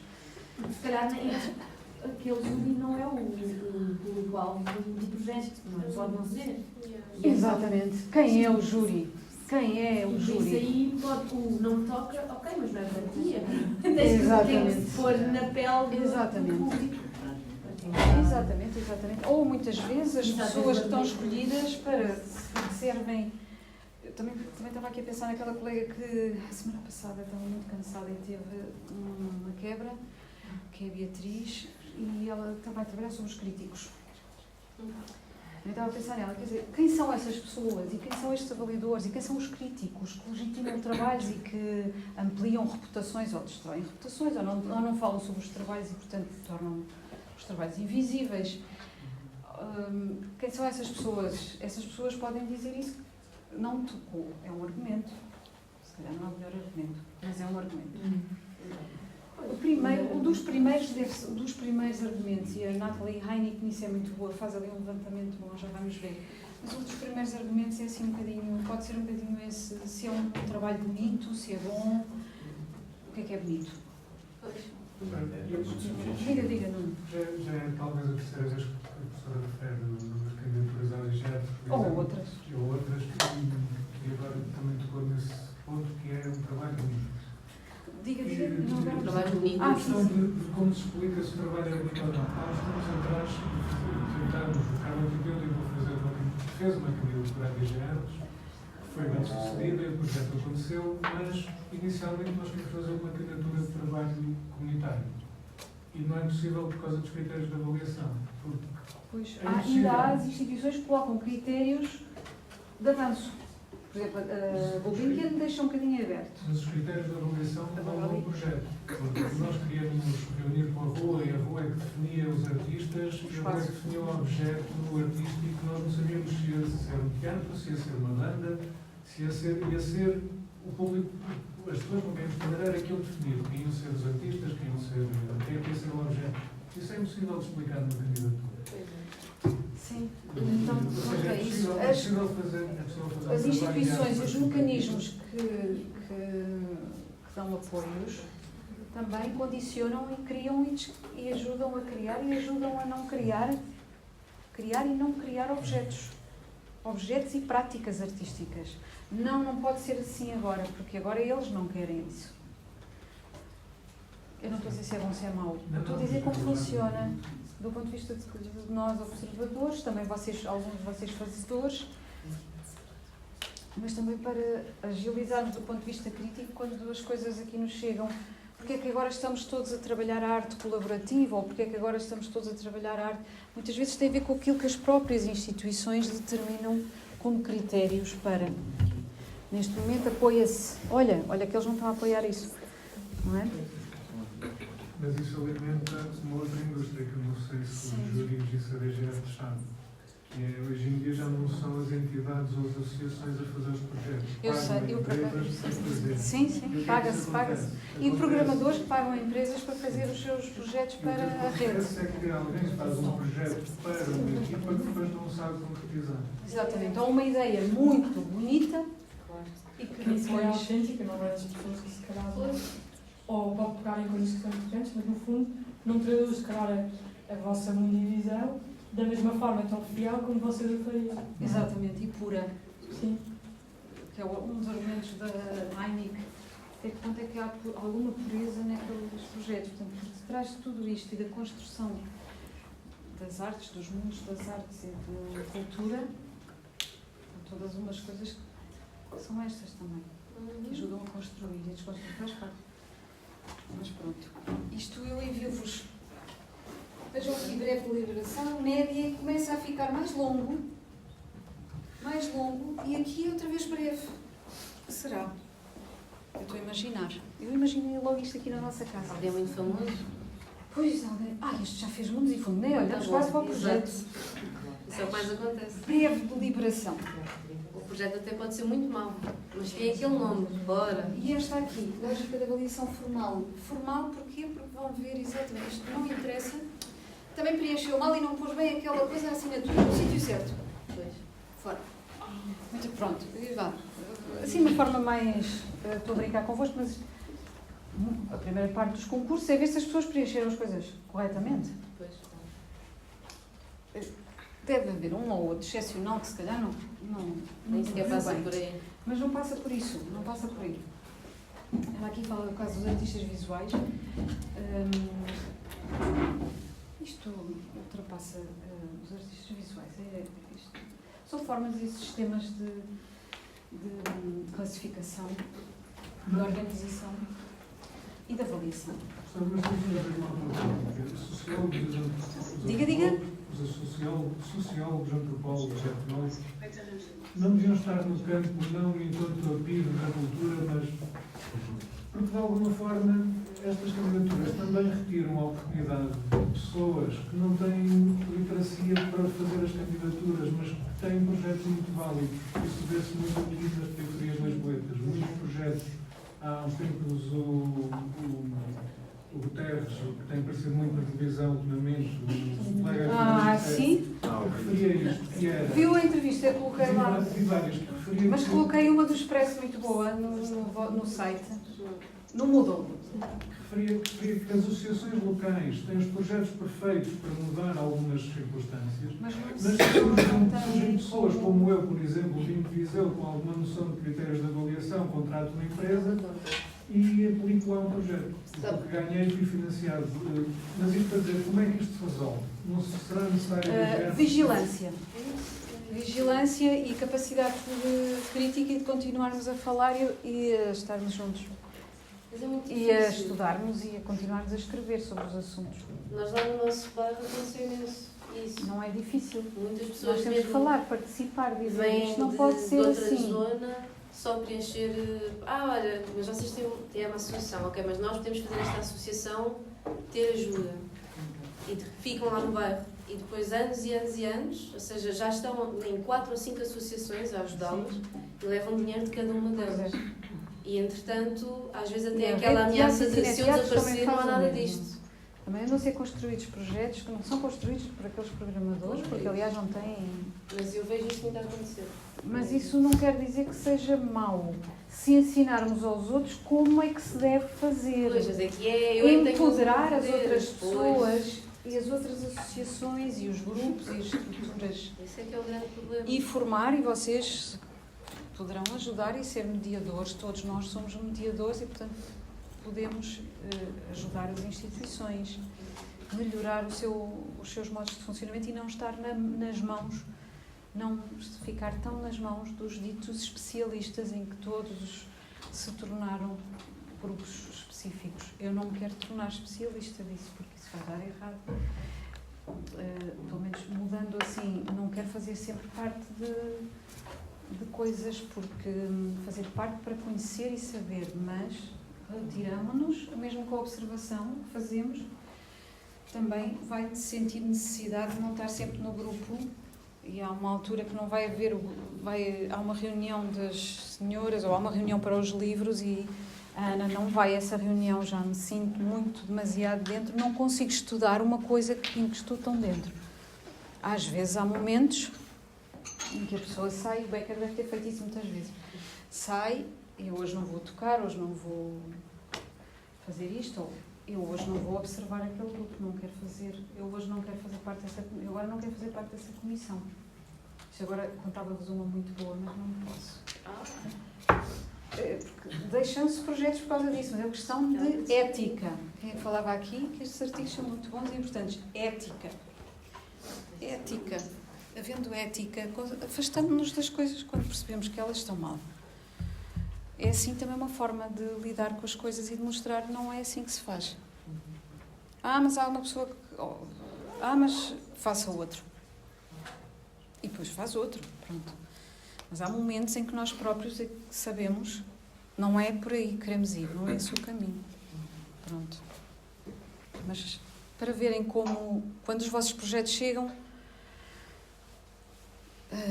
Se calhar aquele júri não é o público-alvo do projeto, não pode não ser. Exatamente. Quem é o júri? Quem é o júri? Isso aí pode, não me toca, ok, mas não é garantia. Exatamente. Tem que pôr na pele do público. Exatamente. Ou muitas vezes as pessoas que estão escolhidas para que servem. Eu também estava aqui a pensar naquela colega que a semana passada estava muito cansada e teve uma quebra, que é a Beatriz, e ela estava a trabalhar sobre os críticos. Eu estava a pensar nela, quer dizer, quem são essas pessoas e quem são estes avaliadores e quem são os críticos que legitimam trabalhos e que ampliam reputações ou destroem reputações ou não falam sobre os trabalhos e, portanto, tornam os trabalhos invisíveis. Quem são essas pessoas? Essas pessoas podem dizer isso. Não me tocou. É um argumento. Se calhar não é o melhor argumento, mas é um argumento. Um dos primeiros argumentos, e a Natalie Heinig nisso é muito boa, faz ali um levantamento bom, já vamos ver, mas um dos primeiros argumentos é assim um bocadinho, pode ser um bocadinho esse, se é um trabalho bonito, se é bom, o que é bonito? Diga, Nuno. Já é talvez a terceira vez que a professora refere nas candidaturas à IGEP, ou outras, e agora também tocou nesse ponto que é um trabalho bonito. Diga, não, trabalho bonito. A questão de como se explica se o trabalho é bonito ou não. Há uns tempos atrás tentámos, o Carlos fez uma candidatura à IGEP, foi bem sucedida, o projeto aconteceu, mas inicialmente nós queríamos fazer uma candidatura de trabalho comunitário. E não é possível por causa dos critérios de avaliação. Pois, ainda há as instituições que colocam critérios de avanço. Por exemplo, a Gulbenkian deixa um bocadinho aberto. Mas os critérios de avaliação vão ao projeto. Porque nós queríamos reunir com a rua e a rua é que definia os artistas e a rua é que definia o objeto artístico. Nós não sabíamos se ia ser um teatro, se ia ser uma banda, se ia ser o público, as pessoas com quem nos trabalhar era aquilo definido. Quem iam ser os artistas, quem ia ser o objeto. Isso é impossível de explicar numa candidatura. Sim, então é isso. As instituições e os mecanismos que dão apoios também condicionam e criam e ajudam a criar e ajudam a não criar e não criar objetos e práticas artísticas. Não pode ser assim agora, porque agora eles não querem isso. Eu não estou a dizer se é bom ou se é mau. Eu estou a dizer como funciona. Do ponto de vista de nós observadores, também alguns de vocês fazedores, mas também para agilizarmos do ponto de vista crítico quando as coisas aqui nos chegam. Porque é que agora estamos todos a trabalhar a arte colaborativa ou porque é que agora estamos todos a trabalhar a arte? Muitas vezes tem a ver com aquilo que as próprias instituições determinam como critérios para. Neste momento apoia-se. Olha que eles não estão a apoiar isso, não é? Mas isso alimenta uma outra indústria que eu não sei se os jurídicos e se a DGF sabem. Que é, hoje em dia já não são as entidades ou as associações a fazer os projetos. Eu sei, eu para Sim, paga-se. E programadores que pagam empresas para fazer os seus projetos para a rede. É que alguém faz um projeto para uma equipa que depois não sabe concretizar. Exatamente. Então, uma ideia muito bonita e que nem sequer é autêntica, não é das pessoas que se calhar ou pode pegar em coisas que são importantes, mas no fundo não traduz, se calhar, a vossa mundivisão da mesma forma tão fiel como vocês o fariam. Exatamente, e pura. Sim. Que é um dos argumentos da Heineck, é que quanto é que há alguma pureza naqueles projetos. Portanto, por detrás de tudo isto e da construção das artes, dos mundos das artes e da cultura, todas umas coisas que são estas também, que ajudam a construir e a desconstruir, faz parte. Mas pronto, isto eu envio-vos. Vejam aqui, breve deliberação, média, e começa a ficar mais longo, e aqui outra vez breve. O que será? Eu estou a imaginar. Eu imaginei logo isto aqui na nossa casa. Alguém é muito famoso? Pois, alguém. Este já fez mundos e fundos, nem olhamos quase para o projeto. Isso é o que mais acontece. Breve deliberação. O projeto até pode ser muito mau, mas tem aquele nome, bora. E esta aqui, lógica da avaliação formal. Formal porquê? Porque vão ver exatamente, isto não interessa. Também preencheu mal e não pôs bem aquela coisa, a assinatura no sítio certo. Pois. Fora. Muito pronto. E vá. Assim, de uma forma mais... estou a brincar convosco, mas a primeira parte dos concursos é ver se as pessoas preencheram as coisas corretamente. Pois. Deve haver um ou outro excepcional que se calhar não Nem sequer viu passa bem. por aí. Mas não passa por isso, não passa por aí. Ela aqui fala do caso dos artistas visuais. Isto ultrapassa os artistas visuais. São formas e sistemas de classificação, de organização e de avaliação. Diga. Os sociólogos, antropólogos, etnólogos não deviam estar no campo, não enquanto apivo da cultura, mas porque de alguma forma estas candidaturas também retiram a oportunidade de pessoas que não têm literacia para fazer as candidaturas, mas que têm projetos muito válidos. Isso vê-se muito aqui nas periferias lisboetas. Muitos projetos, há uns tempos o Guterres, que tem aparecido muito na televisão ultimamente, o colega sim? referia isto, que era... Viu a entrevista? Eu coloquei lá. Mas coloquei uma do Expresso muito boa no site, no Moodle. Referia que as associações locais têm os projetos perfeitos para mudar algumas circunstâncias, mas surgem pessoas como eu, por exemplo, vim de Viseu com alguma noção de critérios de avaliação, contrato uma empresa e aplico lá um projeto. Porque ganhei e fui financiado. Mas isto para dizer, como é que isto se resolve? Não será necessário... Vigilância e capacidade crítica e de continuarmos a falar e a estarmos juntos. E a estudarmos e a continuarmos a escrever sobre os assuntos. Nós lá no nosso bairro aconteceu imenso isso. Não é difícil. Muitas pessoas nós temos que falar, participar, dizer isto não pode ser de outra assim. Zona, só preencher... olha, mas vocês têm uma associação, ok, mas nós podemos fazer esta associação ter ajuda. E ficam lá no bairro. E depois anos e anos e anos, ou seja, já estão em 4 ou 5 associações a ajudá-los e levam dinheiro de cada uma delas. E, entretanto, às vezes até aquela ameaça de se eu desaparecer, não há nada disto. Também andam a ser construídos projetos que não são construídos por aqueles programadores, porque, aliás, não têm... Mas eu vejo isso muito a acontecer. Mas isso não quer dizer que seja mau. Se ensinarmos aos outros como é que se deve fazer. Pois, mas é que eu empoderar as outras pessoas e as outras associações e os grupos e as estruturas. Esse é que é o grande problema. E formar, e vocês poderão ajudar e ser mediadores. Todos nós somos mediadores e, portanto, podemos ajudar as instituições, melhorar os seus modos de funcionamento e não estar nas mãos, não ficar tão nas mãos dos ditos especialistas em que todos se tornaram grupos específicos. Eu não me quero tornar especialista disso, porque isso vai dar errado. Pelo menos mudando assim, não quero fazer sempre parte de coisas, porque fazer parte para conhecer e saber, mas retiramos-nos, mesmo com a observação que fazemos, também vai sentir necessidade de não estar sempre no grupo, e há uma altura que não vai haver, há uma reunião das senhoras, ou há uma reunião para os livros, e a Ana não vai a essa reunião, já me sinto demasiado dentro, não consigo estudar uma coisa em que estou tão dentro. Às vezes há momentos em que a pessoa sai, o Becker deve ter feito isso muitas vezes, sai, e hoje não vou tocar, hoje não vou fazer isto, ou eu hoje não vou observar aquele grupo, não quero fazer, eu hoje não quero fazer parte dessa, eu agora não quero fazer parte dessa comissão. Isto agora contava-vos uma muito boa, mas não posso. Deixam-se projetos por causa disso, mas é uma questão de ética. Quem é que falava aqui que estes artigos são muito bons e importantes? Ética. Ética. Havendo ética, afastamos-nos das coisas quando percebemos que elas estão mal. É assim também uma forma de lidar com as coisas e de mostrar que não é assim que se faz. Mas há uma pessoa que... mas faça outro. E depois faz outro, pronto. Mas há momentos em que nós próprios sabemos, não é por aí que queremos ir, não é esse o caminho. Pronto. Mas para verem como, quando os vossos projetos chegam,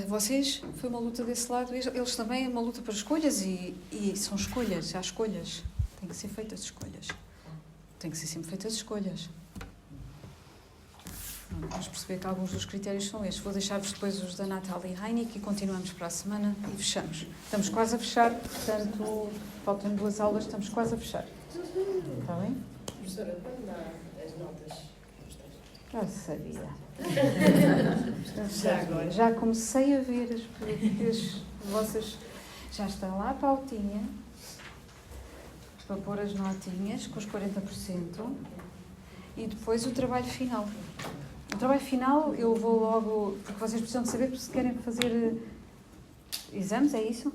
vocês, foi uma luta desse lado, eles também é uma luta para escolhas e são escolhas, há escolhas. Tem que ser feitas escolhas. Tem que ser sempre feitas escolhas. Vamos perceber que alguns dos critérios são estes. Vou deixar-vos depois os da Natália Heineck e continuamos para a semana e fechamos. Estamos quase a fechar, portanto, faltam 2 aulas, estamos quase a fechar. Está bem? Professora, quando dá as notas? Já sabia. Já comecei a ver as vossas... Já está lá a pautinha para pôr as notinhas com os 40% e depois o trabalho final. O trabalho final eu vou logo... Porque vocês precisam de saber se querem fazer exames, é isso?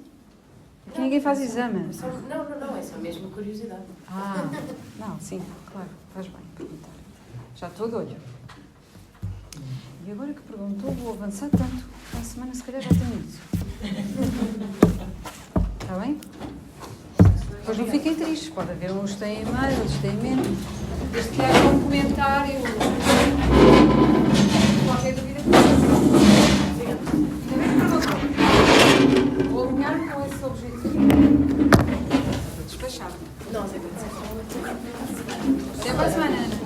Porque ninguém faz exame. Não, é só mesmo curiosidade. Não, sim, claro, faz bem perguntar. Já estou de olho. E agora que perguntou, vou avançar tanto. Na semana, se calhar, já tenho isso. Está bem? Depois não fiquem tristes. Pode haver uns que têm mais, outros têm menos. Desde que haja um comentário. Qualquer dúvida que também perguntou. Vou alinhar com esse objetivo. Despachar. Nós agradecemos. Até para a semana, Ana.